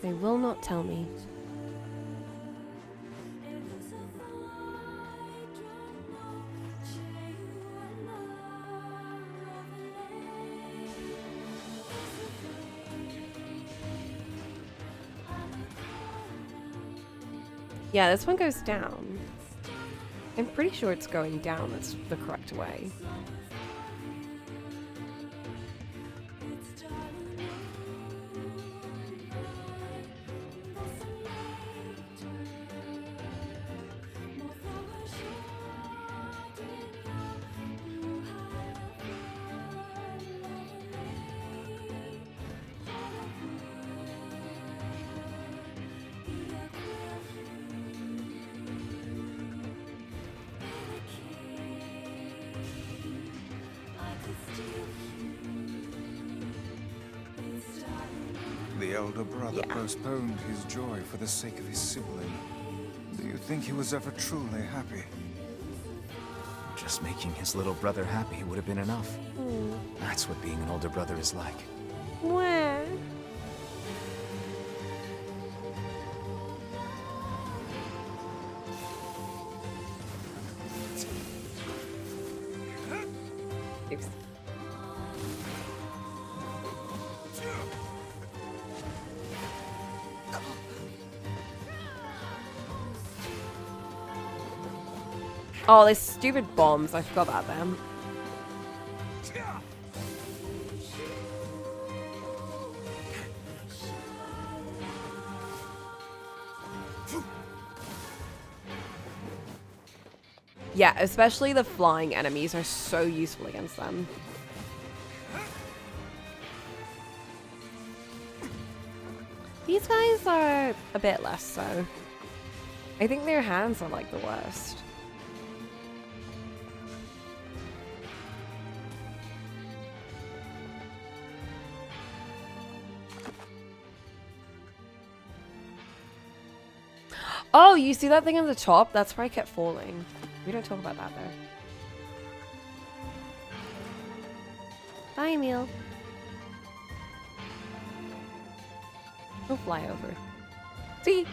They will not tell me. Yeah, this one goes down. I'm pretty sure it's going down. That's the correct way. The elder brother postponed his joy for the sake of his sibling. Do you think he was ever truly happy? Just making his little brother happy would have been enough. That's what being an older brother is like. Where? Oops. Oh, these stupid bombs. I forgot about them. Yeah, especially the flying enemies are so useful against them. These guys are a bit less so. I think their hands are like the worst. Oh, you see that thing on the top? That's where I kept falling. We don't talk about that though. Bye, Emil. He'll fly over. See?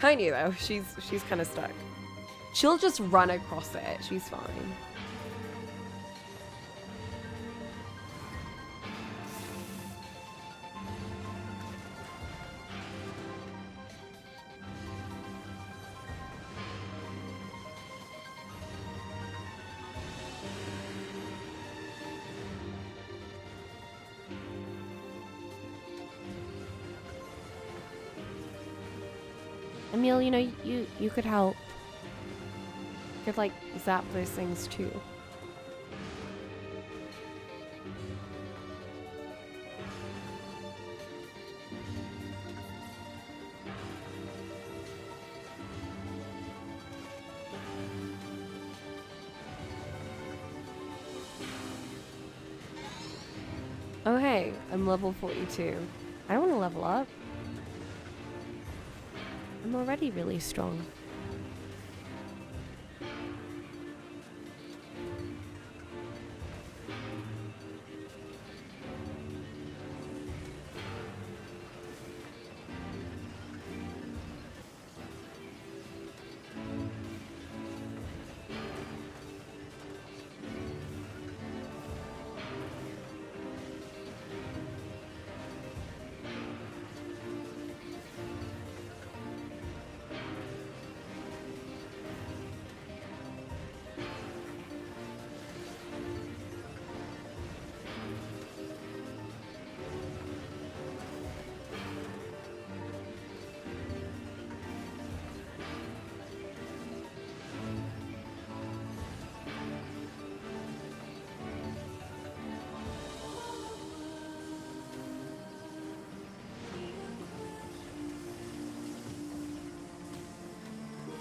I knew though. She's kind of stuck. She'll just run across it. She's fine. Emil, you know, you could help. You could, like, zap those things, too. Oh, hey, I'm level 42. I don't want to level up. I'm already really strong.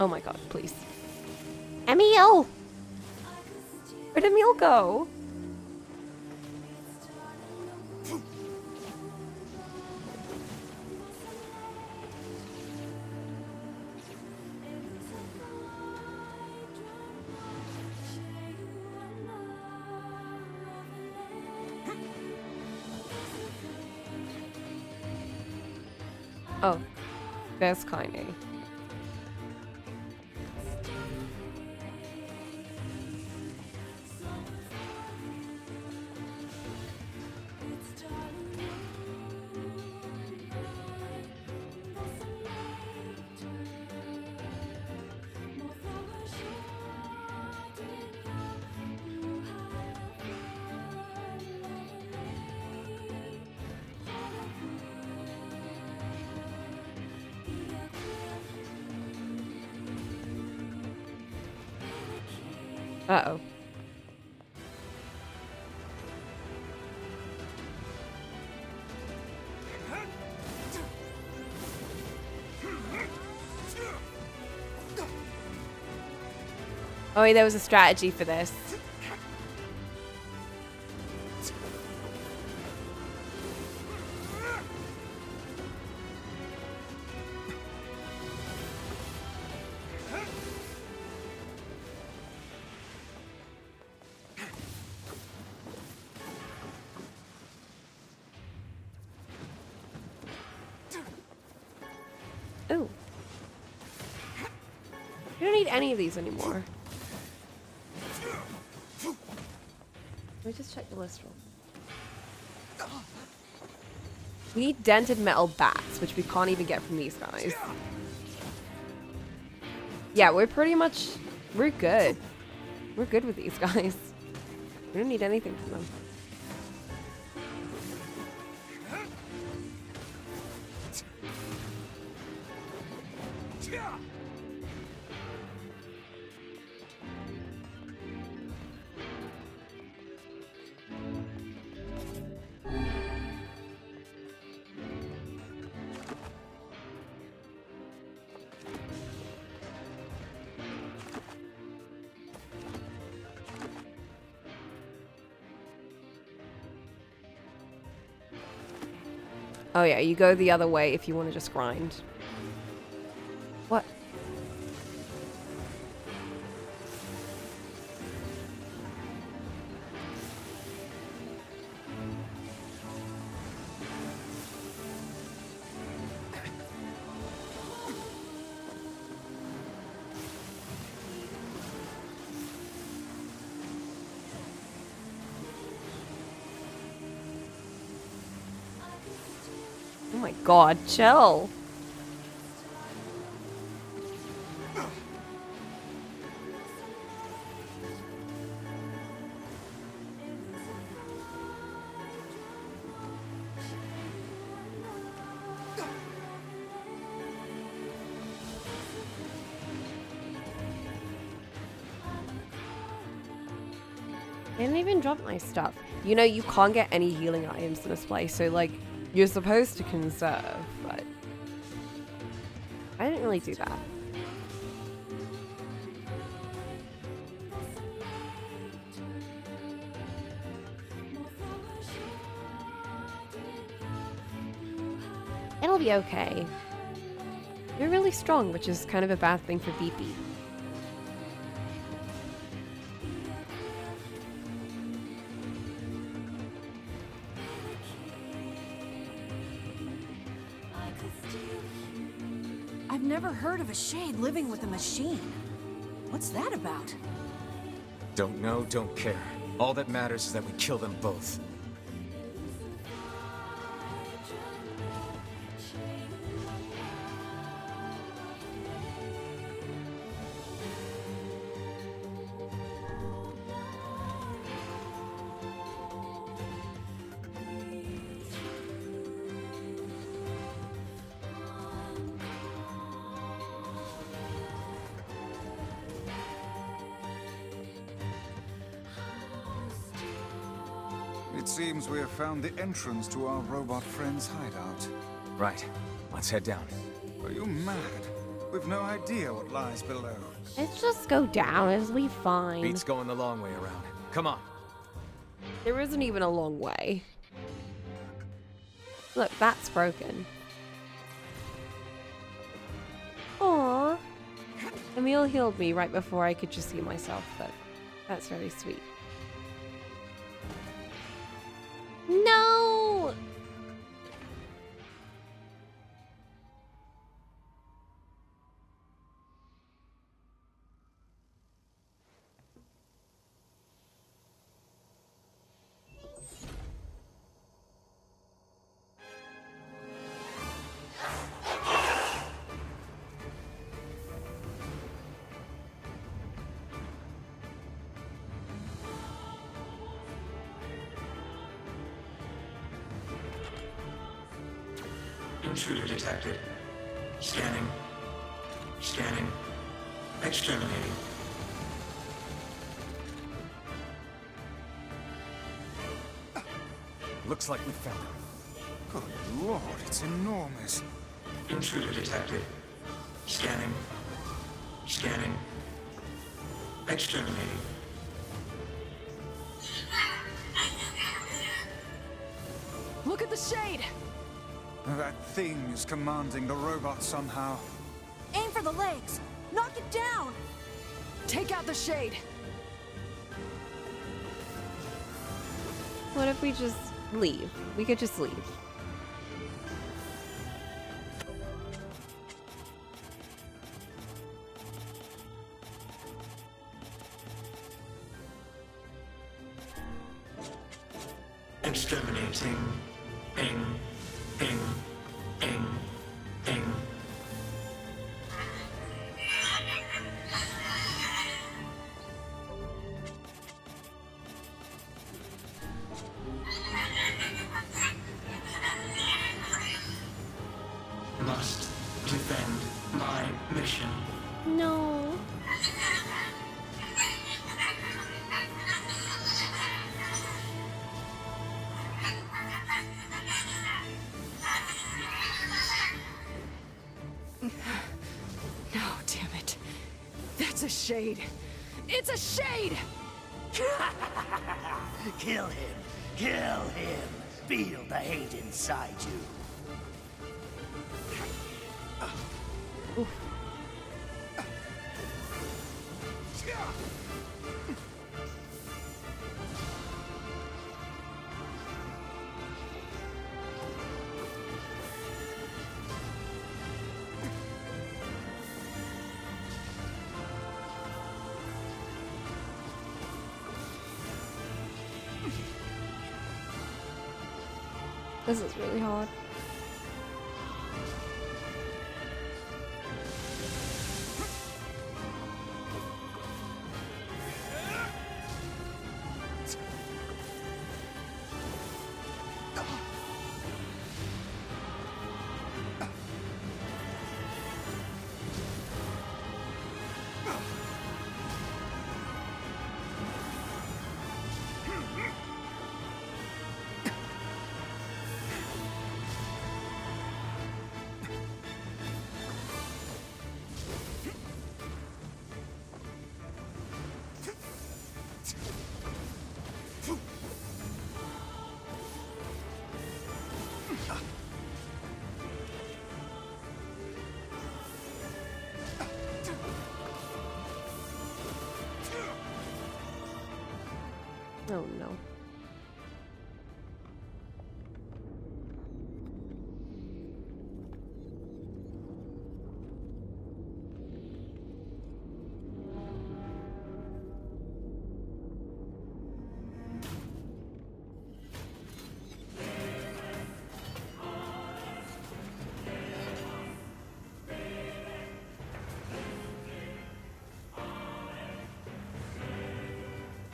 Oh my god, please. Emil! Where'd Emil go? Oh, there's Kaine. Uh-oh. Oh, wait, there was a strategy for this. We don't need any of these anymore. Let me just check the list real. We need dented metal bats, which we can't even get from these guys. Yeah, we're pretty much... We're good. We're good with these guys. We don't need anything from them. Oh yeah, you go the other way if you want to just grind. What? Oh my god, chill. I didn't even drop my stuff. You know, you can't get any healing items in this place, so like, you're supposed to conserve, but I didn't really do that. It'll be okay. You're really strong, which is kind of a bad thing for BP. I've never heard of a shade living with a machine. What's that about? Don't know, don't care. All that matters is that we kill them both. It seems we have found the entrance to our robot friend's hideout. Right. Let's head down. Are you mad? We've no idea what lies below. Let's just go down, it'll be fine. Beat's going the long way around. Come on. There isn't even a long way. Look, that's broken. Aww. Emil healed me right before I could just see myself, but that's very sweet. No! Intruder detected. Scanning. Scanning. Exterminating. Looks like we found him. Good lord, it's enormous. Intruder detected. Scanning. Scanning. Exterminating. Look at the shade! That thing is commanding the robot somehow. Aim for the legs! Knock it down! Take out the shade! What if we just leave? We could just leave. Exterminating. Ing. Ing. Ing. Ing. Must defend my mission. No. No, damn it. That's a shade. It's a shade! Kill him. Kill him. Feel the hate inside you. This is really hard. Oh no.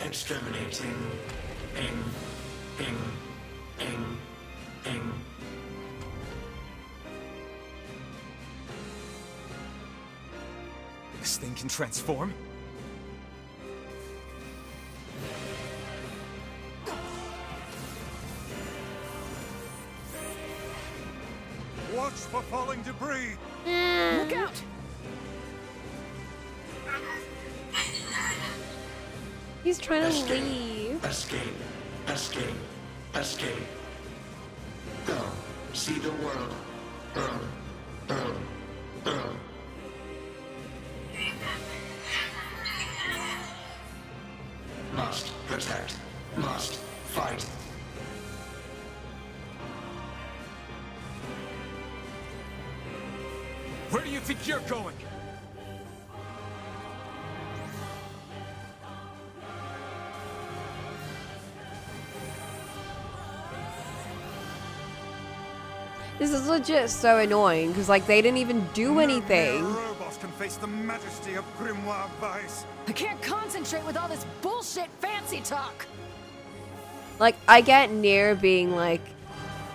Exterminating. Ing. Ing. Ing. Ing. This thing can transform? Watch for falling debris! Look out! He's trying to Escape. leave. Escape. Escape. Escape. Go. See the world. Earl. Earl. Earl. Must protect. Must fight. Where do you think you're going? This is legit so annoying because like they didn't even do anything. No robot can face the majesty of Grimoire Vice. I can't concentrate with all this bullshit fancy talk. Like I get NieR being like,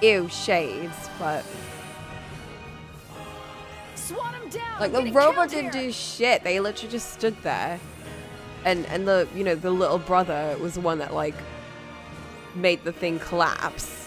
ew, shades, but Swat him down. like the robot didn't do shit. They literally just stood there, and the the little brother was the one that like made the thing collapse.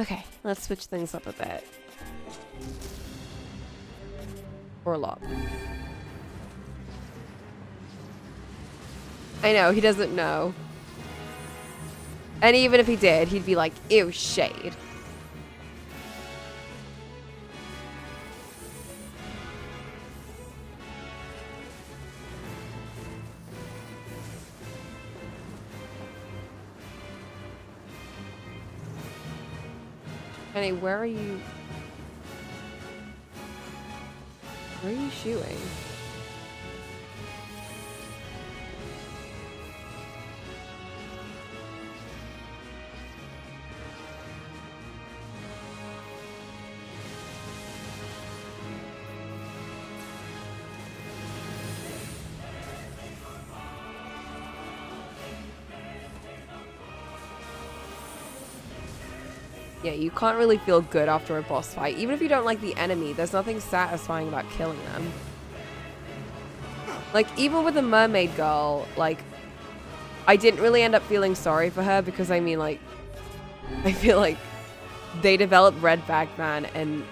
Okay, let's switch things up a bit. Or a lot. I know, he doesn't know. And even if he did, he'd be like, ew, shade. Honey, where are you? Where are you shooting? Yeah, you can't really feel good after a boss fight. Even if you don't like the enemy, there's nothing satisfying about killing them. Like, even with the mermaid girl, like, I didn't really end up feeling sorry for her because, I mean, like, I feel like they developed Red Bagman and,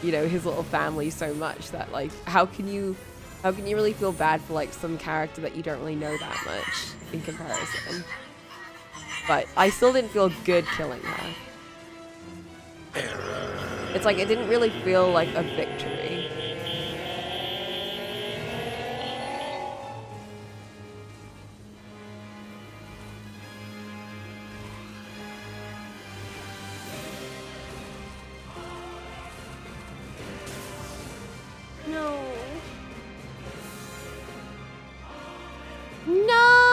you know, his little family so much that, like, how can you really feel bad for, like, some character that you don't really know that much in comparison? But I still didn't feel good killing her. It's like, it didn't really feel like a victory. No. No!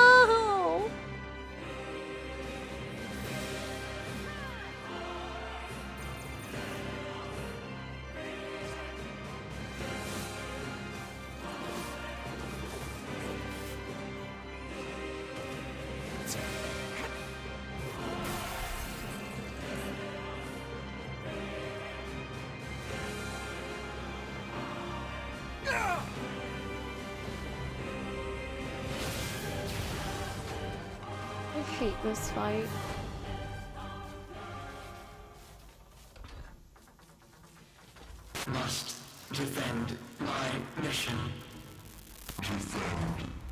I hate this fight. Must defend my mission. Defend my mission.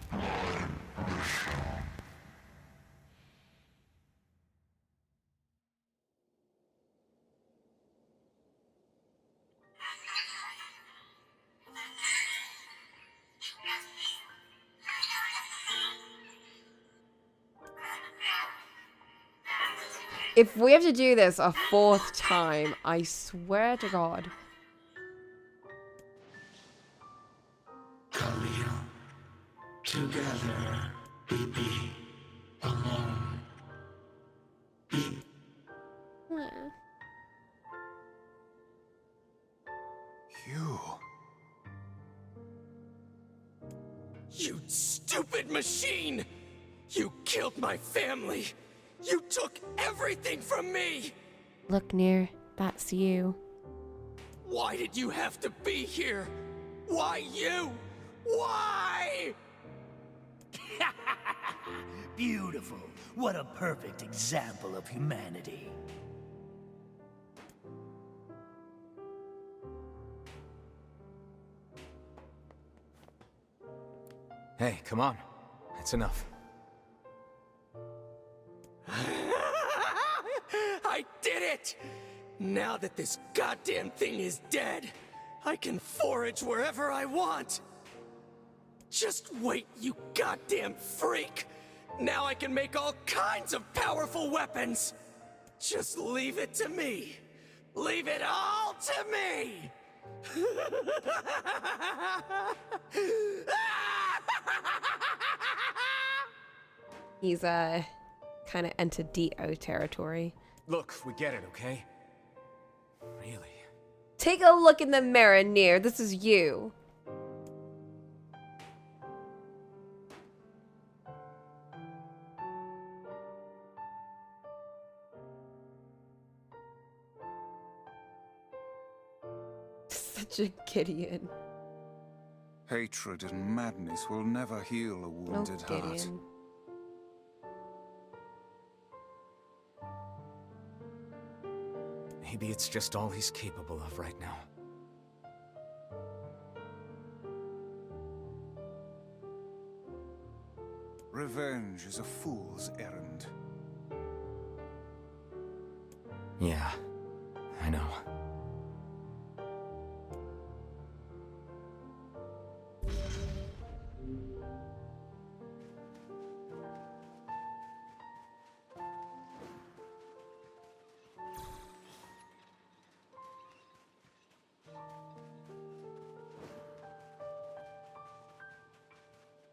If we have to do this a 4th time, I swear to God. Khalil. Together, be alone. Be. You. You stupid machine! You killed my family! You took everything from me! Look, NieR, that's you. Why did you have to be here? Why you? Why? Beautiful. What a perfect example of humanity. Hey, come on. That's enough. I did it! Now that this goddamn thing is dead, I can forage wherever I want. Just wait, you goddamn freak! Now I can make all kinds of powerful weapons! Just leave it to me! Leave it all to me! He's, kind of entered Dio territory. Look, we get it, okay? Really? Take a look in the mirror, NieR. This is you. Such a Gideon. Hatred and madness will never heal a wounded heart. Gideon. Maybe it's just all he's capable of right now. Revenge is a fool's errand. Yeah, I know.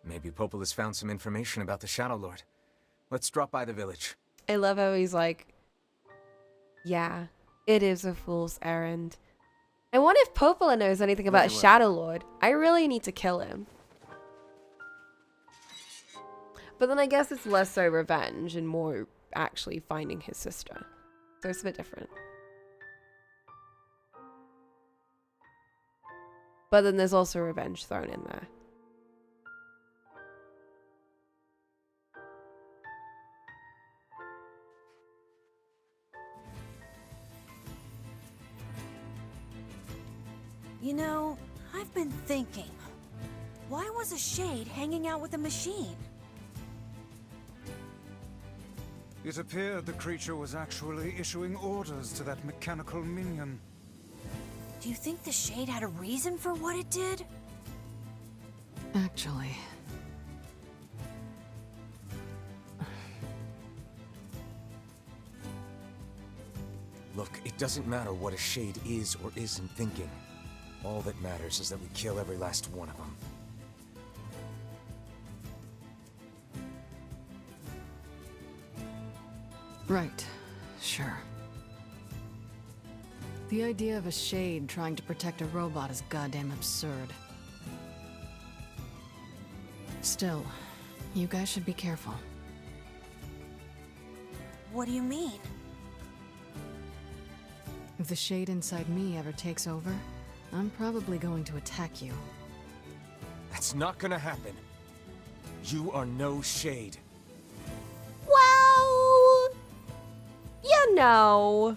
Maybe Popola's found some information about the Shadow Lord. Let's drop by the village. I love how he's like, yeah, it is a fool's errand. I wonder if Popola knows anything about Shadow Lord. I really need to kill him. But then I guess it's less so revenge and more actually finding his sister. So it's a bit different. But then there's also revenge thrown in there. You know, I've been thinking, why was a shade hanging out with a machine? It appeared the creature was actually issuing orders to that mechanical minion. Do you think the shade had a reason for what it did? Actually... Look, it doesn't matter what a shade is or isn't thinking. All that matters is that we kill every last one of them. Right. Sure. The idea of a shade trying to protect a robot is goddamn absurd. Still, you guys should be careful. What do you mean? If the shade inside me ever takes over, I'm probably going to attack you. That's not gonna happen. You are no shade. Well, you know,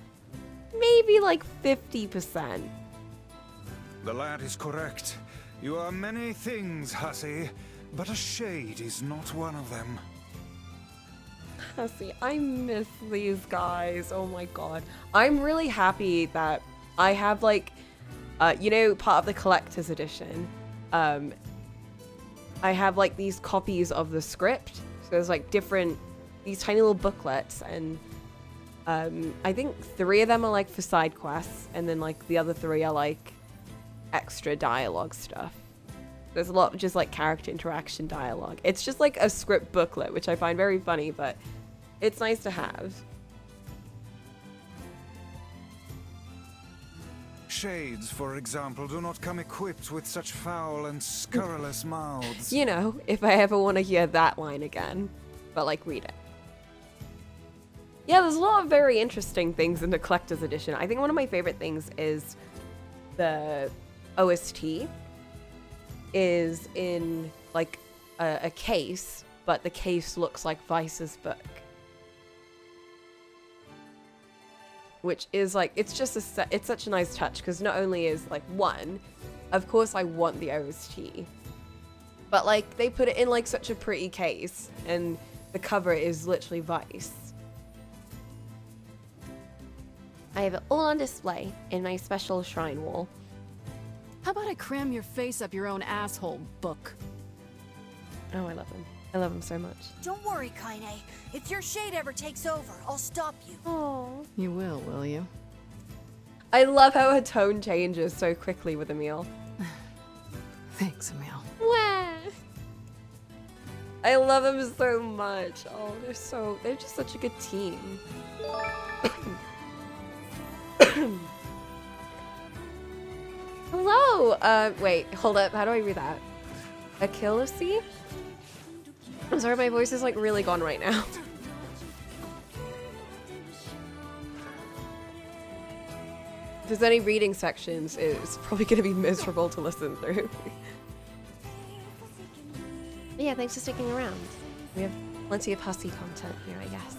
maybe like 50%. The lad is correct. You are many things, hussy, but a shade is not one of them. See, I miss these guys. Oh my god. I'm really happy that I have like, you know, part of the collector's edition. I have like these copies of the script. So there's like these tiny little booklets, and I think 3 of them are like for side quests, and then like the other 3 are like extra dialogue stuff. There's a lot of just like character interaction dialogue. It's just like a script booklet, which I find very funny, but it's nice to have. Shades, for example, do not come equipped with such foul and scurrilous mouths. You know, if I ever want to hear that line again. But like, read it. Yeah, there's a lot of very interesting things in the collector's edition. I think one of my favorite things is the OST is in like a case, but the case looks like Vice's book. Which is like, it's just it's such a nice touch, because not only is like, one, of course I want the OST, but like they put it in like such a pretty case, and the cover is literally Vice. I have it all on display in my special shrine wall. How about I cram your face up your own asshole, book? Oh, I love him. I love him so much. Don't worry, Kaine. If your shade ever takes over, I'll stop you. Oh. You will you? I love how her tone changes so quickly with Emil. Thanks, Emil. Wah. I love them so much. Oh, they're just such a good team. Hello. Wait, hold up. How do I read that? Achillesy? I'm sorry, my voice is like really gone right now. If there's any reading sections, it's probably going to be miserable to listen through. Yeah, thanks for sticking around. We have plenty of hussy content here, I guess.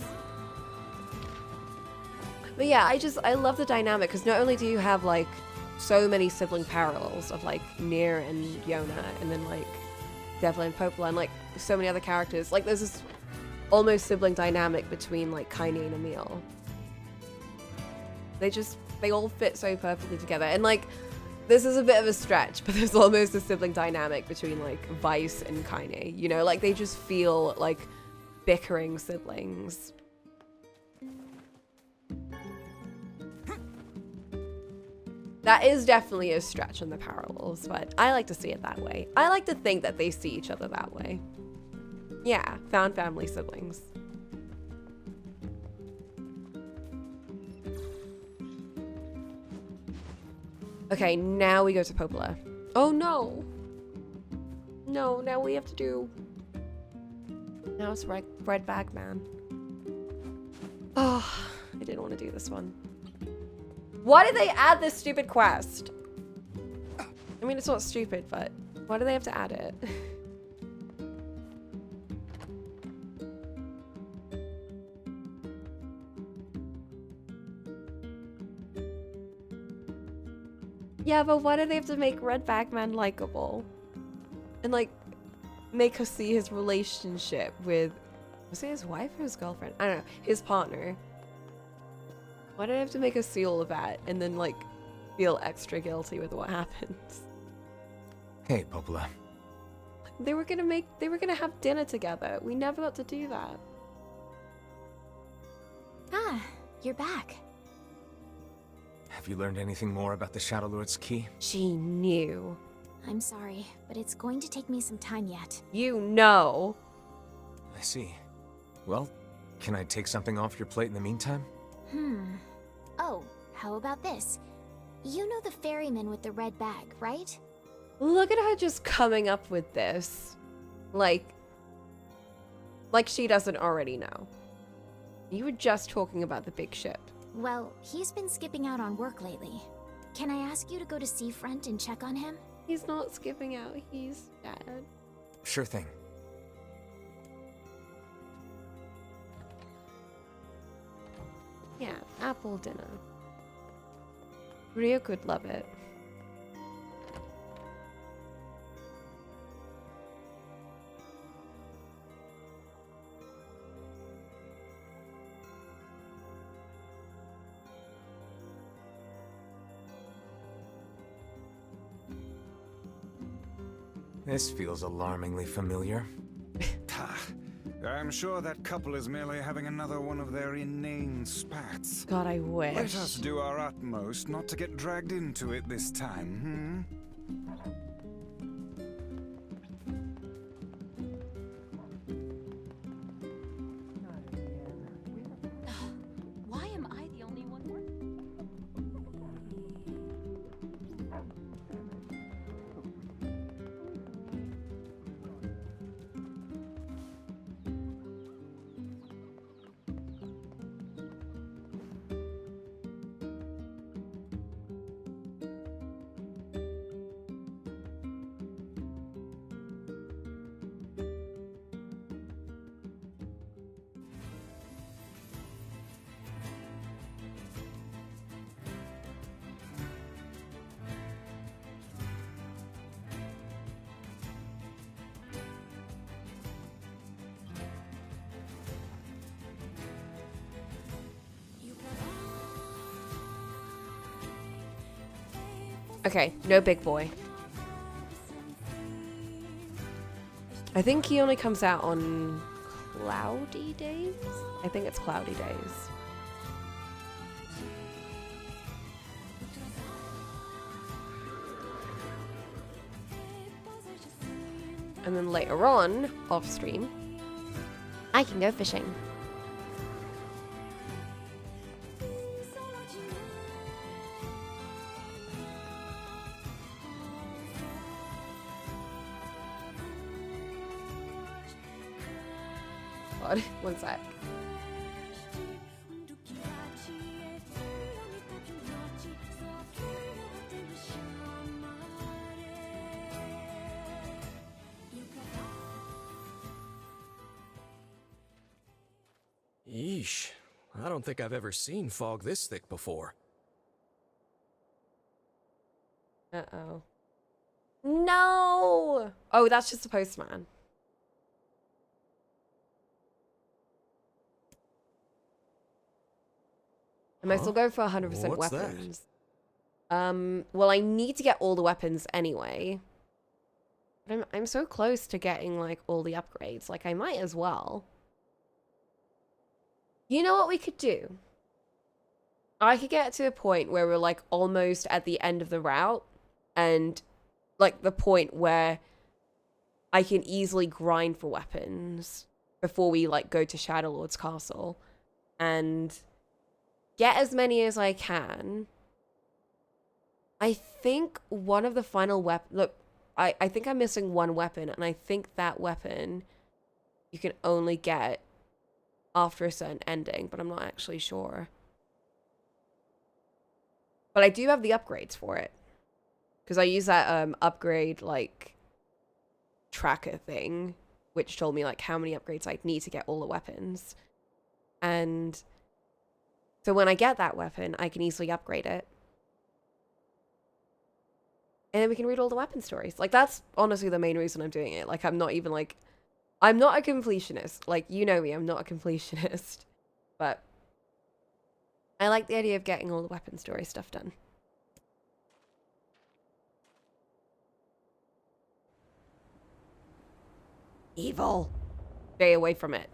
But yeah, I love the dynamic because not only do you have like so many sibling parallels of like NieR and Yona, and then like Devlin and Popola, and like so many other characters. Like there's this almost sibling dynamic between like Kaine and Emil. They all fit so perfectly together. And like this is a bit of a stretch, but there's almost a sibling dynamic between like Vice and Kaine. You know, like they just feel like bickering siblings. That is definitely a stretch in the parallels, but I like to see it that way. I like to think that they see each other that way. Yeah, found family siblings. Okay, now we go to Popola. Oh no! No, now we have to do... Now it's Red Bag Man. Oh, I didn't want to do this one. Why did they add this stupid quest? I mean, it's not stupid, but why do they have to add it? Yeah, but why do they have to make Red Bagman likable? And like, make us see his relationship with, was it his wife or his girlfriend? I don't know, his partner. Why do I have to make us see all of that and then like feel extra guilty with what happens? Hey, Popola. They were gonna have dinner together. We never got to do that. Ah, you're back. Have you learned anything more about the Shadow Lord's key? She knew. I'm sorry, but it's going to take me some time yet. You know. I see. Well, can I take something off your plate in the meantime? Oh, how about this? You know the ferryman with the red bag, right? Look at her just coming up with this. Like she doesn't already know. You were just talking about the big ship. Well, he's been skipping out on work lately. Can I ask you to go to Seafront and check on him? He's not skipping out, he's dead. Sure thing. Yeah, apple dinner. Rio could love it. This feels alarmingly familiar. I'm sure that couple is merely having another one of their inane spats. God, I wish. Let us do our utmost not to get dragged into it this time, Why am I the only one working? Okay, no big boy. I think he only comes out on cloudy days? I think it's cloudy days. And then later on, off stream, I can go fishing. God, one sec. Yeesh. I don't think I've ever seen fog this thick before. Uh-oh. No! Oh, that's just the postman. I might still go for 100% What's weapons. Well, I need to get all the weapons anyway. But I'm so close to getting, like, all the upgrades. Like, I might as well. You know what we could do? I could get to a point where we're, like, almost at the end of the route. And, like, the point where I can easily grind for weapons before we, like, go to Shadow Lord's castle. And get as many as I can. I think one of the final weapons... Look, I think I'm missing one weapon, and I think that weapon you can only get after a certain ending, but I'm not actually sure. But I do have the upgrades for it. Because I use that upgrade, like, tracker thing, which told me, like, how many upgrades I'd need to get all the weapons. And so when I get that weapon, I can easily upgrade it. And then we can read all the weapon stories. Like, that's honestly the main reason I'm doing it. Like, I'm not even, like... I'm not a completionist. Like, you know me, I'm not a completionist. But I like the idea of getting all the weapon story stuff done. Evil. Stay away from it.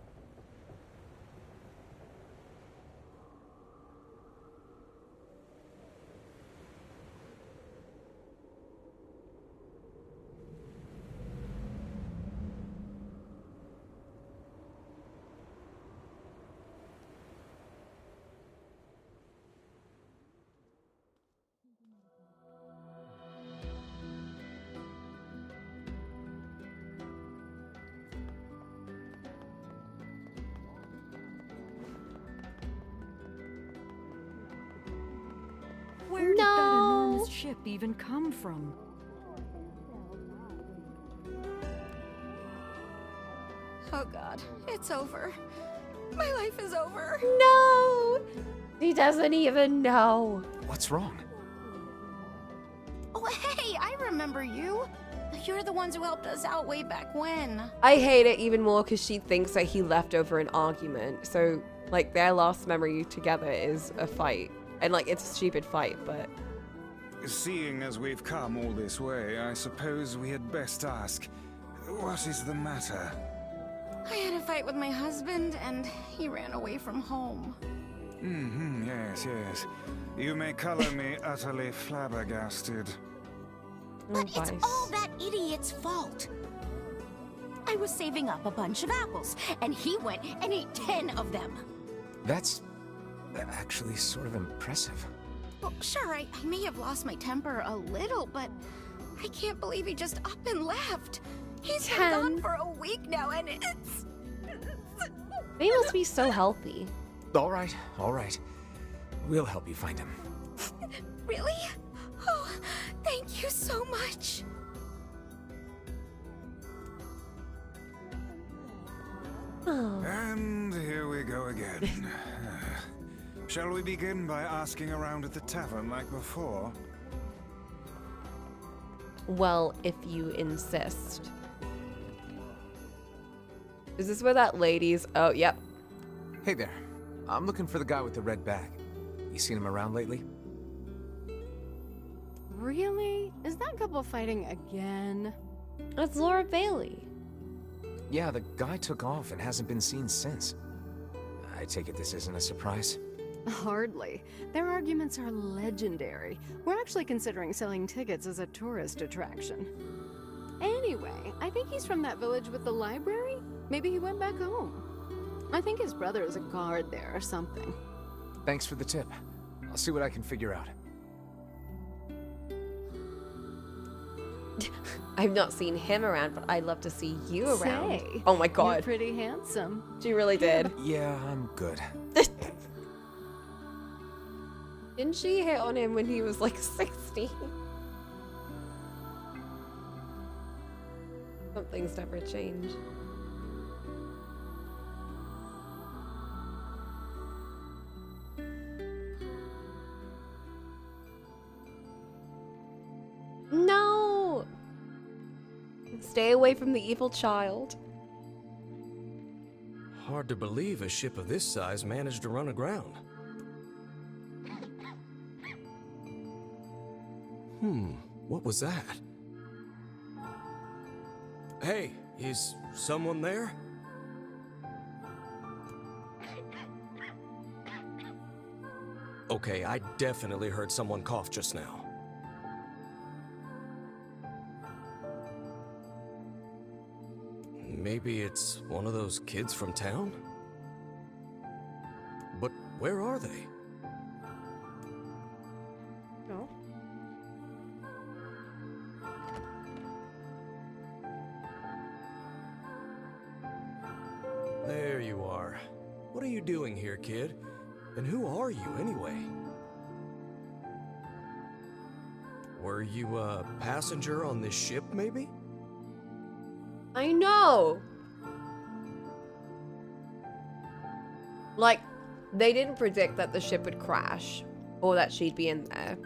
Where did that enormous ship even come from? Oh god, it's over. My life is over. No! He doesn't even know. What's wrong? Oh, hey, I remember you. You're the ones who helped us out way back when. I hate it even more because she thinks that he left over an argument. So, like, their last memory together is a fight. And, like, it's a stupid fight, but... Seeing as we've come all this way, I suppose we had best ask, what is the matter? I had a fight with my husband, and he ran away from home. Yes, yes. You may color me utterly flabbergasted. But it's all that idiot's fault. I was saving up a bunch of apples, and he went and ate 10 of them. That's actually sort of impressive. Well, sure, I may have lost my temper a little, but I can't believe he just up and left. He's been gone for a week now, and it's... They must be so healthy. All right. We'll help you find him. Really? Oh, thank you so much. And here we go again. Shall we begin by asking around at the tavern like before? Well, if you insist. Is this where that lady's... Oh, yep. Hey there. I'm looking for the guy with the red bag. You seen him around lately? Really? Is that couple fighting again? That's Laura Bailey. Yeah, the guy took off and hasn't been seen since. I take it this isn't a surprise? Hardly. Their arguments are legendary. We're actually considering selling tickets as a tourist attraction. Anyway, I think he's from that village with the library. Maybe he went back home. I think his brother is a guard there or something. Thanks for the tip. I'll see what I can figure out. I've not seen him around, but I'd love to see you around. Say, Oh my god. You're pretty handsome. She really did. Yeah, I'm good. Didn't she hit on him when he was like 60? Something's never changed. Stay away from the evil child. Hard to believe a ship of this size managed to run aground. What was that? Hey, is someone there? Okay, I definitely heard someone cough just now. Maybe it's one of those kids from town? But where are they? No. There you are. What are you doing here, kid? And who are you, anyway? Were you a passenger on this ship, maybe? I know. Like, they didn't predict that the ship would crash or that she'd be in there,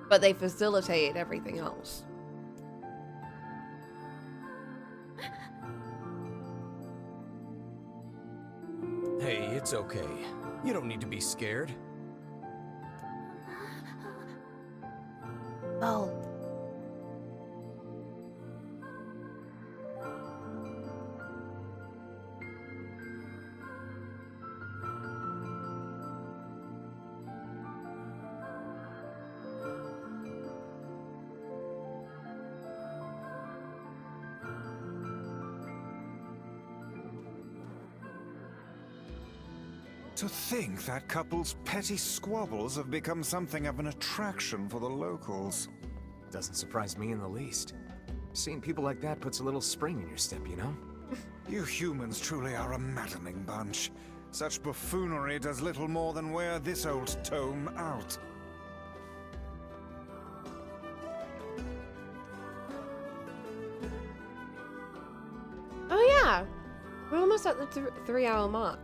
but they facilitated everything else. Hey, it's okay. You don't need to be scared. Oh. To think that couple's petty squabbles have become something of an attraction for the locals. Doesn't surprise me in the least. Seeing people like that puts a little spring in your step, you know? You humans truly are a maddening bunch. Such buffoonery does little more than wear this old tome out. Oh yeah, we're almost at the 3-hour mark.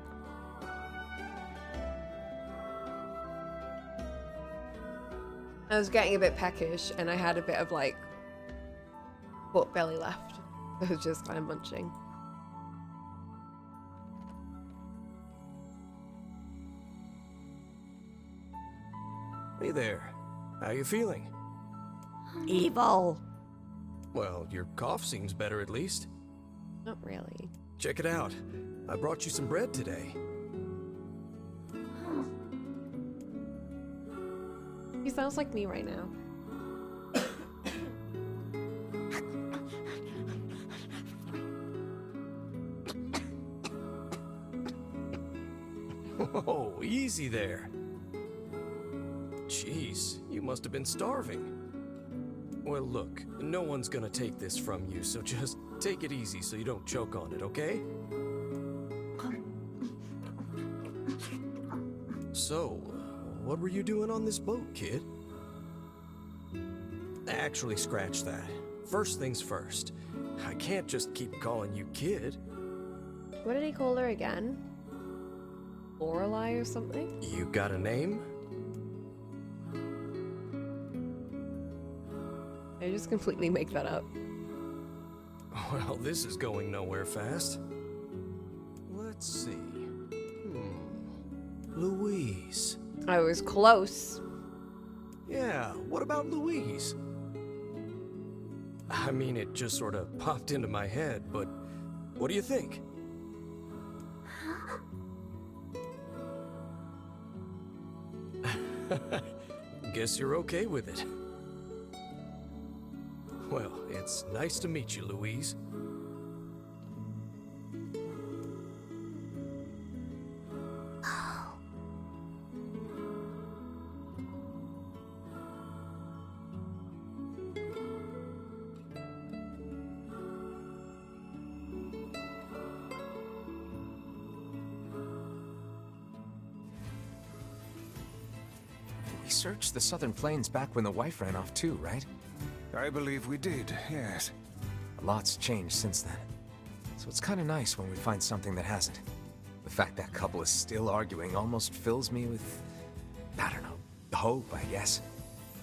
I was getting a bit peckish and I had a bit of like pork belly left. I was just kind of munching. Hey there. How you feeling? Evil. Well, your cough seems better at least. Not really. Check it out. I brought you some bread today. He sounds like me right now. Oh, easy there. Jeez, you must have been starving. Well, look, no one's gonna take this from you, so just take it easy so you don't choke on it, okay? So, what were you doing on this boat, kid? Actually, scratch that. First things first. I can't just keep calling you kid. What did he call her again? Lorelei or something? You got a name? I just completely make that up. Well, this is going nowhere fast. Let's see. Louise. I was close. Yeah, what about Louise? I mean, it just sort of popped into my head, but what do you think? Guess you're okay with it. Well, it's nice to meet you, Louise. We searched the southern plains back when the wife ran off too, right? I believe we did, yes. A lot's changed since then. So it's kind of nice when we find something that hasn't. The fact that couple is still arguing almost fills me with, I don't know, hope, I guess.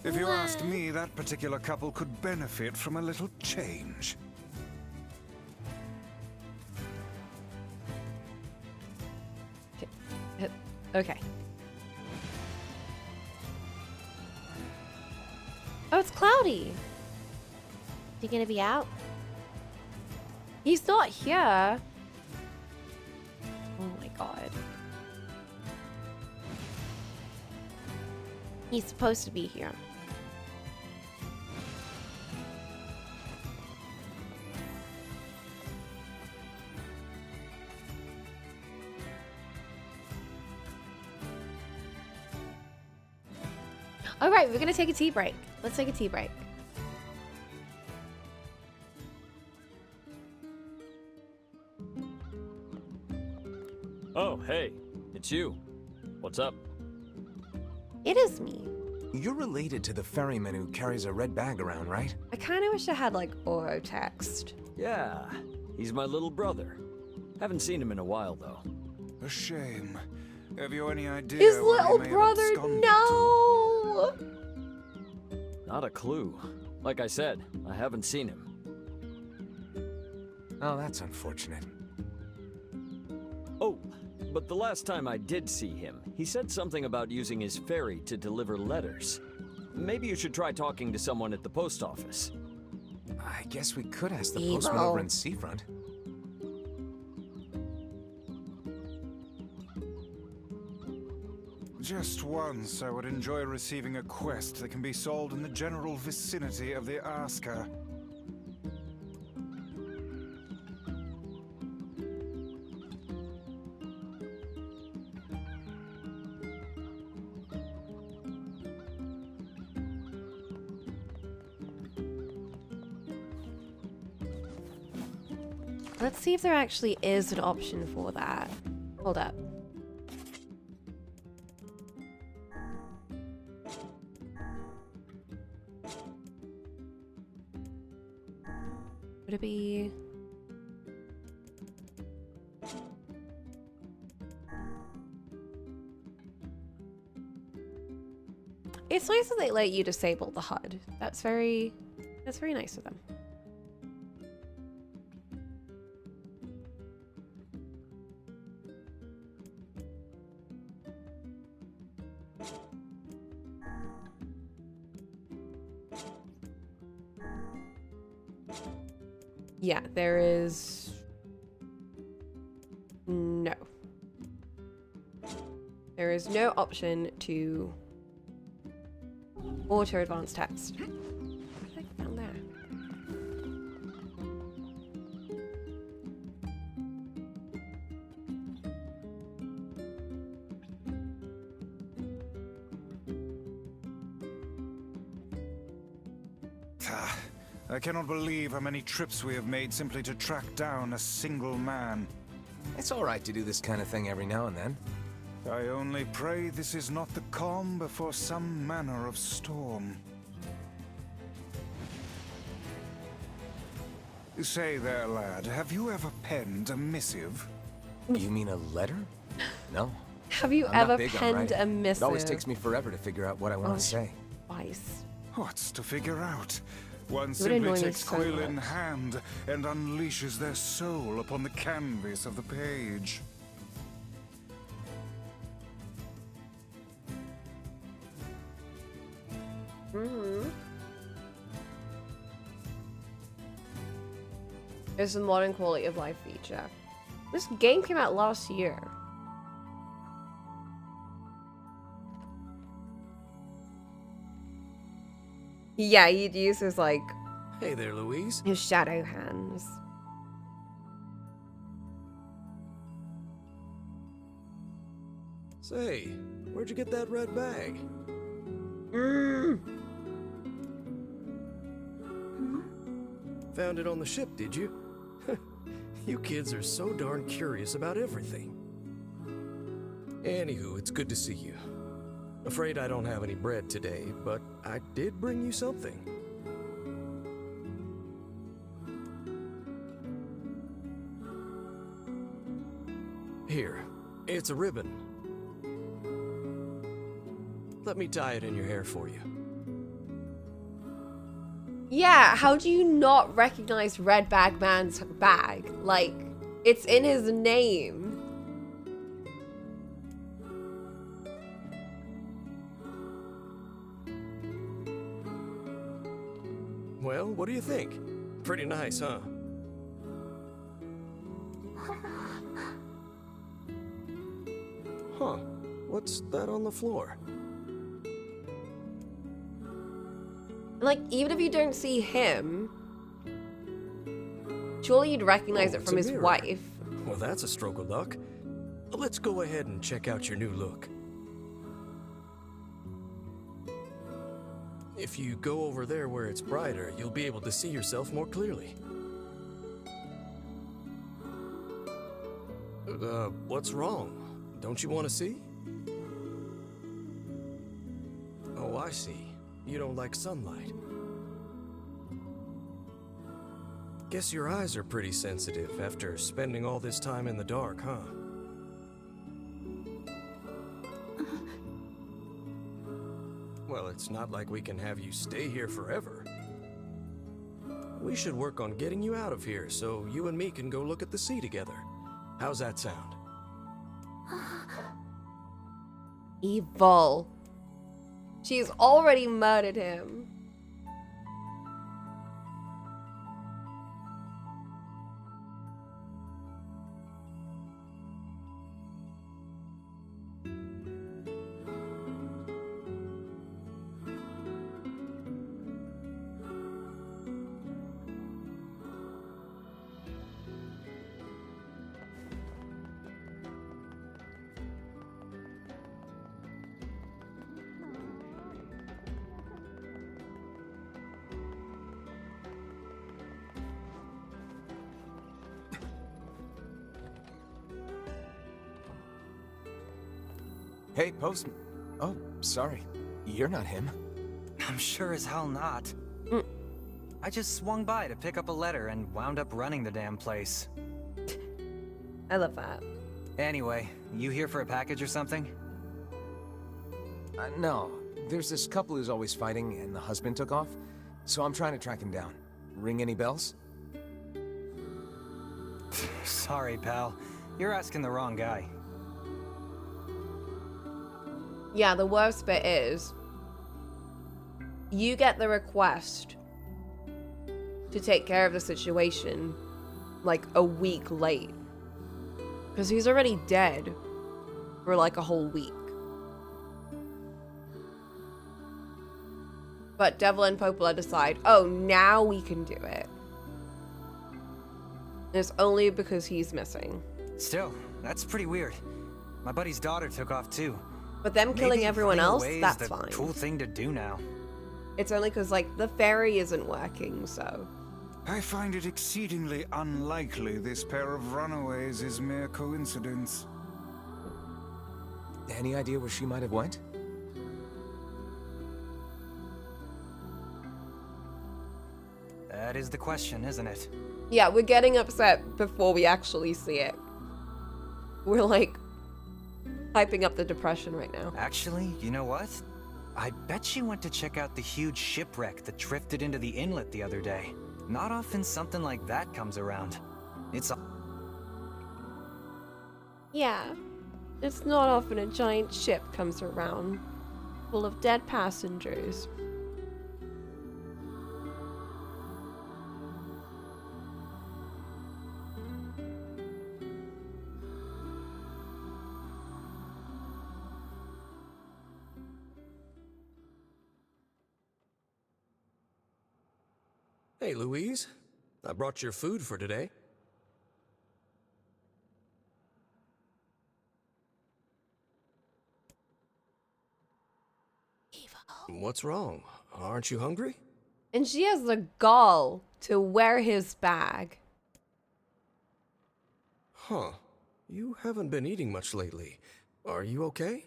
If you asked me, that particular couple could benefit from a little change. Okay. Oh, it's cloudy. Is he gonna be out? He's not here. Oh my god. He's supposed to be here. All right, we're gonna take a tea break. Let's take a tea break. Oh, hey, it's you. What's up? It is me. You're related to the ferryman who carries a red bag around, right? I kind of wish I had like auto text. Yeah, he's my little brother. Haven't seen him in a while, though. A shame. Have you any idea His where he little may have brother, absconded no! Not a clue. Like I said, I haven't seen him. Oh, that's unfortunate. Oh, but the last time I did see him, he said something about using his ferry to deliver letters. Maybe you should try talking to someone at the post office. I guess we could ask the Evil. postman over in Seafront. Just once, I would enjoy receiving a quest that can be solved in the general vicinity of the Asker. Let's see if there actually is an option for that. Hold up. Would it be... It's nice that they let you disable the HUD. That's very nice of them. Yeah, there is no. There is no option to auto advance text. What did I found there? I cannot believe how many trips we have made simply to track down a single man. It's all right to do this kind of thing every now and then. I only pray this is not the calm before some manner of storm. Say there, lad, have you ever penned a missive? You mean a letter? No. Have you I'm not ever big on penned writing. a missive? It always takes me forever to figure out what I want Oh, to say. Twice. What's to figure out? One It would annoy simply me takes so quill in much. hand and unleashes their soul upon the canvas of the page. Mm-hmm. It's a modern quality of life feature. This game came out last year. Yeah, you'd use his, like... Hey there, Louise. His shadow hands. Say, where'd you get that red bag? Found it on the ship, did you? You kids are so darn curious about everything. Anywho, it's good to see you. Afraid I don't have any bread today, but I did bring you something. Here, it's a ribbon. Let me tie it in your hair for you. Yeah, how do you not recognize Red Bag Man's bag? Like, it's in his name. Well, what do you think? Pretty nice, huh? Huh. What's that on the floor? Like, even if you don't see him, surely you'd recognize it it's from a his mirror. wife. Well, that's a stroke of luck. Let's go ahead and check out your new look. If you go over there where it's brighter, you'll be able to see yourself more clearly. What's wrong? Don't you want to see? Oh, I see. You don't like sunlight. Guess your eyes are pretty sensitive after spending all this time in the dark, huh? Well, it's not like we can have you stay here forever. We should work on getting you out of here so you and me can go look at the sea together. How's that sound? Evil. She's already murdered him. Hey, Postman. Oh, sorry. You're not him. I'm sure as hell not. I just swung by to pick up a letter and wound up running the damn place. I love that. Anyway, you here for a package or something? No. There's this couple who's always fighting, and the husband took off. So I'm trying to track him down. Ring any bells? Sorry, pal. You're asking the wrong guy. Yeah, the worst bit is you get the request to take care of the situation like a week late. Because he's already dead for like a whole week. But Devil and Popola decide, oh, now we can do it. And it's only because he's missing. Still, that's pretty weird. My buddy's daughter took off too. But them killing Maybe everyone running else, away is that's the fine. cool thing to do now. It's only because, like, the ferry isn't working, so. I find it exceedingly unlikely this pair of runaways is mere coincidence. Any idea where she might have went? That is the question, isn't it? Yeah, we're getting upset before we actually see it. We're, like, hyping up the depression right now. Actually, you know what? I bet she went to check out the huge shipwreck that drifted into the inlet the other day. Not often something like that comes around. It's a... Yeah, it's not often a giant ship comes around full of dead passengers. Hey, Louise. I brought your food for today. What's wrong? Aren't you hungry? And she has the gall to wear his bag. Huh. You haven't been eating much lately. Are you okay?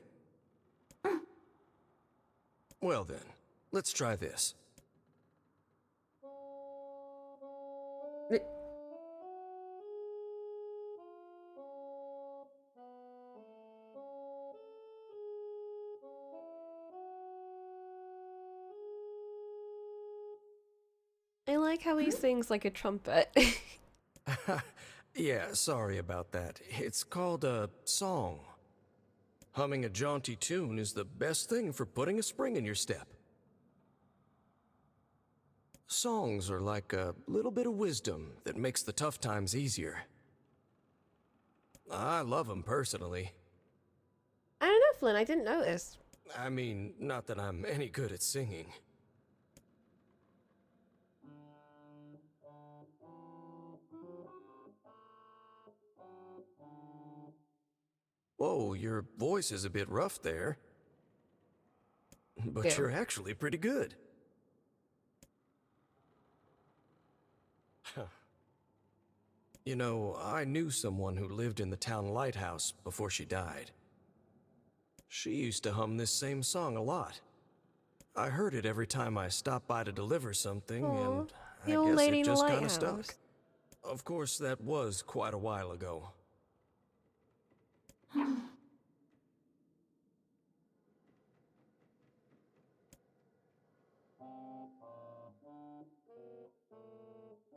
Well then, let's try this. I like how he sings like a trumpet. Yeah, sorry about that. It's called a song. Humming a jaunty tune is the best thing for putting a spring in your step. Songs are like a little bit of wisdom that makes the tough times easier. I love them personally. I don't know, Flynn. I didn't notice. I mean, not that I'm any good at singing. Whoa, your voice is a bit rough there. But Yeah. you're actually pretty good. You know, I knew someone who lived in the town lighthouse before she died. She used to hum this same song a lot. I heard it every time I stopped by to deliver something, Aw, and the I old guess lady it in the just kind of lighthouse. stuck. Of course, that was quite a while ago.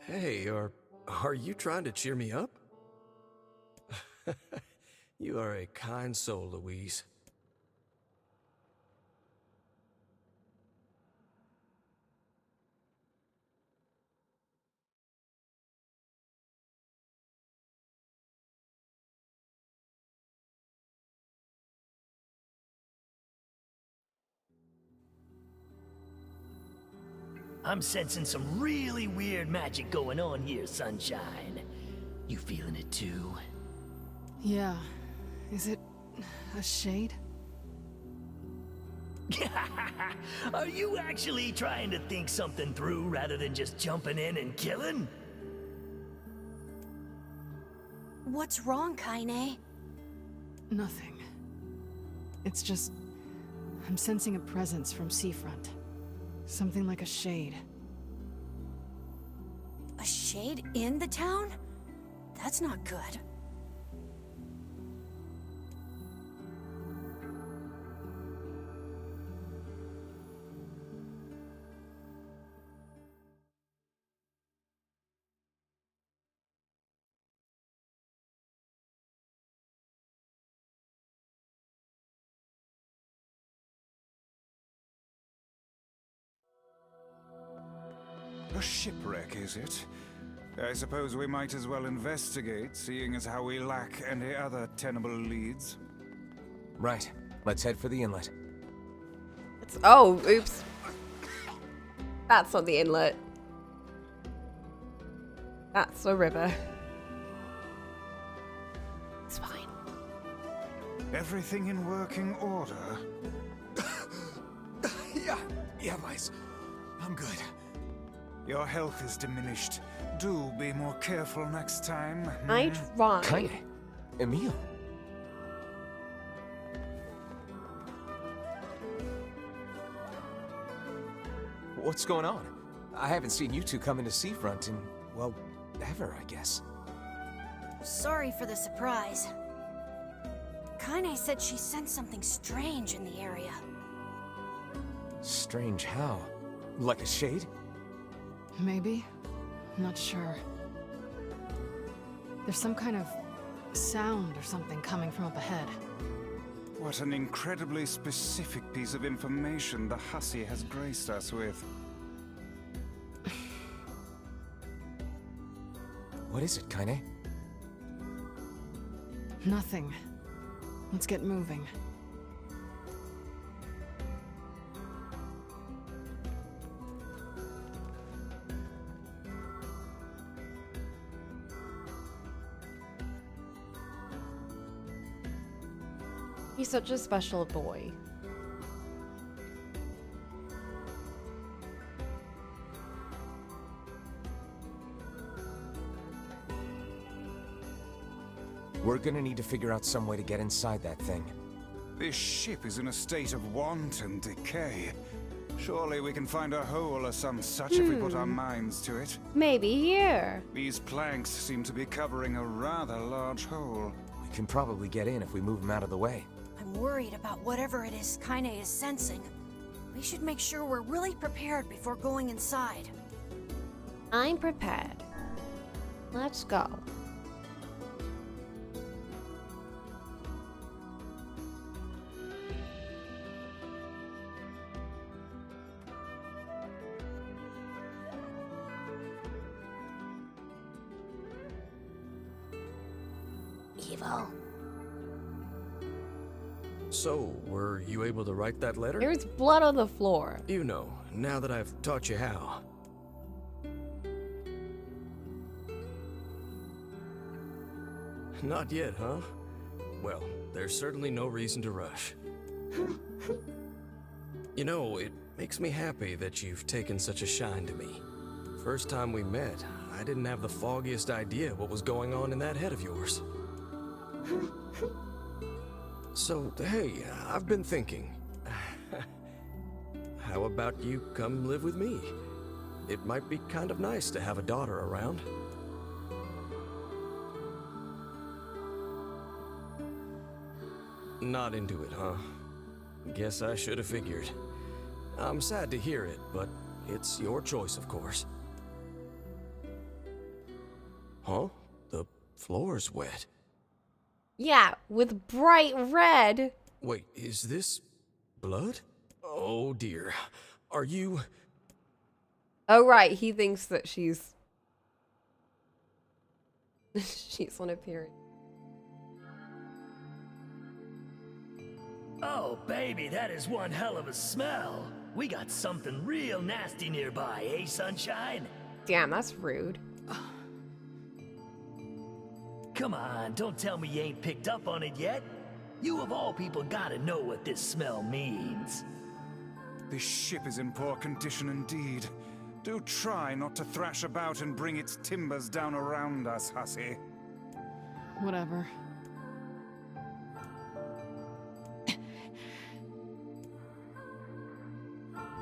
Hey, are you trying to cheer me up? You are a kind soul, Louise. I'm sensing some really weird magic going on here, Sunshine. You feeling it too? Yeah. Is it a shade? Are you actually trying to think something through rather than just jumping in and killing? What's wrong, Kaine? Nothing. It's just... I'm sensing a presence from seafront. Something like a shade. A shade in the town? That's not good. A shipwreck, is it? I suppose we might as well investigate, seeing as how we lack any other tenable leads. Right. Let's head for the inlet. Oh, oops. That's not the inlet. That's the river. It's fine. Everything in working order? Yeah, Vice. I'm good. Your health is diminished. Do be more careful next time. I tried. Kaine. Emil. What's going on? I haven't seen you two come into Seafront in, well, ever, I guess. Sorry for the surprise. Kaine said she sensed something strange in the area. Strange how? Like a shade? Maybe? Not sure. There's some kind of sound or something coming from up ahead. What an incredibly specific piece of information the hussy has graced us with. What is it, Kaine? Nothing. Let's get moving. He's such a special boy. We're gonna need to figure out some way to get inside that thing. This ship is in a state of wanton decay. Surely we can find a hole or some such if we put our minds to it. Maybe here. These planks seem to be covering a rather large hole. We can probably get in if we move them out of the way. I'm worried about whatever it is Kaine is sensing. We should make sure we're really prepared before going inside. I'm prepared. Let's go. evil. So, were you able to write that letter? There's blood on the floor. You know, now that I've taught you how. Not yet, huh? Well, there's certainly no reason to rush. You know, it makes me happy that you've taken such a shine to me. First time we met, I didn't have the foggiest idea what was going on in that head of yours. So, hey, I've been thinking. How about you come live with me? It might be kind of nice to have a daughter around. Not into it, huh? Guess I should have figured. I'm sad to hear it, but it's your choice, of course. Huh? The floor's wet. Yeah, with bright red. Wait, is this blood? Oh dear. Are you... Oh, right. He thinks that she's... she's on a period. Oh, baby, that is one hell of a smell. We got something real nasty nearby, eh, Sunshine? Damn, that's rude. Come on, don't tell me you ain't picked up on it yet. You of all people gotta know what this smell means. This ship is in poor condition indeed. Do try not to thrash about and bring its timbers down around us, hussy. Whatever.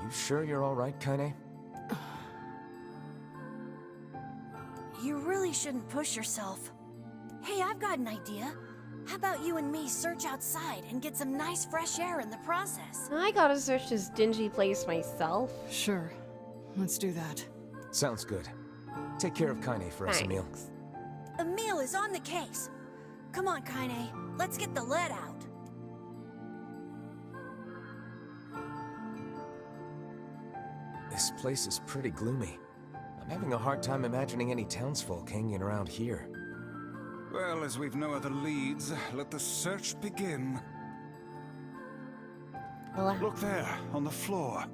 You sure you're all right, Kaine? You really shouldn't push yourself. Hey, I've got an idea. How about you and me search outside and get some nice fresh air in the process? I gotta search this dingy place myself. Sure. Let's do that. Sounds good. Take care of Kaine for us, Emil. Emil is on the case. Come on, Kaine. Let's get the lead out. This place is pretty gloomy. I'm having a hard time imagining any townsfolk hanging around here. Well, as we've no other leads, let the search begin. Look there, on the floor.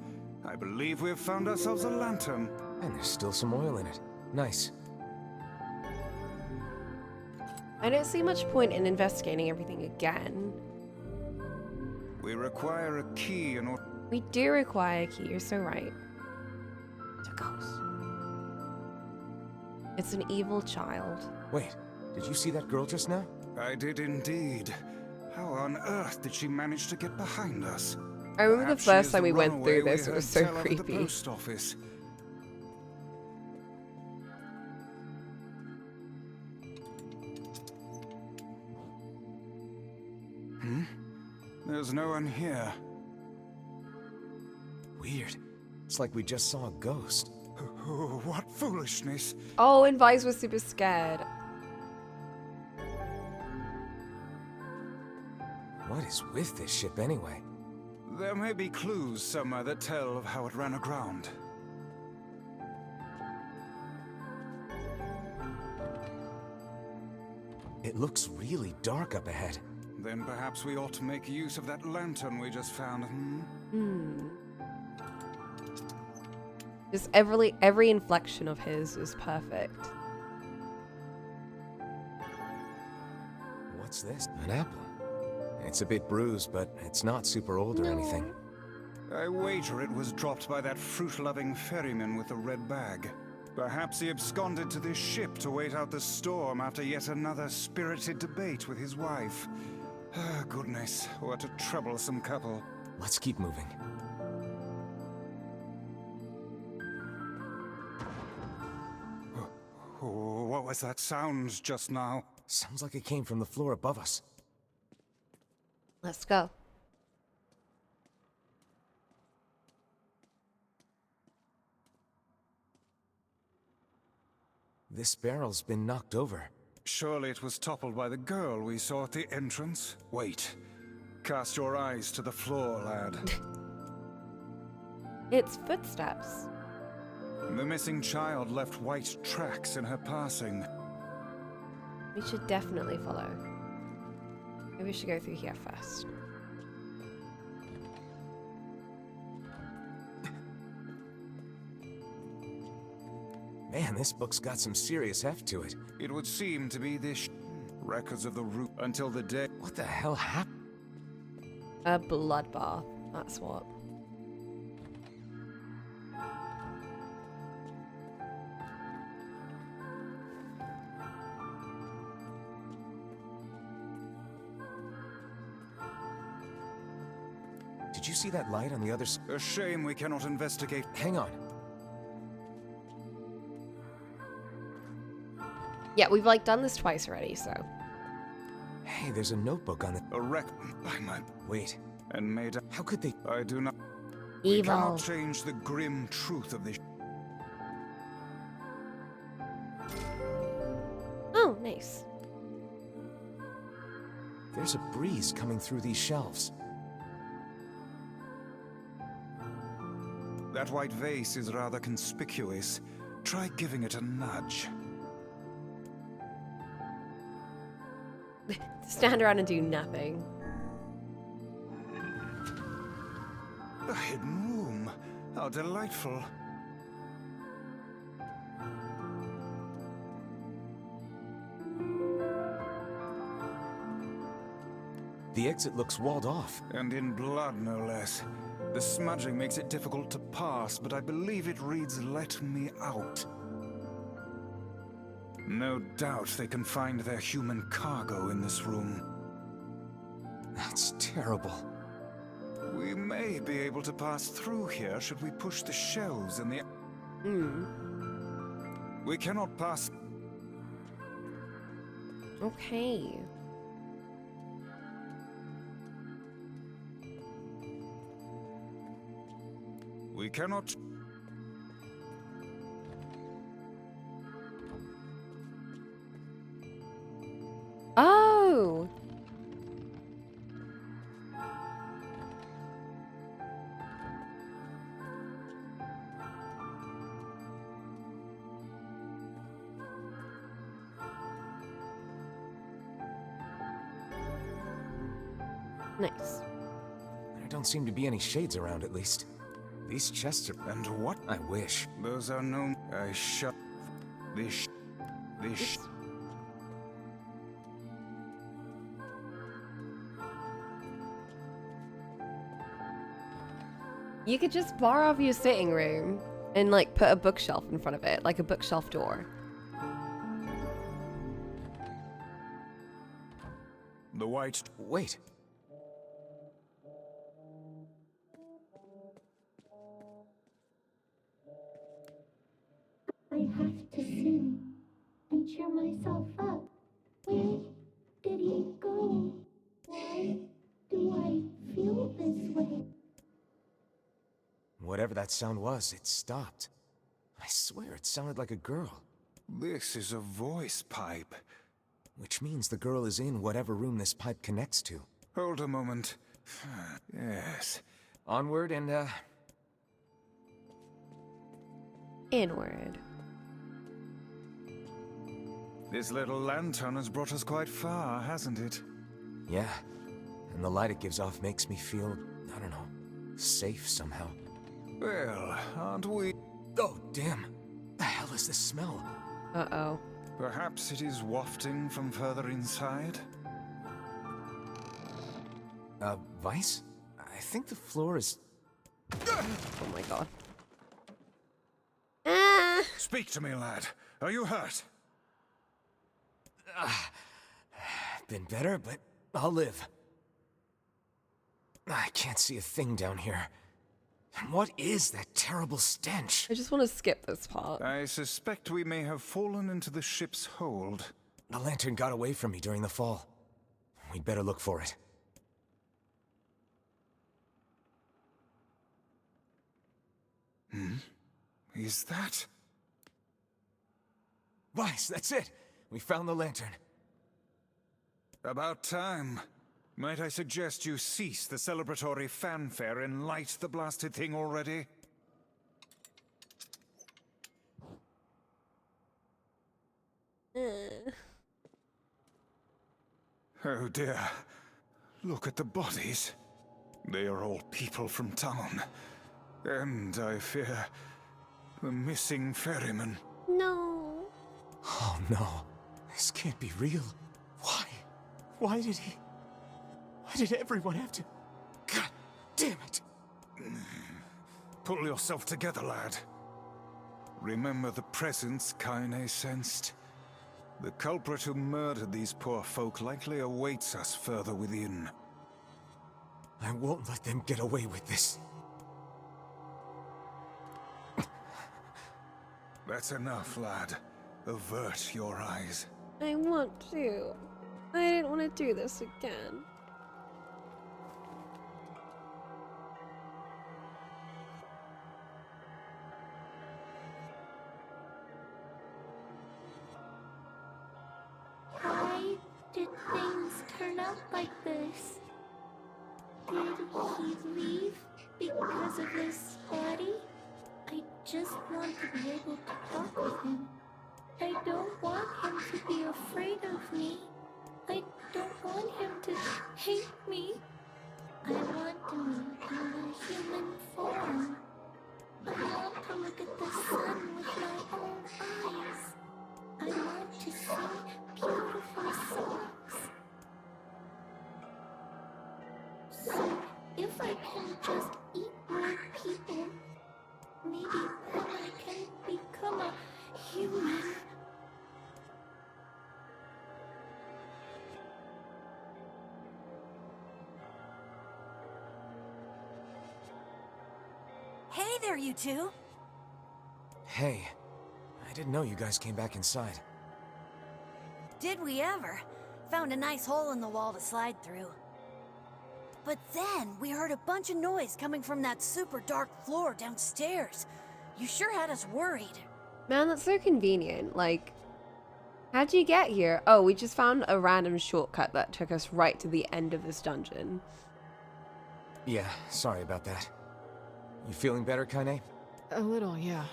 I believe we have found ourselves a lantern. And there's still some oil in it. Nice. I don't see much point in investigating everything again. We require a key in order... We do require a key, you're so right. It's a ghost. It's an evil child. Wait, did you see that girl just now? I did indeed. How on earth did she manage to get behind us? I remember Perhaps the first she is time we went runaway through this, we it was heard so tell of at the creepy. post office. There's no one here. Weird. It's like we just saw a ghost. Oh, what foolishness. Oh, and Vice was super scared. What is with this ship anyway? There may be clues somewhere that tell of how it ran aground. It looks really dark up ahead. Then perhaps we ought to make use of that lantern we just found, Just every inflection of his is perfect. What's this? An apple. It's a bit bruised, but it's not super old or anything. I wager it was dropped by that fruit-loving ferryman with the red bag. Perhaps he absconded to this ship to wait out the storm after yet another spirited debate with his wife. Ah, goodness, what a troublesome couple. Let's keep moving. Oh, what was that sound just now? Sounds like it came from the floor above us. Let's go. This barrel's been knocked over. Surely it was toppled by the girl we saw at the entrance. Wait. Cast your eyes to the floor, lad. It's footsteps. The missing child left white tracks in her passing. We should definitely follow. Maybe we should go through here first. Man, this book's got some serious heft to it. It would seem to be this records of the root until the day. What the hell happened? A bloodbath, that's what. Did you see that light on the other side? A shame we cannot investigate. Hang on. Yeah, we've like done this twice already, so. Hey, there's a notebook on the... A wreck by my... Wait. And made... How could they... I do not... Evil. We cannot change the grim truth of this... Oh, nice. There's a breeze coming through these shelves. That white vase is rather conspicuous. Try giving it a nudge. Stand around and do nothing. A hidden room. How delightful. The exit looks walled off. And in blood, no less. The smudging makes it difficult to pass, but I believe it reads, "Let me out." No doubt they can find their human cargo in this room. That's terrible. We may be able to pass through here should we push the shelves in the... We cannot pass... Okay. We cannot... Oh! Nice. There don't seem to be any shades around, at least. These chests are... And what? I wish. Those are no... I shut... This... You could just bar off your sitting room and like put a bookshelf in front of it, like a bookshelf door. The white... Wait. I have to sing and cheer myself up. Where did he go? Why do I feel this way? Whatever that sound was, it stopped. I swear it sounded like a girl. This is a voice pipe. Which means the girl is in whatever room this pipe connects to. Hold a moment. Yes. Onward and, Inward. This little lantern has brought us quite far, hasn't it? Yeah. And the light it gives off makes me feel, I don't know, safe somehow. Well, aren't we? Oh, damn. The hell is this smell? Uh-oh. Perhaps it is wafting from further inside? Vice? I think the floor is... Oh my god. Speak to me, lad. Are you hurt? Been better, but I'll live. I can't see a thing down here. What is that terrible stench? I just want to skip this part. I suspect we may have fallen into the ship's hold. The lantern got away from me during the fall. We'd better look for it. Is that... Vice, that's it! We found the lantern. About time. Might I suggest you cease the celebratory fanfare and light the blasted thing already? Uh. Oh dear. Look at the bodies. They are all people from town. And I fear the missing ferryman. No. Oh no, this can't be real. Why? Why did everyone have to... God damn it. Pull yourself together, lad. Remember the presence Kaine sensed? The culprit who murdered these poor folk likely awaits us further within. I won't let them get away with this. That's enough, lad. Avert your eyes. I want to. I didn't want to do this again. Why did things turn out like this? Did he leave because of this body? I just want to be able to talk with him. I don't want him to be afraid of me. I don't want him to hate me. I want to move in a human form. I want to look at the sun with my own eyes. I want to sing beautiful songs. So, if I can just eat more people, maybe then I can become a human. Hey there, you two. Hey, I didn't know you guys came back inside. Did we ever? Found a nice hole in the wall to slide through. But then we heard a bunch of noise coming from that super dark floor downstairs. You sure had us worried. Man, that's so convenient. Like, how'd you get here? Oh, we just found a random shortcut that took us right to the end of this dungeon. Yeah, sorry about that. You feeling better, Kaine? A little, yeah.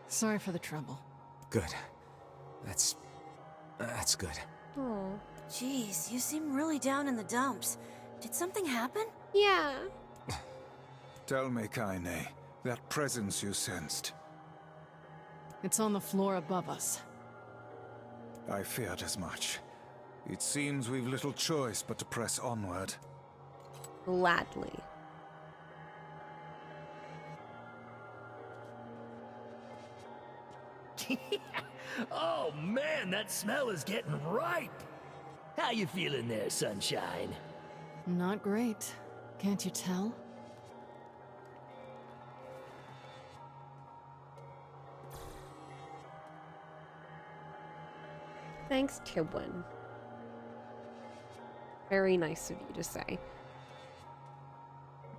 Sorry for the trouble. Good. That's good. Oh. Jeez, you seem really down in the dumps. Did something happen? Yeah. Tell me, Kaine, that presence you sensed. It's on the floor above us. I feared as much. It seems we've little choice but to press onward. Gladly. Oh man, that smell is getting ripe. How you feeling there, Sunshine? Not great. Can't you tell? Thanks, Tibwin. Very nice of you to say.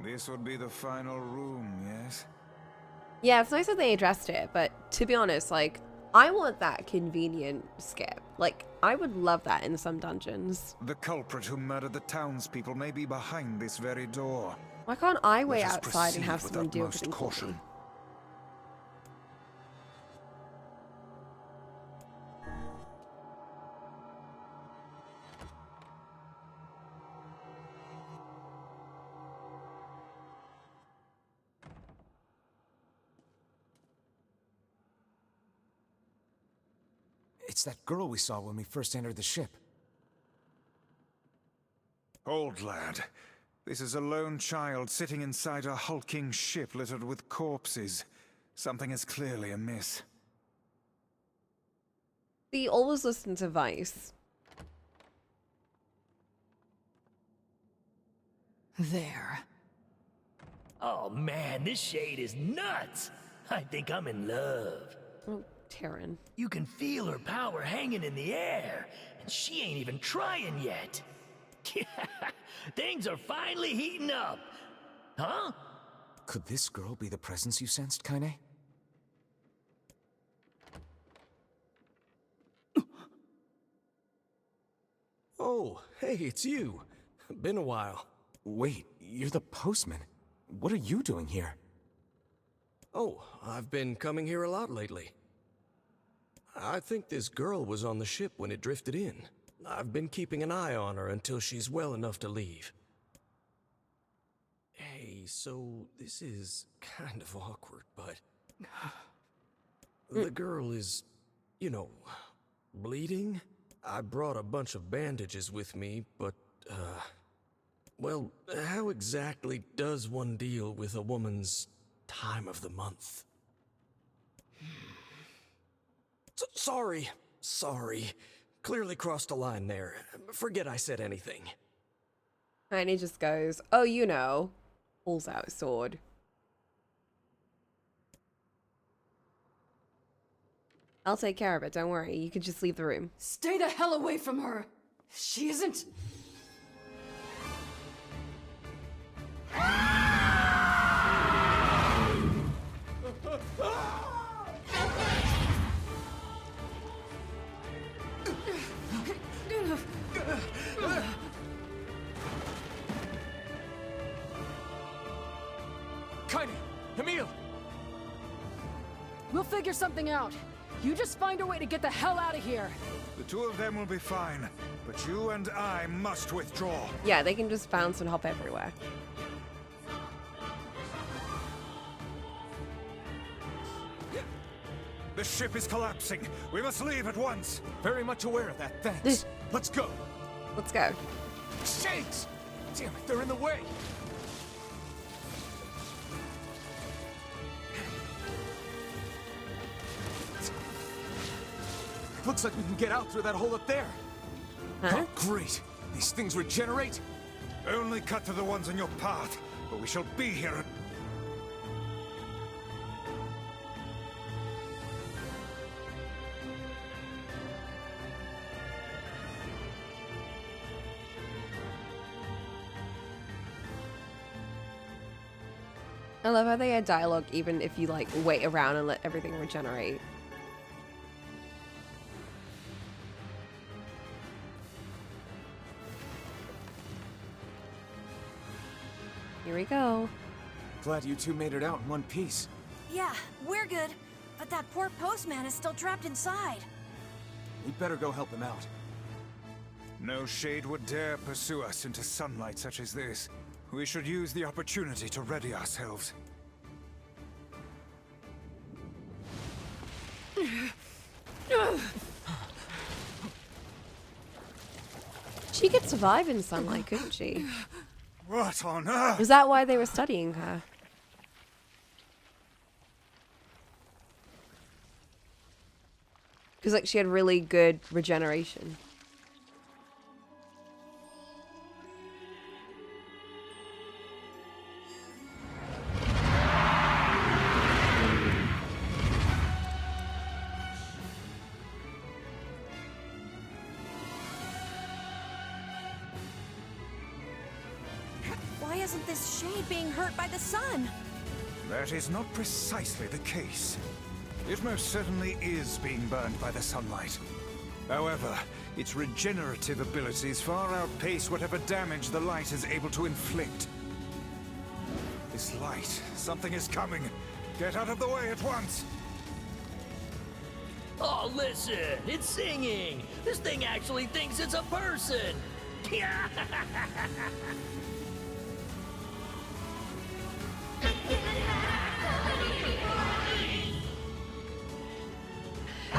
This would be the final room, yes? Yeah, it's nice that they addressed it, but to be honest, like, I want that convenient skip. Like, I would love that in some dungeons. The culprit who murdered the townspeople may be behind this very door. Why can't I wait Let us outside and have proceed someone with do utmost everything for me? caution. It's that girl we saw when we first entered the ship. Old lad, this is a lone child sitting inside a hulking ship littered with corpses. Something is clearly amiss. See, always listen to Vice. There. Oh man, this shade is nuts. I think I'm in love. Oh, Taryn. You can feel her power hanging in the air, and she ain't even trying yet. Things are finally heating up. Huh? Could this girl be the presence you sensed, Kaine? Oh, hey, it's you. Been a while. Wait, you're the postman. What are you doing here? Oh, I've been coming here a lot lately. I think this girl was on the ship when it drifted in. I've been keeping an eye on her until she's well enough to leave. Hey, so this is kind of awkward, but... the girl is, you know, bleeding? I brought a bunch of bandages with me, but, well, how exactly does one deal with a woman's time of the month? Sorry. Clearly crossed a line there. Forget I said anything. And he just goes, oh, you know, pulls out his sword. I'll take care of it, don't worry. You can just leave the room. Stay the hell away from her! She isn't... Kaine! Emil! We'll figure something out. You just find a way to get the hell out of here. The two of them will be fine, but you and I must withdraw. Yeah, they can just bounce and hop everywhere. The ship is collapsing. We must leave at once. Very much aware of that, thanks. Let's go. Let's go. Shades! Damn it, they're in the way. Looks like we can get out through that hole up there. Huh? Oh, great. These things regenerate? Only cut to the ones on your path, but we shall be here at... I love how they had dialogue even if you like wait around and let everything regenerate. Here we go. Glad you two made it out in one piece. Yeah, we're good. But that poor postman is still trapped inside. We'd better go help him out. No shade would dare pursue us into sunlight such as this. We should use the opportunity to ready ourselves. She could survive in sunlight, couldn't she? What on earth? Was that why they were studying her? Because like she had really good regeneration. Why isn't this shade being hurt by the sun? That is not precisely the case. It most certainly is being burned by the sunlight. However, its regenerative abilities far outpace whatever damage the light is able to inflict. This light, something is coming. Get out of the way at once! Oh, listen, it's singing. This thing actually thinks it's a person.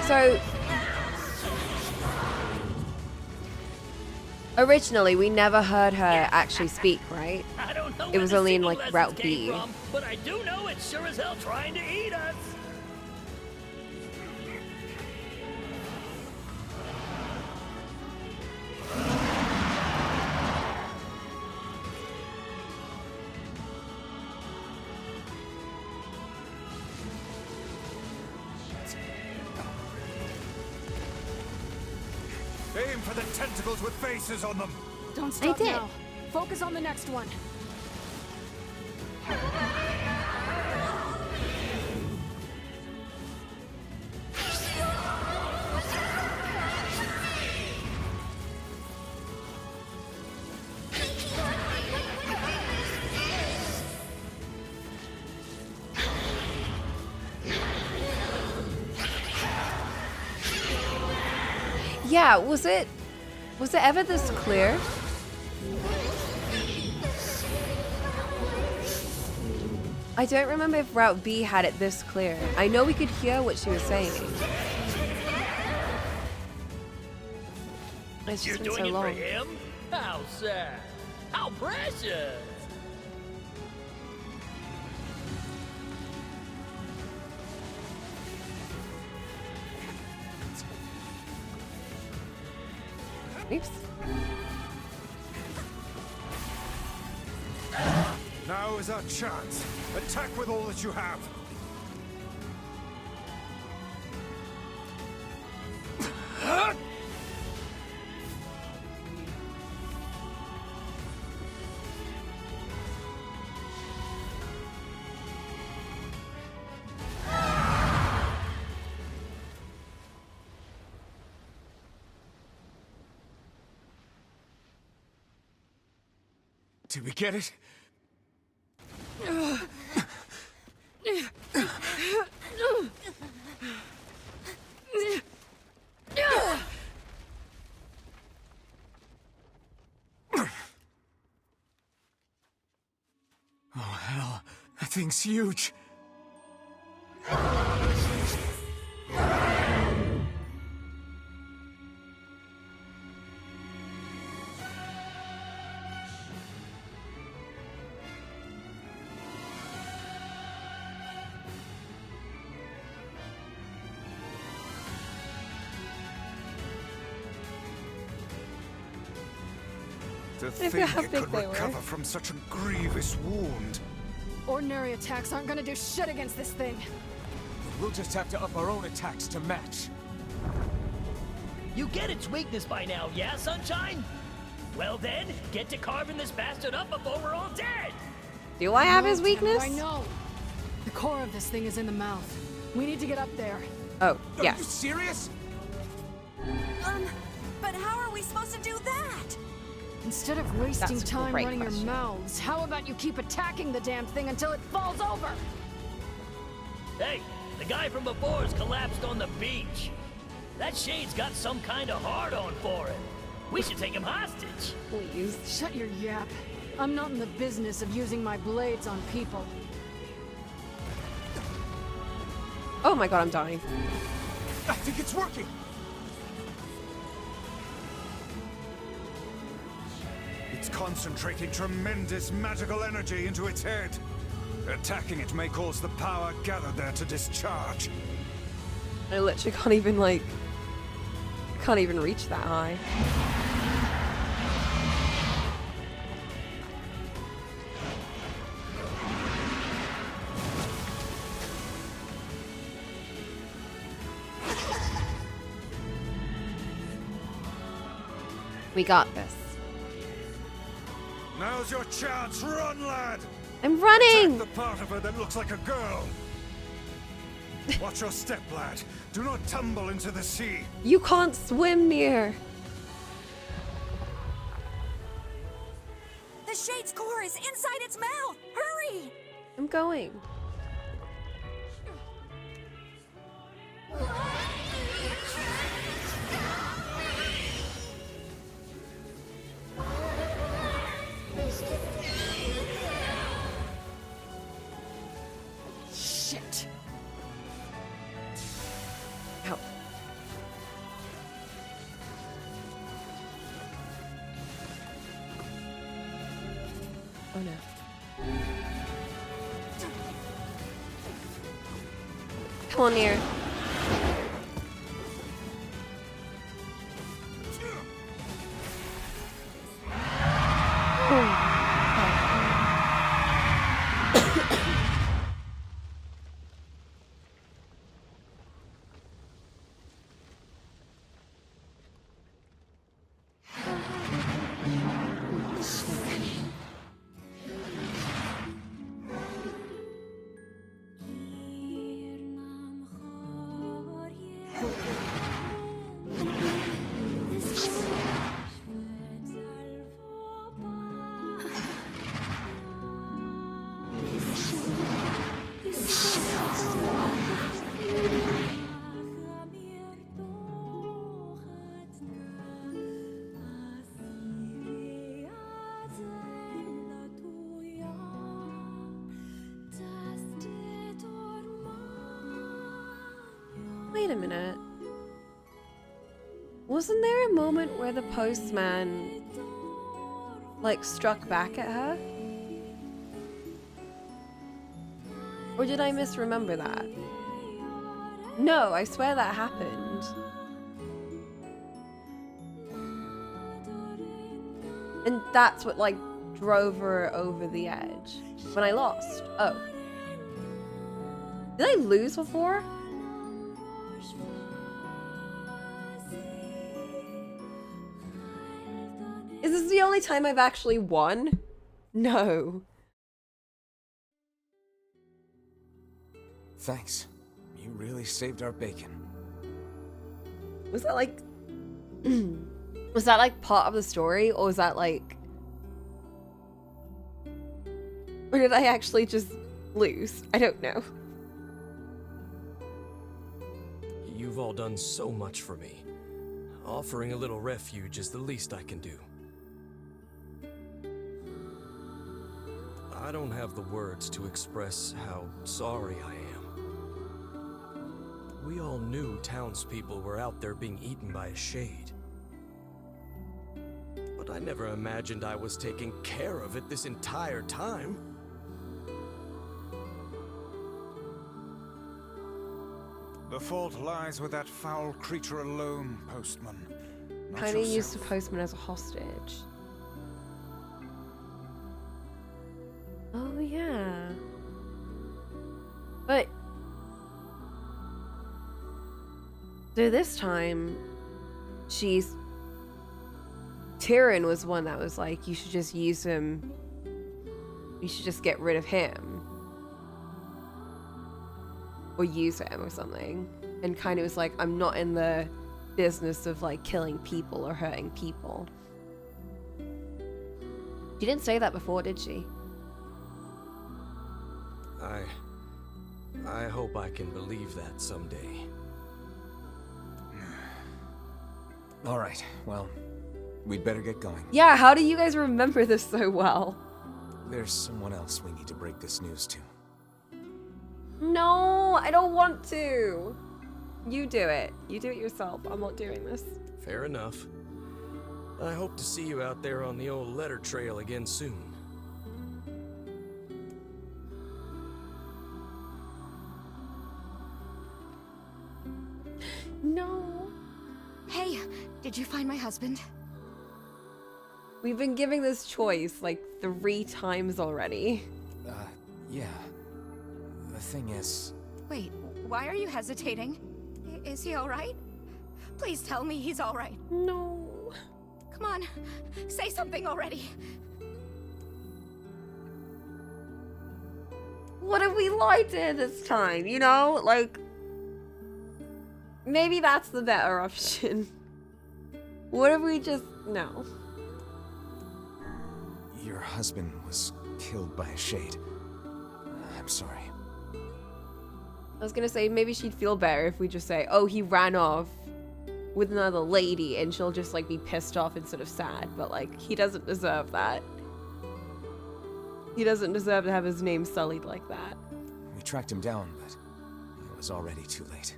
So, originally we never heard her actually speak, right? I don't know It was where the only in singing like lessons Route came B. from, but I do know it's sure as hell trying to eat us. Aim for the tentacles with faces on them! Don't stop did. now. Focus on the next one. Yeah, was it Was it ever this clear? I don't remember if Route B had it this clear. I know we could hear what she was saying. It's You're just been doing so it long. for him? How sad. How precious. Oops. Now is our chance. Attack with all that you have. Did we get it? Oh, hell. That thing's huge. To If you think how it big could they were. recover from such a grievous wound. Ordinary attacks aren't gonna do shit against this thing. We'll just have to up our own attacks to match. You get its weakness by now, yeah, Sunshine? Well then, get to carving this bastard up before we're all dead! Do I have No, his Tamu, weakness? I know. The core of this thing is in the mouth. We need to get up there. Oh, yeah. Are you serious? But how are we supposed to do that? Instead of wasting That's a time great running question. your mouths, how about you keep attacking the damn thing until it falls over? Hey, the guy from before's collapsed on the beach. That shade's got some kind of hard-on for him. We should take him hostage. Please. Shut your yap. I'm not in the business of using my blades on people. Oh my god, I'm dying. I think it's working. It's concentrating tremendous magical energy into its head. Attacking it may cause the power gathered there to discharge. I literally can't even, like... Can't even reach that high. We got this. Now's your chance. Run, lad! I'm running! Attack the part of her that looks like a girl. Watch your step, lad. Do not tumble into the sea. You can't swim near. The shade's core is inside its mouth! Hurry! I'm going. Shit. Ow. Oh no. Come on, NieR. Wait a minute. Wasn't there a moment where the postman, like, struck back at her? Or did I misremember that? No, I swear that happened. And that's what, like, drove her over the edge. When I lost. Oh. Did I lose before? Is this the only time I've actually won? No. Thanks. You really saved our bacon. Was that like... was that like part of the story? Or was that like... Or did I actually just lose? I don't know. You've all done so much for me. Offering a little refuge is the least I can do. I don't have the words to express how sorry I am. We all knew townspeople were out there being eaten by a shade. But I never imagined I was taking care of it this entire time. The fault lies with that foul creature alone, Postman. Kinda used the postman as a hostage. Oh yeah. But so this time Tyrion was one that was like, you should just use him. You should just get rid of him. Or use him or something. And kind of was like, I'm not in the business of like killing people or hurting people. She didn't say that before, did she? I hope I can believe that someday. All right, well, we'd better get going. Yeah, how do you guys remember this so well? There's someone else we need to break this news to. No, I don't want to. You do it. You do it yourself. I'm not doing this. Fair enough. I hope to see you out there on the old letter trail again soon. No. Hey, did you find my husband? We've been giving this choice like 3 times already. Yeah. The thing is... Wait, why are you hesitating? Is he alright? Please tell me he's alright. No. Come on, say something already. What if we lied to her this time, you know? Like... Maybe that's the better option. What if we just... No. Your husband was killed by a shade. I'm sorry. I was gonna say, maybe she'd feel better if we just say, oh, he ran off with another lady, and she'll just, like, be pissed off instead of sad. But, like, he doesn't deserve that. He doesn't deserve to have his name sullied like that. We tracked him down, but it was already too late.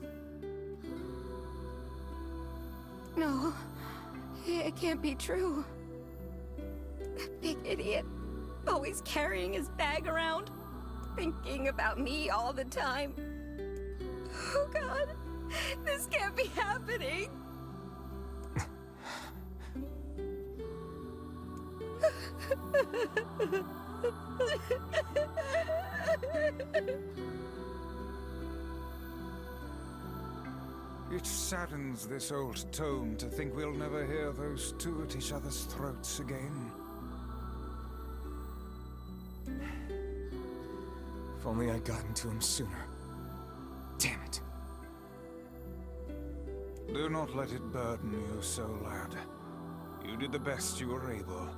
No, it can't be true. That big idiot, always carrying his bag around, thinking about me all the time. Oh God, this can't be happening. It saddens this old tome to think we'll never hear those two at each other's throats again. If only I'd gotten to him sooner. Damn it. Do not let it burden you so, lad. You did the best you were able.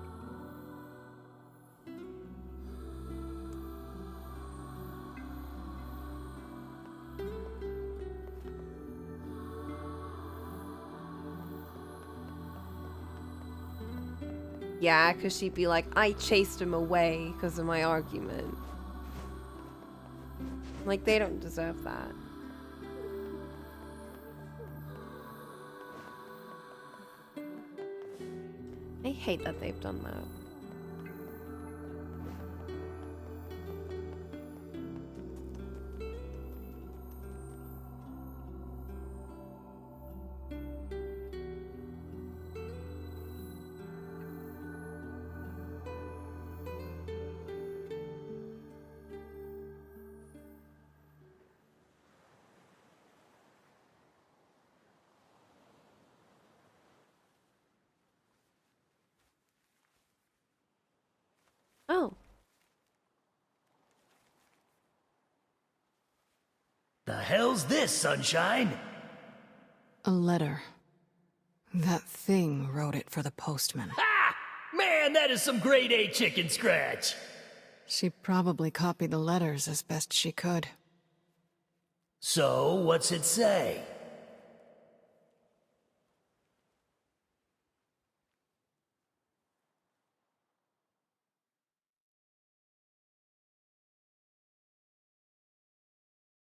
Yeah, because she'd be like, I chased him away because of my argument. Like, they don't deserve that. I hate that they've done that. Oh. The hell's this, Sunshine? A letter. That thing wrote it for the postman. Ha! Man, that is some grade A chicken scratch. She probably copied the letters as best she could. So, what's it say?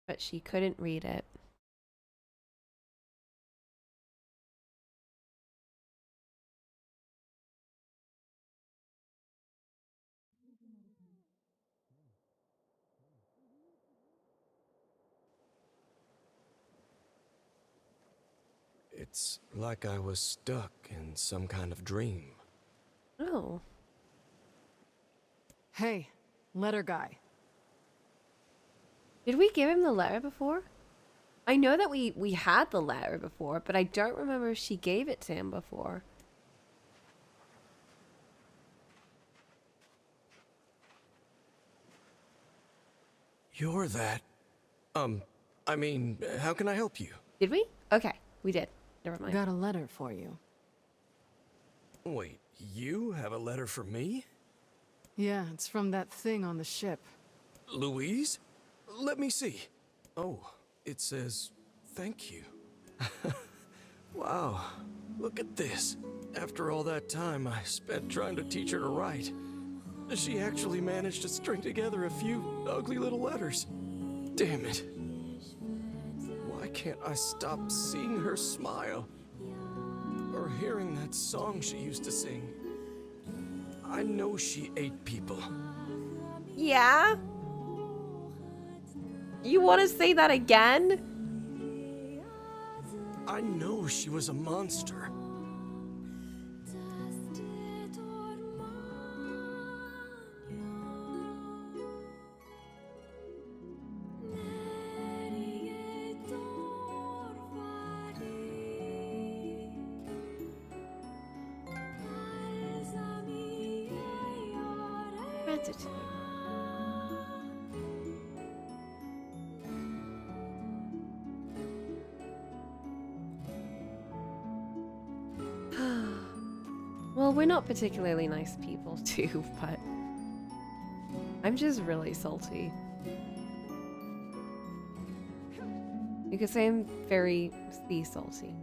But she couldn't read it. It's like I was stuck in some kind of dream. Oh. Hey, letter guy. Did we give him the letter before? I know that we had the letter before, but I don't remember if she gave it to him before. You're that... I mean, how can I help you? Did we? Okay, we did. Never mind. Got a letter for you. Wait, you have a letter for me? Yeah, it's from that thing on the ship. Louise? Let me see. Oh, it says, thank you. Wow, look at this. After all that time I spent trying to teach her to write, she actually managed to string together a few ugly little letters. Damn it. Why can't I stop seeing her smile? Or hearing that song she used to sing? I know she ate people. Yeah? You want to say that again? I know she was a monster. Gratitude. Well, we're not particularly nice people too, but I'm just really salty. You could say I'm very sea salty.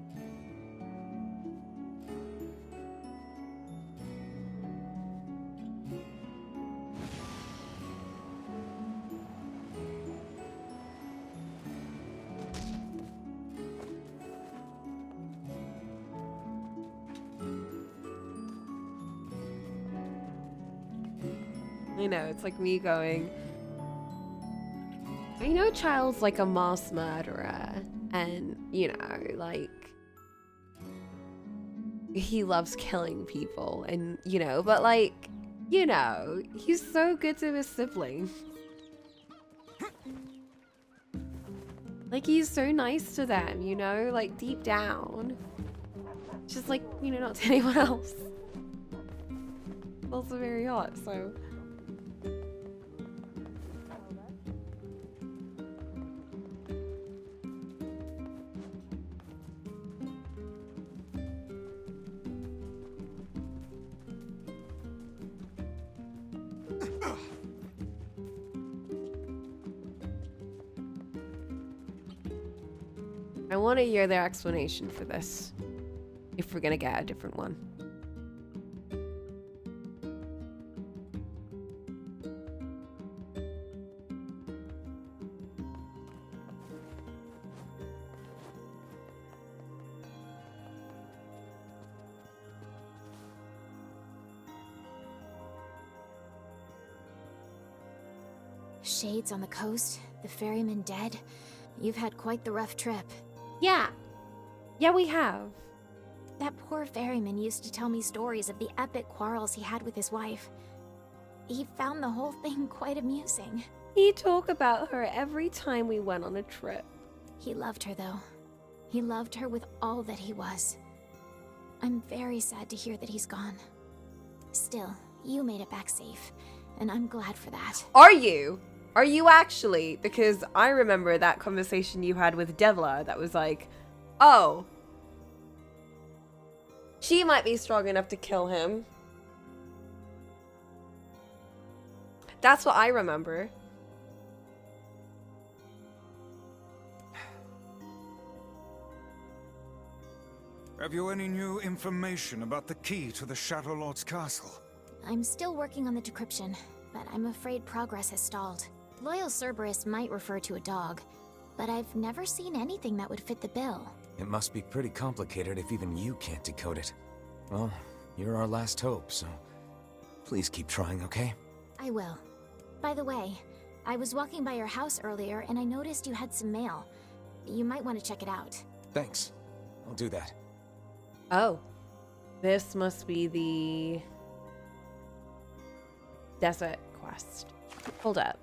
I know, it's like me going, I know Child's like a mass murderer, and, you know, like, he loves killing people, and, you know, but like, you know, he's so good to his siblings. Like, he's so nice to them, you know, like, deep down. Just like, you know, not to anyone else. It's also very hot, so... I want to hear their explanation for this, if we're gonna get a different one. shades on the coast, the ferryman dead. You've had quite the rough trip. Yeah. Yeah, we have. That poor ferryman used to tell me stories of the epic quarrels he had with his wife. He found the whole thing quite amusing. He'd talk about her every time we went on a trip. He loved her, though. He loved her with all that he was. I'm very sad to hear that he's gone. Still, you made it back safe, and I'm glad for that. Are you? Are you actually? Because I remember that conversation you had with Devla that was like, oh, she might be strong enough to kill him. That's what I remember. Have you any new information about the key to the Shadow Lord's castle? I'm still working on the decryption, but I'm afraid progress has stalled. Loyal Cerberus might refer to a dog, but I've never seen anything that would fit the bill. It must be pretty complicated if even you can't decode it. Well, you're our last hope, so please keep trying, okay? I will. By the way, I was walking by your house earlier and I noticed you had some mail. You might want to check it out. Thanks. I'll do that. Oh. This must be the desert quest. Hold up.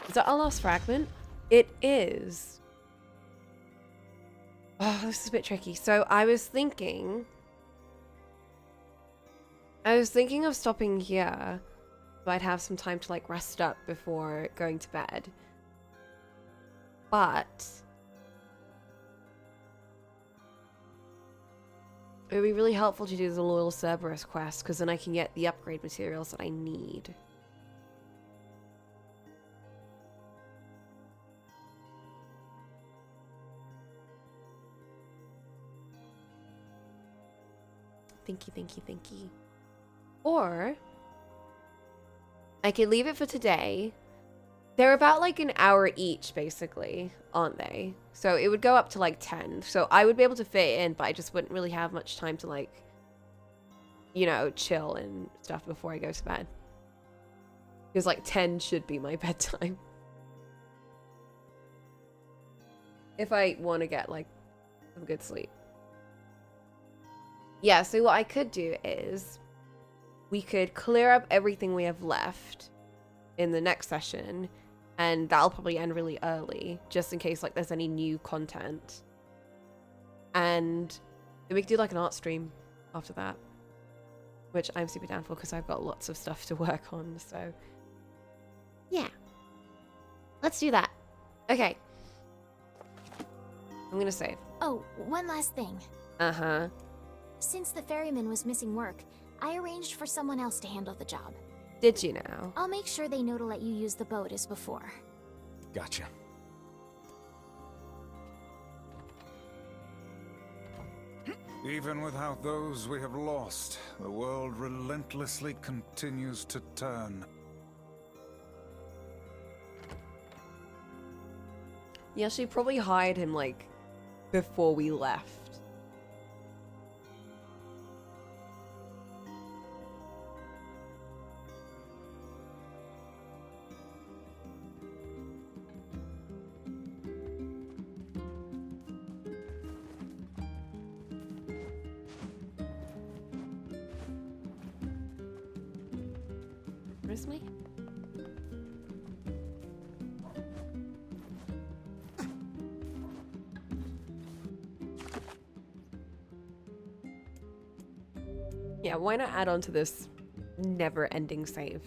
Is that a lost fragment? It is. Oh, this is a bit tricky. So I was thinking of stopping here, so I'd have some time to like rest up before going to bed. But it would be really helpful to do the Loyal Cerberus quest, because then I can get the upgrade materials that I need. Thinky. Or I could leave it for today. They're about like an hour each, basically, aren't they? So it would go up to like 10. So I would be able to fit in, but I just wouldn't really have much time to like, you know, chill and stuff before I go to bed. Because like 10 should be my bedtime. If I want to get like some good sleep. Yeah, so what I could do is we could clear up everything we have left in the next session, and that'll probably end really early, just in case like there's any new content. And then we could do like an art stream after that, which I'm super down for because I've got lots of stuff to work on, so yeah. Let's do that. Okay. I'm gonna save. Oh, one last thing. Uh-huh. Since the ferryman was missing work, I arranged for someone else to handle the job. Did you now? I'll make sure they know to let you use the boat as before. Gotcha. Even without those we have lost, the world relentlessly continues to turn. Yeah, she probably hired him like before we left. Where's me? Yeah, why not add on to this never-ending save?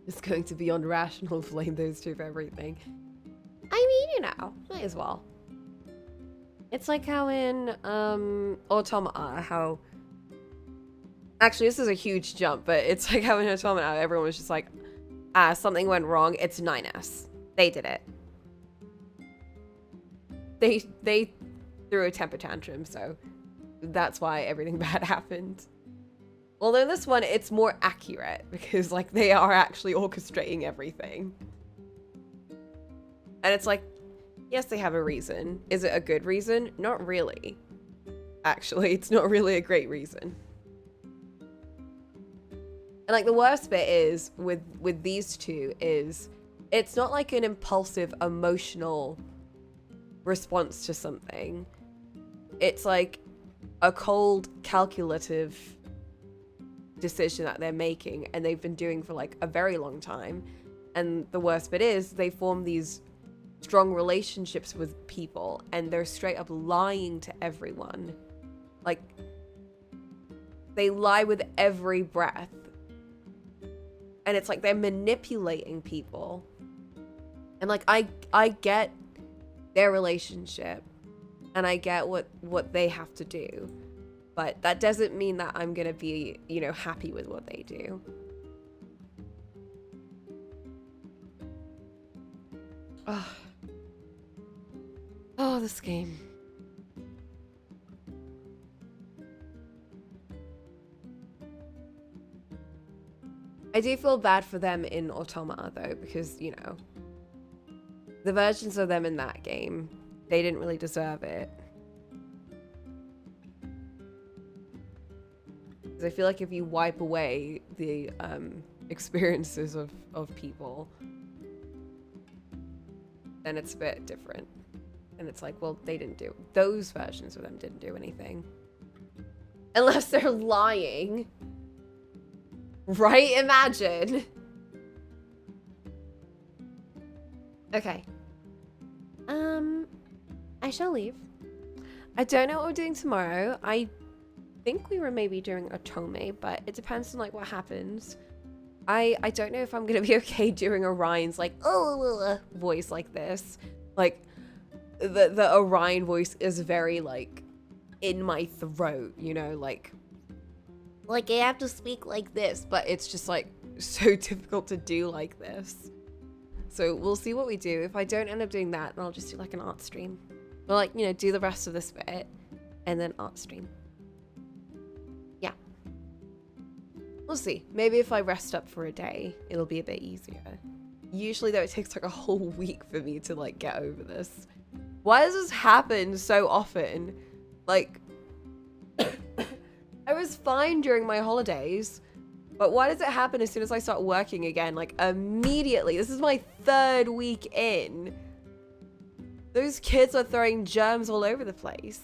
It's going to be unrational to blame those two for everything. I mean, you know, might as well. It's like how in Automata, how... Actually, this is a huge jump, but it's like how in Automata, everyone was just like, something went wrong, it's 9S. They did it. They threw a temper tantrum, so that's why everything bad happened. Although this one, it's more accurate because like they are actually orchestrating everything. And it's like, yes, they have a reason. Is it a good reason? Not really. Actually, it's not really a great reason. And like the worst bit is with these two is it's not like an impulsive emotional response to something. It's like a cold calculative decision that they're making and they've been doing for like a very long time. And the worst bit is they form these strong relationships with people and they're straight up lying to everyone. Like they lie with every breath. And it's like they're manipulating people. And like I get their relationship and I get what they have to do. But that doesn't mean that I'm gonna be, you know, happy with what they do. Oh, this game. I do feel bad for them in Automata though, because, you know, the versions of them in that game, they didn't really deserve it. Because I feel like if you wipe away the experiences of people, then it's a bit different. And it's like, well, they didn't do, those versions of them didn't do anything. Unless they're lying. Right? Imagine. Okay. I shall leave. I don't know what we're doing tomorrow. I think we were maybe doing Otome, but it depends on like what happens. I don't know if I'm gonna be okay doing Orion's like voice like this. Like the Orion voice is very like in my throat, you know, like I have to speak like this, but it's just like so difficult to do like this. So we'll see what we do. If I don't end up doing that, then I'll just do like an art stream. Or like, you know, do the rest of this bit and then art stream. Yeah. We'll see. Maybe if I rest up for a day, it'll be a bit easier. Usually though, it takes like a whole week for me to like get over this. Why does this happen so often? Like, I was fine during my holidays, but why does it happen as soon as I start working again? Like immediately. This is my 3rd week in. Those kids are throwing germs all over the place.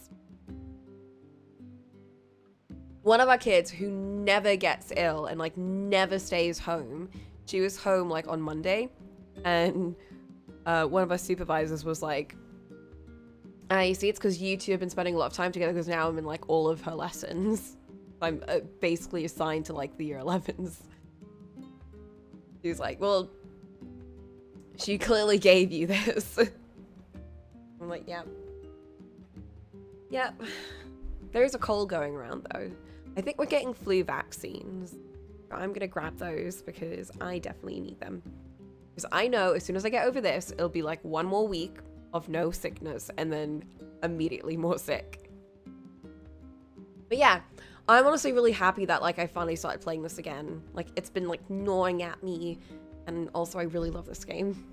One of our kids who never gets ill and like never stays home, she was home like on Monday, and one of our supervisors was like, you see, it's because you two have been spending a lot of time together because now I'm in like all of her lessons. I'm basically assigned to like the year 11s. He was like, well, she clearly gave you this. I'm like, yep. Yep. There's a cold going around though. I think we're getting flu vaccines. I'm gonna grab those because I definitely need them. Because I know as soon as I get over this, it'll be like 1 more week of no sickness and then immediately more sick. But yeah, I'm honestly really happy that like I finally started playing this again. Like it's been like gnawing at me, and also I really love this game.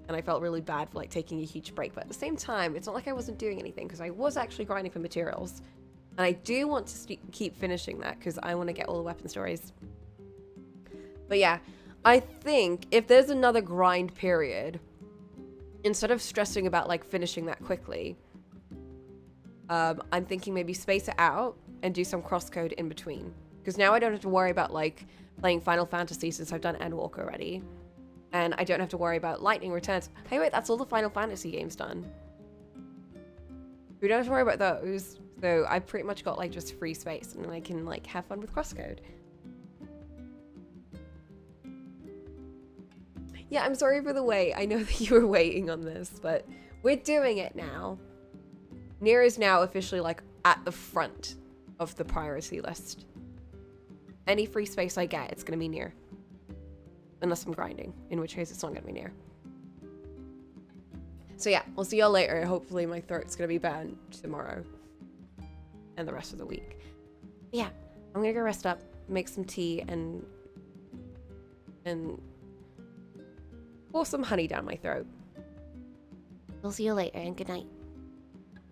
And I felt really bad for like taking a huge break, but at the same time, it's not like I wasn't doing anything because I was actually grinding for materials. And I do want to keep finishing that because I want to get all the weapon stories. But yeah, I think if there's another grind period, instead of stressing about like finishing that quickly, I'm thinking maybe space it out and do some crosscode in between. Because now I don't have to worry about like playing Final Fantasy since I've done Endwalker already. And I don't have to worry about Lightning Returns. Hey wait, that's all the Final Fantasy games done. We don't have to worry about those. So I pretty much got like just free space and I can like have fun with crosscode. Yeah, I'm sorry for the wait. I know that you were waiting on this, but we're doing it now. NieR is now officially like at the front of the priority list. Any free space I get, it's gonna be NieR. Unless I'm grinding, in which case it's not gonna be NieR. So yeah, we'll see y'all later. Hopefully my throat's gonna be better tomorrow and the rest of the week. But yeah, I'm gonna go rest up. make some tea and pour some honey down my throat. We'll see you later, and good night.